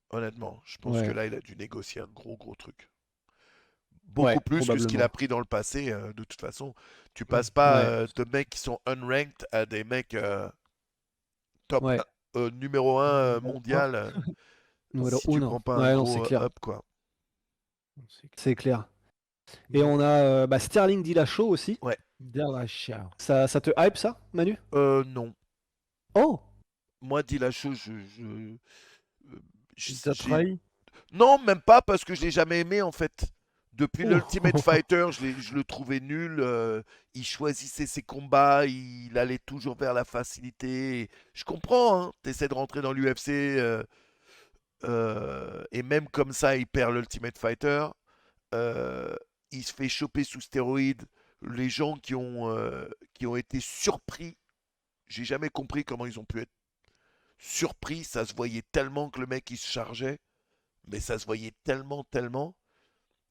honnêtement je pense que là il a dû négocier un gros truc. Beaucoup plus que ce qu'il a pris dans le passé. De toute façon, tu passes pas de mecs qui sont unranked à des mecs top numéro 1 mondial. Si tu prends pas un gros up, quoi.
C'est clair. Et on a Sterling Dillashaw aussi.
Dillashaw.
Ça te hype ça, Manu?
Non.
Oh!
Moi, Dillashaw,
Il t'a
j'ai-
trahi?
Non, même pas parce que je l'ai jamais aimé en fait. Depuis
Oh.
l'Ultimate Fighter, je le trouvais nul. Il choisissait ses combats, il allait toujours vers la facilité. Je comprends, hein, t'essaies de rentrer dans l'UFC et même comme ça, il perd l'Ultimate Fighter. Il se fait choper sous stéroïdes. Les gens qui ont été surpris, j'ai jamais compris comment ils ont pu être surpris. Ça se voyait tellement que le mec il se chargeait, mais ça se voyait tellement.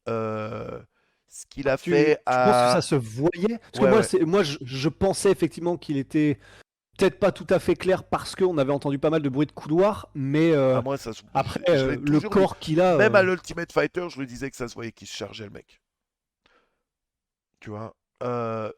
Euh, Ce qu'il a
Tu
fait
penses que ça
à.
se voyait? Parce que
Ouais, ouais.
moi je pensais effectivement qu'il était peut-être pas tout à fait clair parce qu'on avait entendu pas mal de bruit de couloir, mais
À moi, ça se...
après
je l'ai
le
toujours dit.
corps qu'il a.
Même à l'Ultimate Fighter, je le disais que ça se voyait qu'il se chargeait le mec. Tu vois.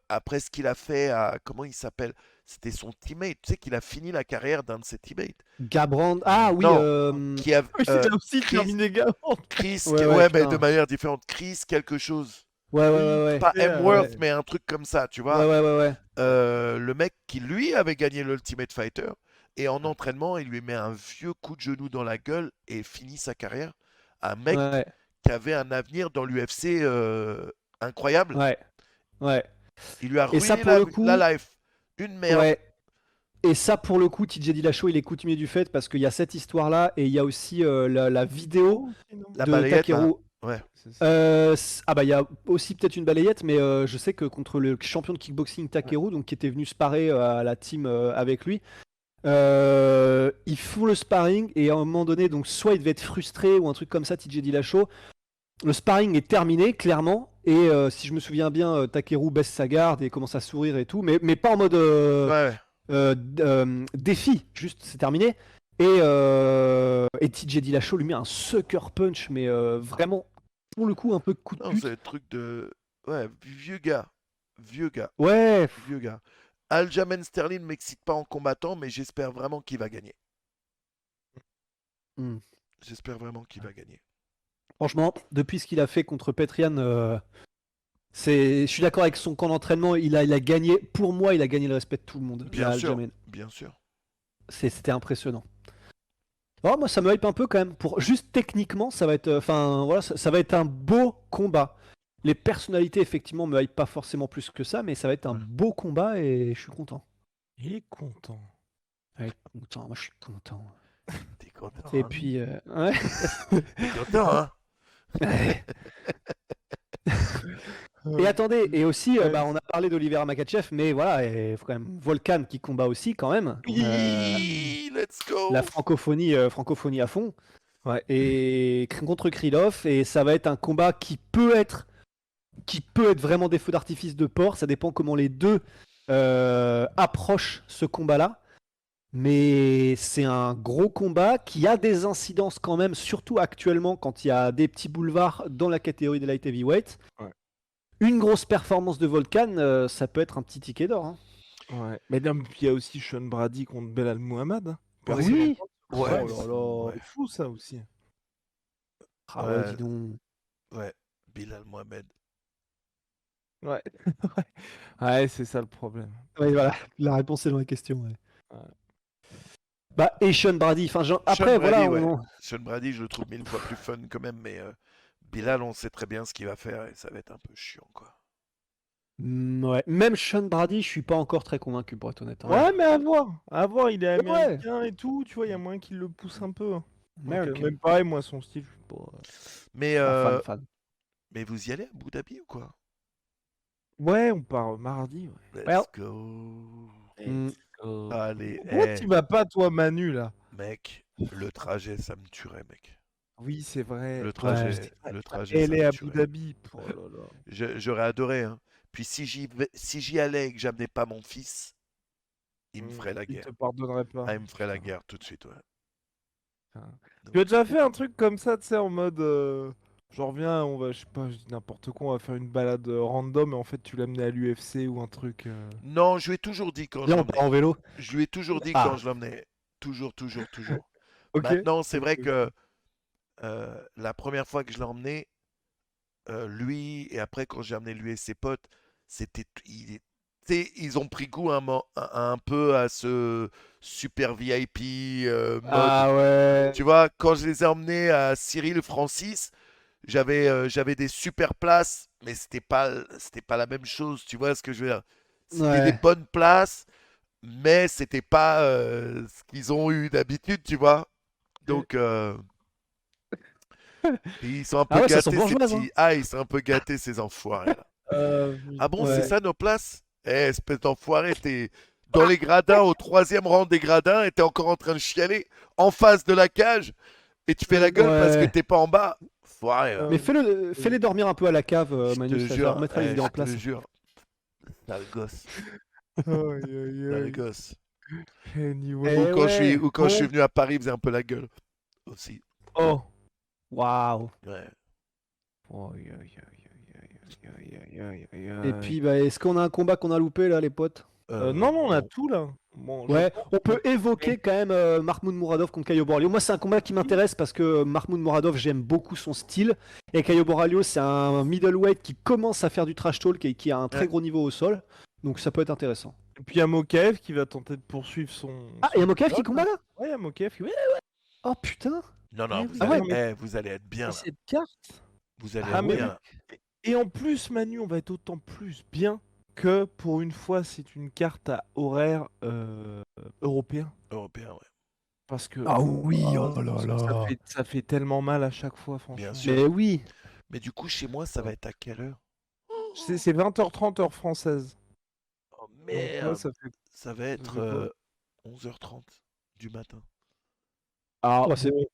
Après ce qu'il a fait à. Comment il s'appelle? C'était son teammate. Tu sais qu'il a fini la carrière d'un de ses teammates.
Gabrand. Ah oui,
Non, qui a.
Oui, il a aussi
Chris,
terminé gagnant.
Chris,
Ouais,
ouais,
ouais,
mais
putain.
de manière différente. Chris, quelque chose.
Ouais, ouais,
Oui,
ouais, ouais.
Pas
Ouais,
Hemsworth,
ouais.
mais un truc comme ça, tu
Ouais,
vois.
ouais, ouais, ouais.
Le mec qui lui avait gagné l'Ultimate Fighter et en entraînement, il lui met un vieux coup de genou dans la gueule et finit sa carrière. Un mec
Ouais,
qui avait un avenir dans l'UFC incroyable.
ouais, ouais.
Il lui a
Et ça
ruiné
pour le coup,
la life. Une merde.
ouais. Et ça pour le coup, TJ Dillashaw, il est coutumier du fait parce qu'il y a cette histoire-là et il y a aussi la vidéo
La
de
balayette, là.
Takeru.
Ouais.
C'est ça.
Ah bah il y a aussi peut-être une balayette, mais je sais que contre le champion de kickboxing Takeru, donc qui était venu sparer à la team avec lui, ils font le sparring et à un moment donné, donc soit il devait être frustré ou un truc comme ça, TJ Dillashaw. Le sparring est terminé clairement et si je me souviens bien, Takeru baisse sa garde et commence à sourire et tout, mais pas en mode
Ouais.
défi, juste c'est terminé. Et TJ Dillashaw lui met un sucker punch, mais vraiment pour le coup un peu coup de
Non,
pute.
c'est le truc de. Ouais, vieux gars. Vieux gars.
Ouais,
Vieux gars. Aljamain Sterling ne m'excite pas en combattant, mais j'espère vraiment qu'il va gagner.
Hmm.
J'espère vraiment qu'il va gagner.
Franchement, depuis ce qu'il a fait contre Petrian, je suis d'accord avec son camp d'entraînement. Il a gagné, pour moi, il a gagné le respect de tout le monde.
Bien
là,
sûr.
Aljamain.
Bien sûr.
C'était impressionnant. Oh, moi, ça me hype un peu quand même. Juste techniquement, ça va être, enfin voilà, ça va être un beau combat. Les personnalités, effectivement, me hype pas forcément plus que ça, mais ça va être un
Ouais.
beau combat et je suis content.
Il est content.
Ouais, content. Moi, je suis content.
T'es content,
Et
hein?
puis, ouais.
T'es content, hein?
Et attendez, et aussi,
Ouais.
bah, on a parlé d'Olivera Makhachev, mais voilà, il faut quand même Volkan qui combat aussi quand même.
Oui, let's go!
La francophonie à fond.
Ouais.
Et contre Krylov, et ça va être un combat qui peut être vraiment des feux d'artifice de porc. Ça dépend comment les deux approchent ce combat-là. Mais c'est un gros combat qui a des incidences quand même, surtout actuellement quand il y a des petits boulevards dans la catégorie des light heavyweight.
Ouais.
Une grosse performance de Volkan, ça peut être un petit ticket d'or. Hein.
Ouais. Mais non, mais puis il y a aussi Sean Brady contre Belal Muhammad. Hein.
Ouais.
Personne
Oui.
n'entend.
Ouais.
Oh là là,
Ouais.
c'est fou ça aussi.
Ah ouais, dis donc.
Ouais. Bilal Mohamed.
Ouais. Ouais, c'est ça le problème.
Ouais, voilà, la réponse est dans la question. Ouais.
Ouais.
Bah, et Sean Brady, enfin, après,
Sean
voilà,
Brady, ouais.
on...
Sean Brady, je le trouve mille fois plus fun quand même, mais Bilal, on sait très bien ce qu'il va faire et ça va être un peu chiant, quoi.
Ouais. Même Sean Brady, je suis pas encore très convaincu pour être honnête. Hein.
Ouais, mais à voir. À voir, il est
Ouais.
américain et tout, tu vois, il y a moyen qu'il le pousse un peu. Donc,
American.
même pareil, moi, son style, je suis pas.
Mais,
Pas fan.
mais vous y allez à Abu Dhabi ou quoi?
Ouais, on part mardi. Ouais.
Let's
Well.
go.
Mm.
Allez,
Pourquoi tu vas pas, toi, Manu, là?
mec, le trajet, ça me tuerait, mec.
Oui, c'est vrai.
Le trajet,
Ouais.
le trajet,
Elle
ça
est
me
à Abu
tuerait.
Dhabi. Oh là là.
J'aurais adoré, hein. Puis si j'y allais et que j'amenais pas mon fils, il me ferait la
Il
guerre.
te pardonnerait pas.
Ah, il me ferait la guerre tout de suite, ouais.
Tu as déjà fait un truc comme ça, tu sais, en mode. Je reviens, on va, je sais pas, je dis n'importe quoi, on va faire une balade random et en fait tu l'amenais à l'UFC ou un truc.
Non, je lui ai toujours dit quand je
Viens, on part en
l'emmenais.
vélo.
Je lui ai toujours dit
Ah.
quand je l'emmenais. Toujours.
Ok.
Maintenant, c'est vrai que la première fois que je l'ai emmené, lui, et après quand j'ai amené lui et ses potes, ils ont pris goût un peu à ce super VIP mode.
Ah ouais.
Tu vois, quand je les ai emmenés à Cyril Francis, j'avais des super places, mais c'était pas la même chose. Tu vois ce que je veux dire? C'était des
Ouais.
bonnes places, mais c'était pas ce qu'ils ont eu d'habitude, tu vois. Donc, ils sont un peu
Ah ouais, ça sent
gâtés, ces
bourgeoise, hein.
petits. Ah, ils sont un peu gâtés, ces enfoirés là. Ah bon, c'est
Ouais.
ça nos places? Eh, espèce d'enfoiré, t'es dans les gradins, au troisième rang des gradins, et t'es encore en train de chialer en face de la cage, et tu fais la gueule parce que
Ouais.
t'es pas en bas. Foiré, là.
Mais fais-les dormir un peu à la cave,
Je
Manu,
te
ça leur
jure,
remettra les idées
je
en
te
place.
jure. Sale gosse,
Aïe, aïe,
sale
aïe.
gosse.
Anyway.
Eh ouais.
Ou quand je suis
Bon.
venu à Paris, il faisait un peu la gueule aussi.
Oh.
Waouh.
Ouais.
Aïe, aïe, aïe, aïe, aïe, aïe, aïe, aïe,
Et
aïe.
puis, bah, est-ce qu'on a un combat qu'on a loupé là, les potes?
Non, non, on a
Non.
tout là. Bon,
Ouais,
je pense
on peut
que-
évoquer quand même Mahmoud Mouradov contre Caio Borralho. Moi, c'est un combat qui m'intéresse parce que Mahmoud Mouradov, j'aime beaucoup son style. Et Caio Borralho, c'est un middleweight qui commence à faire du trash talk et qui a un très
Ouais.
gros niveau au sol. Donc ça peut être intéressant.
Et puis il y a Mokaev qui va tenter de poursuivre son.
Ah,
son
et Mokaev qui
pilote,
combat
hein.
là?
Ouais, il y a Mokaev qui. Ouais,
Oh putain!
Non, non,
ouais,
vous
ah
allez,
ouais,
vous allez être bien
mais
là.
cette carte.
Vous allez
Ah,
être
mais
bien là.
Et en plus, Manu, on va être d'autant plus bien que pour une fois, c'est une carte à horaire européen.
Européen, ouais.
Parce que
Ah oui, oh là là.
ça fait tellement mal à chaque fois,
Bien
franchement.
sûr.
Mais oui!
Mais du coup, chez moi, ça va être à quelle heure?
C'est 20h30 heure française.
Oh
Donc, ouais,
merde!
ça fait.
Ça va être
fait quoi
11h30 du matin.
Ah,
Bah, c'est
bon,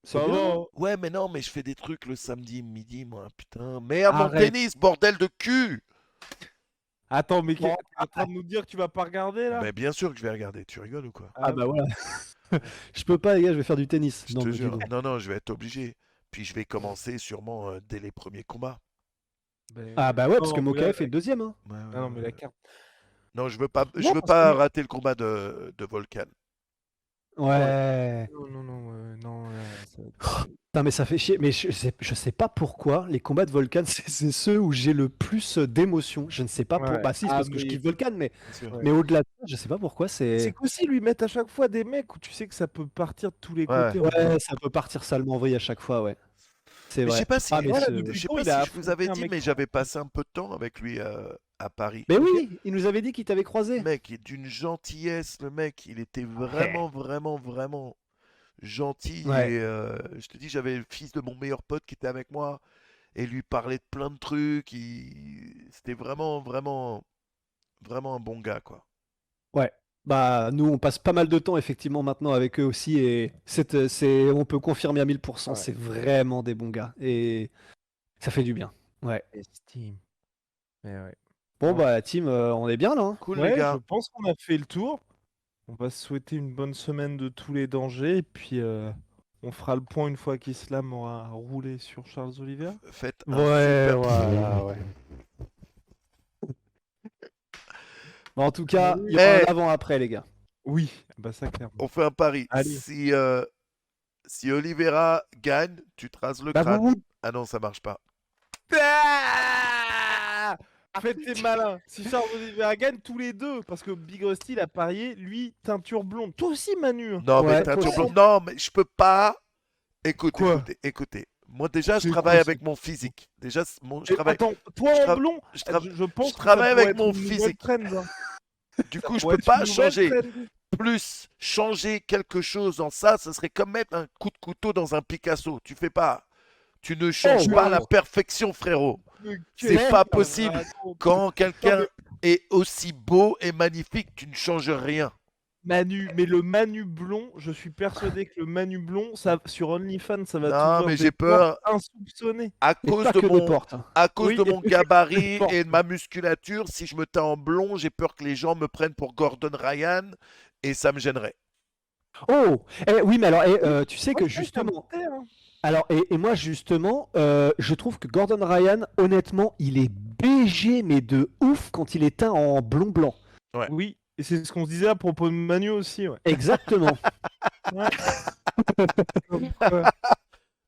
c'est
ça
bien,
va.
hein.
Ouais, mais non, mais je fais des trucs le samedi midi, moi, putain. Merde, mon
Arrête.
tennis, bordel de cul!
Attends, mais
Bon,
t'es en train de nous dire que tu vas pas regarder là?
Mais bien sûr que je vais regarder, tu rigoles ou quoi?
Ah bah voilà. Je peux pas, les gars, je vais faire du tennis.
Je
Non,
te
mais dis
jure.
donc.
Non, non, je vais être obligé. Puis je vais commencer sûrement dès les premiers combats.
Ah bah ouais, parce que
Non, mais
Mokaev
là-
est deuxième, hein.
Ouais, ouais,
Ah non, mais
ouais,
la
ouais.
carte.
Non, je
Non,
veux
parce
pas
que-
rater le combat de Volcan.
Ouais.
Non, non, non, non, ça va être-
Putain, mais ça fait chier. Mais je sais pas pourquoi les combats de Volcan, c'est ceux où j'ai le plus d'émotions. Je ne sais pas pour.
Ouais.
Bah si, c'est
Ah,
parce que je
mais-
kiffe Volcan, mais,
Bien sûr.
Ouais.
mais au-delà de ça, je sais pas pourquoi
C'est
c'est.
qu'aussi lui mettent à chaque fois des mecs où tu sais que ça peut partir de tous les
Ouais.
côtés.
Ouais, ça peut partir salement en vrille à chaque fois, ouais. C'est
Mais je
vrai.
sais pas si,
Ah, mais
Voilà,
ce-
depuis
je sais
tôt,
pas
il a
si je vous avais
affronté un
dit,
mec
mais
fort.
j'avais passé un peu de temps avec lui à Paris.
Mais oui, il nous avait dit qu'il t'avait croisé.
Le mec est d'une gentillesse, le mec, il était vraiment, vraiment, vraiment gentil.
Ouais.
Et je te dis, j'avais le fils de mon meilleur pote qui était avec moi et lui parlait de plein de trucs. C'était vraiment, vraiment, vraiment un bon gars, quoi.
Ouais. Bah, nous, on passe pas mal de temps, effectivement, maintenant avec eux aussi. Et on peut confirmer à 1000%,
Ouais.
c'est vraiment des bons gars. Et ça fait du bien. Ouais.
Estime. Mais ouais.
Bon,
Ouais.
bah, team, on est bien là, hein.
Cool, les
Ouais,
gars.
je pense qu'on a fait le tour. On va se souhaiter une bonne semaine de tous les dangers. Et puis, on fera le point une fois qu'Islam aura roulé sur Charles Oliver.
Faites un
Ouais,
super.
voilà, ouais. Bon, en tout cas,
Oui.
il y aura
Eh.
un avant-après, les gars.
Oui, bah ça clairement.
On fait un pari.
Allez.
Si Oliveira gagne, tu te rases le
Bah,
crâne.
vous-
Ah non, ça marche pas.
Ah Faites tes malins. Si Charles Oliveira gagne tous les deux, parce que Big Rusty il a parié, lui, teinture blonde. Toi aussi, Manu.
Non,
Ouais,
mais teinture
toi
blonde. Non, mais je peux pas.
Quoi
Écoutez. Moi, déjà, je
C'est
travaille
quoi,
avec
ça
mon physique. Déjà, je
Et
travaille.
attends, toi
je
en
tra-
blond,
je tra-
je pense
je
que ça
travaille
pourrait
avec
être
mon
une nouvelle
physique.
trend, hein.
Du
Ça
coup, je
pourrait
peux
être
pas
une nouvelle
changer.
trend.
Plus changer quelque chose dans ça, ce serait comme mettre un coup de couteau dans un Picasso. Tu fais pas. Tu ne changes
Oh,
pas
wow.
la perfection, frérot.
Mais
C'est
qu'est-ce
pas
qu'il
possible.
raconte
Quand quelqu'un est aussi beau et magnifique, tu ne changes rien.
Manu, mais le Manu blond, je suis persuadé que le Manu blond, ça, sur OnlyFans, ça va
Non,
t'ouvrir
mais
des
j'ai peur.
portes insoupçonnées.
À
Et
cause
pas
de
que des
mon,
portes, hein.
à cause
Oui,
de
et
mon
pas que
gabarit
des portes.
et de ma musculature, si je me teins en blond, j'ai peur que les gens me prennent pour Gordon Ryan et ça me gênerait.
Oh, oui, mais alors, tu sais que
Ouais, c'est un
justement,
mystère, hein.
alors, et moi justement, je trouve que Gordon Ryan, honnêtement, il est BG, mais de ouf quand il est teint en blond blanc.
Ouais.
Oui, et c'est ce qu'on se disait à propos de Manu aussi. Ouais.
Exactement.
Comme quoi.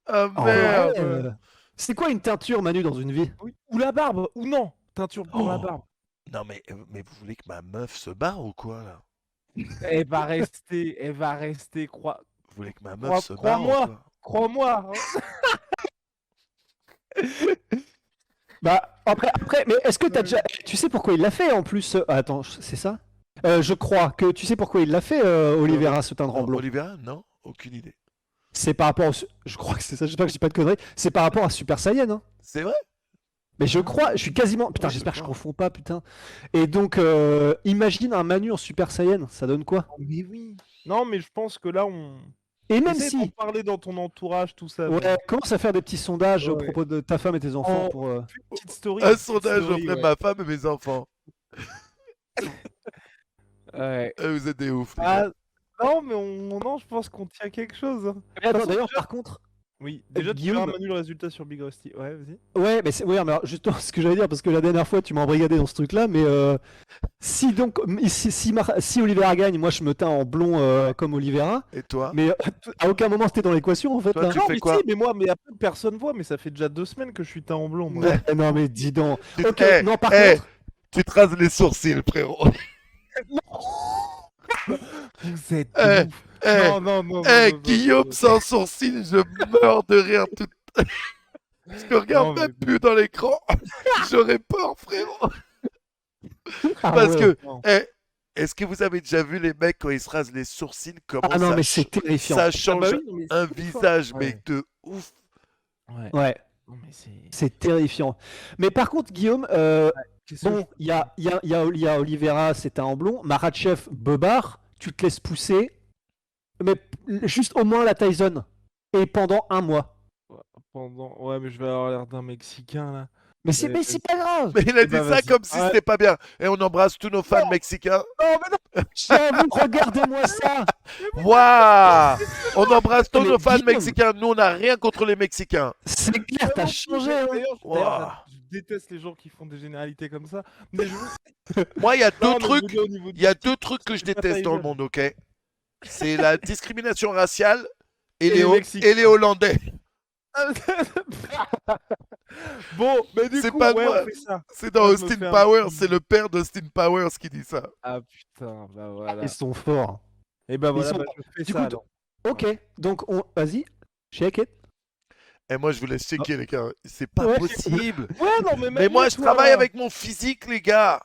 Ah
En
merde.
vrai, c'est quoi une teinture, Manu, dans une vie?
Oui. Ou la barbe, ou non, teinture pour la
Oh.
barbe.
Non, mais vous voulez que ma meuf se barre ou quoi, là?
Elle va rester,
Vous voulez que ma meuf se barre ou
crois-moi,
quoi?
crois-moi.
Bah, après, mais est-ce que t'as déjà. Tu sais pourquoi il l'a fait en plus attends, c'est ça? Je crois que tu sais pourquoi il l'a fait, Oliveira, se teindre en
Non,
blond.
Olivera, non, aucune idée.
C'est par rapport au. Je crois que c'est ça, j'espère que je dis pas de conneries. C'est par rapport à Super Saiyan, hein.
C'est vrai?
Mais je crois, je suis quasiment. Putain,
Ouais, je
j'espère que je
crois.
confonds pas, putain. Et donc, imagine un Manu en Super Saiyan, ça donne quoi?
Mais oui. Non, mais je pense que là, on.
Et même
Essaye d'en
si.
parler dans ton entourage, tout ça.
Ouais, commence à faire des petits sondages au
Ouais.
propos de ta femme et tes enfants
En-
pour.
Petite story.
Un
petite
sondage
story,
auprès de
ouais.
ma femme et mes enfants.
Ouais.
Vous êtes des oufs, les gars.
Ah, non, mais non, je pense qu'on tient quelque chose, hein.
Mais attends,
façon,
d'ailleurs,
déjà-
par contre.
Oui, déjà, tu
Guillaume-
verras Manu le résultat sur Big Rusty. Ouais, vas-y.
Ouais, mais ouais, mais alors, justement, ce que j'allais dire, parce que la dernière fois, tu m'as embrigadé dans ce truc-là, mais si donc, si Oliveira gagne, moi je me teins en blond comme Oliveira,
Et toi?
mais à aucun moment c'était dans l'équation en fait.
Toi,
Là.
tu
Non,
fais
mais
quoi?
si, mais moi, mais après, personne voit, mais ça fait déjà 2 semaines que je suis teint en blond, moi.
Ouais, non, mais dis donc.
Tu-
Ok,
Eh,
non, par
eh,
contre.
Tu te rases les sourcils, frérot.
Vous êtes
Eh,
ouf.
Eh,
Non, non, non,
eh,
non, non,
Guillaume
non.
sans sourcils, je meurs de rire tout. Je regarde
Non, mais-
même plus dans l'écran. J'aurais peur, frérot.
Ah,
Parce
ouais.
que,
Non.
est-ce que vous avez déjà vu les mecs quand ils se rasent les sourcils, comment
Ah non,
ça,
mais c'est terrifiant.
ça
Ah bah
change
oui, non, mais
un
c'est très fort.
visage,
Ouais.
mais de ouf.
Ouais.
Ouais,
Non, mais c'est.
c'est terrifiant. Mais par contre, Guillaume,
Qu'est-ce que
bon, il y a Oliveira, c'est un en blond. Makhachev, Bebard, tu te laisses pousser, mais juste au moins la Tyson. Et pendant un mois.
Ouais, mais je vais avoir l'air d'un Mexicain, là.
Mais c'est pas grave.
Mais il a
Eh
dit
ben,
ça
vas-y.
comme si
Ouais.
c'était pas bien. Et on embrasse tous nos fans
Non.
mexicains.
Non, mais non, j'avoue, regardez-moi ça.
Waouh! On embrasse tous
Mais
nos fans
Guillaume.
mexicains. Nous, on n'a rien contre les Mexicains.
C'est clair, t'as changé. Hein.
D'ailleurs,
Ouah.
je déteste les gens qui font des généralités comme ça. Mais
Moi, il y a
Non,
deux
mais je veux
trucs.
dire au niveau
Il y a
du-
deux trucs que je
c'est pas
déteste dans le
Tyson.
monde, ok? C'est la discrimination raciale et,
Et les Mexicains.
et les Hollandais.
Bon, mais du
C'est
coup,
pas
ouais,
moi.
on fait ça.
C'est dans
Moi, je me
Austin
fais un
Powers.
petit-
C'est le père d'Austin Powers qui dit ça.
Ah putain, bah voilà.
Ils sont forts.
Et bah voilà,
sont-
bah, je fais
Du
ça
coup,
alors.
Ok, donc vas-y, check it.
Et moi, je vous laisse checker, les gars. C'est pas
Ouais.
possible.
Ouais, non, mais
Mais moi, je travaille avec mon physique, les gars.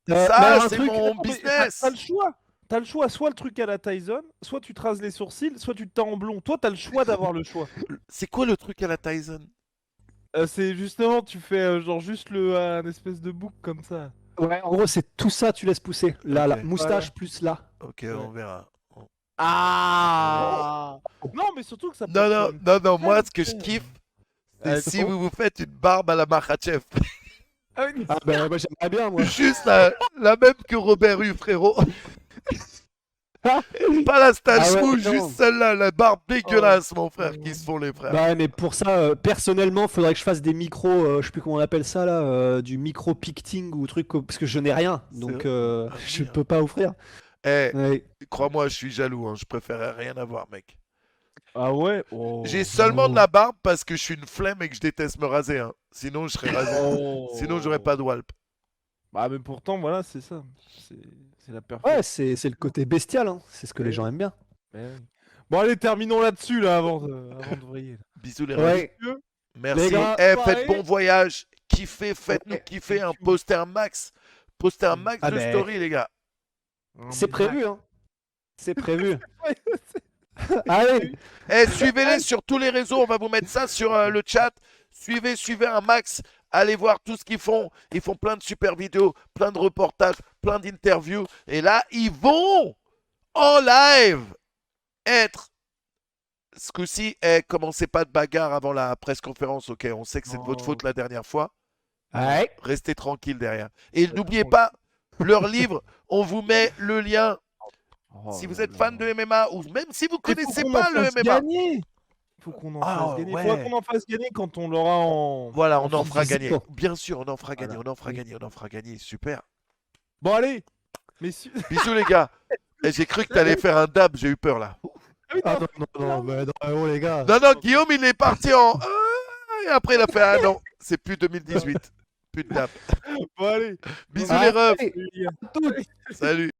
mais
Ça,
alors, un
c'est
truc-
mon
Non, mais
business.
T'as le choix. T'as le choix, soit le truc à la Tyson, soit tu te rases les sourcils, soit tu te teins en blond. Toi, t'as le choix d'avoir le choix.
C'est quoi le truc à la Tyson?
C'est justement, tu fais genre juste un espèce de bouc comme ça.
Ouais, en gros, c'est tout ça, tu laisses pousser. Là,
Ok.
la moustache plus là.
Ok, on verra.
Ah Non, mais surtout que ça peut
Non, non,
être-
non, non, moi, ce que je kiffe, c'est
Ouais,
si
c'est
vous vous faites une barbe à la Makhachev.
Ah oui,
Ah ben, moi j'aimerais bien, moi.
Juste la même que Robert Hue, frérot. Pas la stache
Ah ouais,
rouge,
non.
juste celle-là, la barbe dégueulasse, mon frère, qui se font les frères.
Bah ouais, mais pour ça, personnellement, faudrait que je fasse des micros, je sais plus comment on appelle ça là, du micro picting ou truc, parce que je n'ai rien, donc
Ah,
je
merde.
peux pas offrir.
Eh,
Ouais.
crois-moi, je suis jaloux, hein, je préférerais rien avoir, mec.
Ah ouais oh.
J'ai seulement de la barbe parce que je suis une flemme et que je déteste me raser, hein. Sinon, je serais rasé.
Oh.
Sinon, j'aurais pas de walp.
Bah, mais pourtant, voilà, c'est ça. C'est la
Ouais,
perfection.
c'est le côté bestial, hein. C'est ce que les gens aiment bien.
Bon, allez, terminons là-dessus, là, avant de vriller. là.
Bisous, les
Ouais.
refs. Merci.
Les gars,
Eh,
pareil.
faites bon voyage. Kiffez, faites-nous
Ouais.
kiffer un poster max. Poster max
Ah
de
ben.
story, les gars.
C'est prévu, hein. C'est prévu. Allez,
Eh, suivez-les sur tous les réseaux. On va vous mettre ça sur le chat. Suivez un max. Allez voir tout ce qu'ils font. Ils font plein de super vidéos, plein de reportages, plein d'interviews. Et là, ils vont en live être. Ce coup-ci, commencez pas de bagarre avant la presse conférence, ok? On sait que c'est de votre
Non.
faute la dernière fois.
ouais.
Restez tranquille derrière. Et n'oubliez pas, leur livre, on vous met le lien.
Oh
Si vous
là
êtes
là.
fan de MMA ou même si vous
Il faut
connaissez
qu'on
pas
en
le
fasse
MMA,
gagner. Faut qu'on en
Ah,
fasse gagner.
ouais.
Faudra qu'on en fasse gagner quand on l'aura en.
voilà, on en fera
physique,
gagner.
quoi.
Bien sûr, on en fera gagner,
Voilà.
on en fera gagner, on en fera gagner. Super.
Bon, allez. Messieurs.
Bisous les gars. Et j'ai cru que t'allais faire un dab, j'ai eu peur là.
Ah non, mais non, les gars.
Non, non, Guillaume, il est parti en. Et après, il a fait ah non, c'est plus 2018. Plus de taf.
Bon, allez.
Bisous les refs.
Allez,
Salut, les gars.
toutes.
Salut.